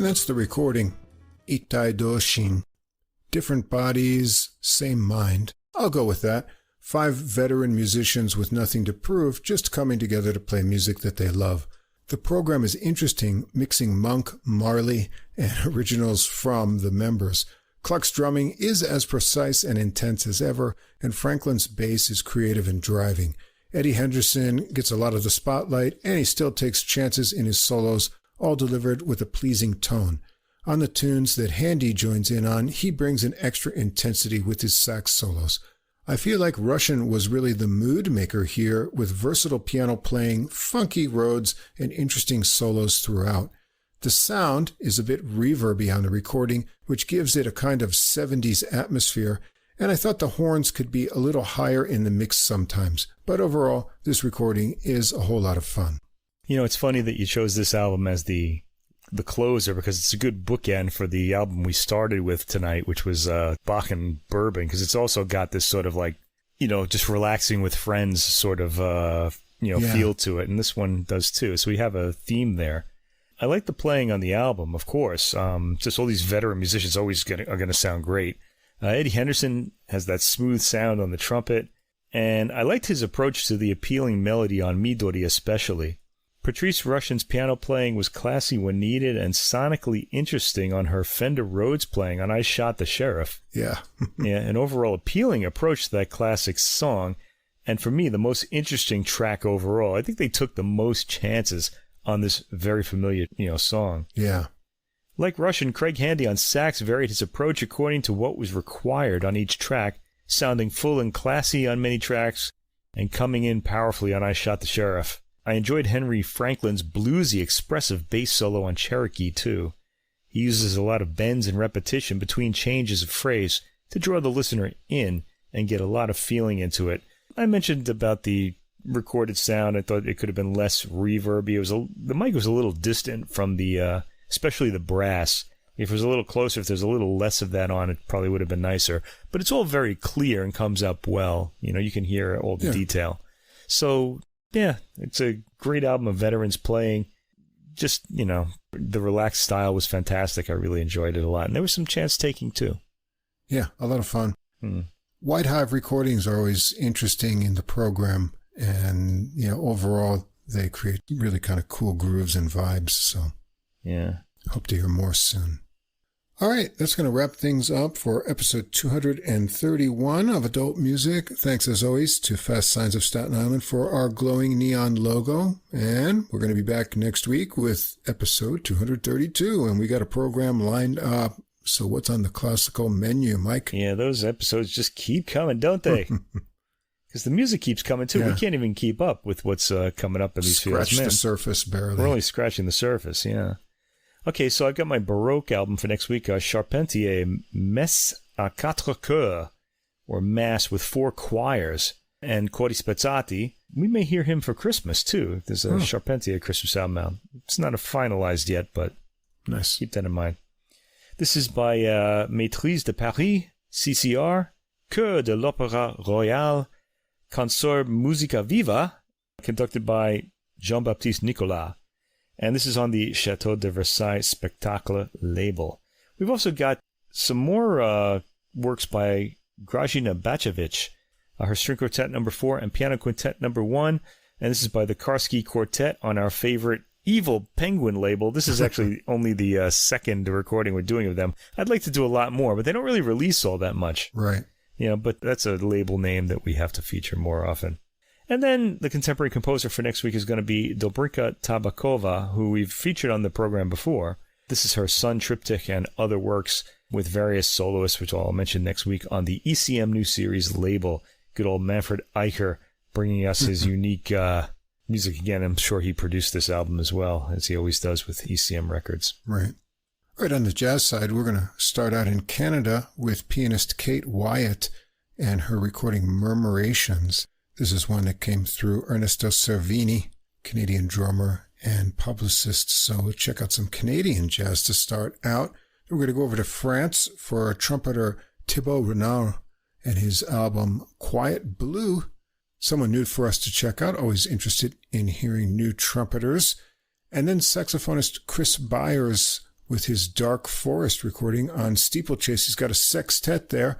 And that's the recording, Itai Doshin. Different bodies, same mind. I'll go with that. 5 veteran musicians with nothing to prove, just coming together to play music that they love. The program is interesting, mixing Monk, Marley, and originals from the members. Clark's drumming is as precise and intense as ever, and Franklin's bass is creative and driving. Eddie Henderson gets a lot of the spotlight, and he still takes chances in his solos, all delivered with a pleasing tone. On the tunes that Handy joins in on, he brings an extra intensity with his sax solos. I feel like Russian was really the mood maker here, with versatile piano playing, funky Rhodes, and interesting solos throughout. The sound is a bit reverby on the recording, which gives it a kind of 70s atmosphere, and I thought the horns could be a little higher in the mix sometimes. But overall, this recording is a whole lot of fun. You know, it's funny that you chose this album as the closer, because it's a good bookend for the album we started with tonight, which was Bach and Bourbon, because it's also got this sort of like, you know, just relaxing with friends sort of, feel to it. And this one does too. So we have a theme there. I like the playing on the album, of course. Just all these veteran musicians always are going to sound great. Eddie Henderson has that smooth sound on the trumpet. And I liked his approach to the appealing melody on Midori especially. Patrice Rushen's piano playing was classy when needed and sonically interesting on her Fender Rhodes playing on I Shot the Sheriff. Yeah. Yeah, an overall appealing approach to that classic song. And for me, the most interesting track overall. I think they took the most chances on this very familiar, song. Yeah. Like Rushen, Craig Handy on sax varied his approach according to what was required on each track, sounding full and classy on many tracks and coming in powerfully on I Shot the Sheriff. I enjoyed Henry Franklin's bluesy, expressive bass solo on Cherokee, too. He uses a lot of bends and repetition between changes of phrase to draw the listener in and get a lot of feeling into it. I mentioned about the recorded sound. I thought it could have been less reverby. The mic was a little distant from the, especially the brass. If it was a little closer, if there's a little less of that on, it probably would have been nicer. But it's all very clear and comes up well. You can hear all the detail. So, yeah, it's a great album of veterans playing. Just, the relaxed style was fantastic. I really enjoyed it a lot. And there was some chance taking, too. Yeah, a lot of fun. White Hive recordings are always interesting in the program. And, overall, they create really kind of cool grooves and vibes. So, yeah. Hope to hear more soon. All right, that's going to wrap things up for episode 231 of Adult Music. Thanks, as always, to Fast Signs of Staten Island for our glowing neon logo. And we're going to be back next week with episode 232. And we got a program lined up. So what's on the classical menu, Mike? Yeah, those episodes just keep coming, don't they? Because the music keeps coming, too. Yeah. We can't even keep up with what's coming up in these fields. Scratch the surface, barely. We're only scratching the surface, yeah. Okay, so I've got my Baroque album for next week, Charpentier, Messe à quatre chœurs, or Mass with 4 choirs, and Cori Spezzati. We may hear him for Christmas, too. There's a Charpentier Christmas album out. It's not finalized yet, but nice. Keep that in mind. This is by Maîtrise de Paris, CCR, Chœur de l'Opéra Royal, Consort Musica Viva, conducted by Jean-Baptiste Nicolas. And this is on the Château de Versailles Spectacle label. We've also got some more works by Grażyna Bacevich, her string quartet number 4 and piano quintet number 1. And this is by the Karski Quartet on our favorite Evil Penguin label. This is actually only the second recording we're doing of them. I'd like to do a lot more, but they don't really release all that much. Right. But that's a label name that we have to feature more often. And then the contemporary composer for next week is going to be Dobrinka Tabakova, who we've featured on the program before. This is her Sun Triptych and other works with various soloists, which I'll mention next week on the ECM New Series label. Good old Manfred Eicher bringing us his unique music again. I'm sure he produced this album as well, as he always does with ECM records. Right. Right, on the jazz side, we're going to start out in Canada with pianist Kate Wyatt and her recording Murmurations. This is one that came through Ernesto Cervini, Canadian drummer and publicist. So check out some Canadian jazz to start out. We're going to go over to France for trumpeter Thibaut Renard and his album Quiet Blue. Someone new for us to check out. Always interested in hearing new trumpeters. And then saxophonist Chris Byers with his Dark Forest recording on Steeplechase. He's got a sextet there.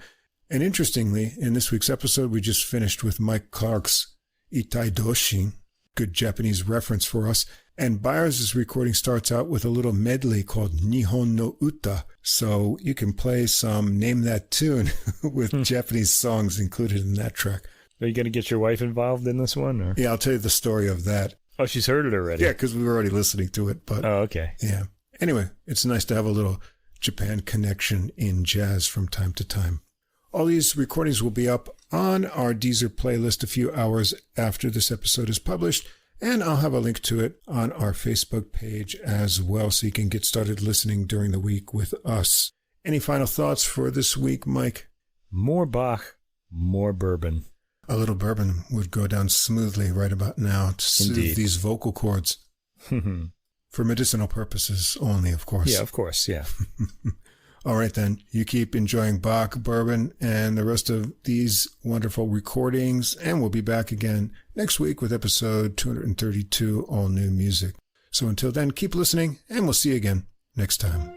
And interestingly, in this week's episode, we just finished with Mike Clark's Itai Doshin, good Japanese reference for us. And Byers' recording starts out with a little medley called Nihon no Uta. So you can play some Name That Tune with Japanese songs included in that track. Are you going to get your wife involved in this one? Or? Yeah, I'll tell you the story of that. Oh, she's heard it already? Yeah, because we were already listening to it. But oh, okay. Yeah. Anyway, it's nice to have a little Japan connection in jazz from time to time. All these recordings will be up on our Deezer playlist a few hours after this episode is published. And I'll have a link to it on our Facebook page as well, so you can get started listening during the week with us. Any final thoughts for this week, Mike? More Bach, more bourbon. A little bourbon would go down smoothly right about now to soothe these vocal cords. For medicinal purposes only, of course. Yeah, of course, yeah. All right, then. You keep enjoying Bach, bourbon, and the rest of these wonderful recordings, and we'll be back again next week with episode 232, All New Music. So until then, keep listening, and we'll see you again next time.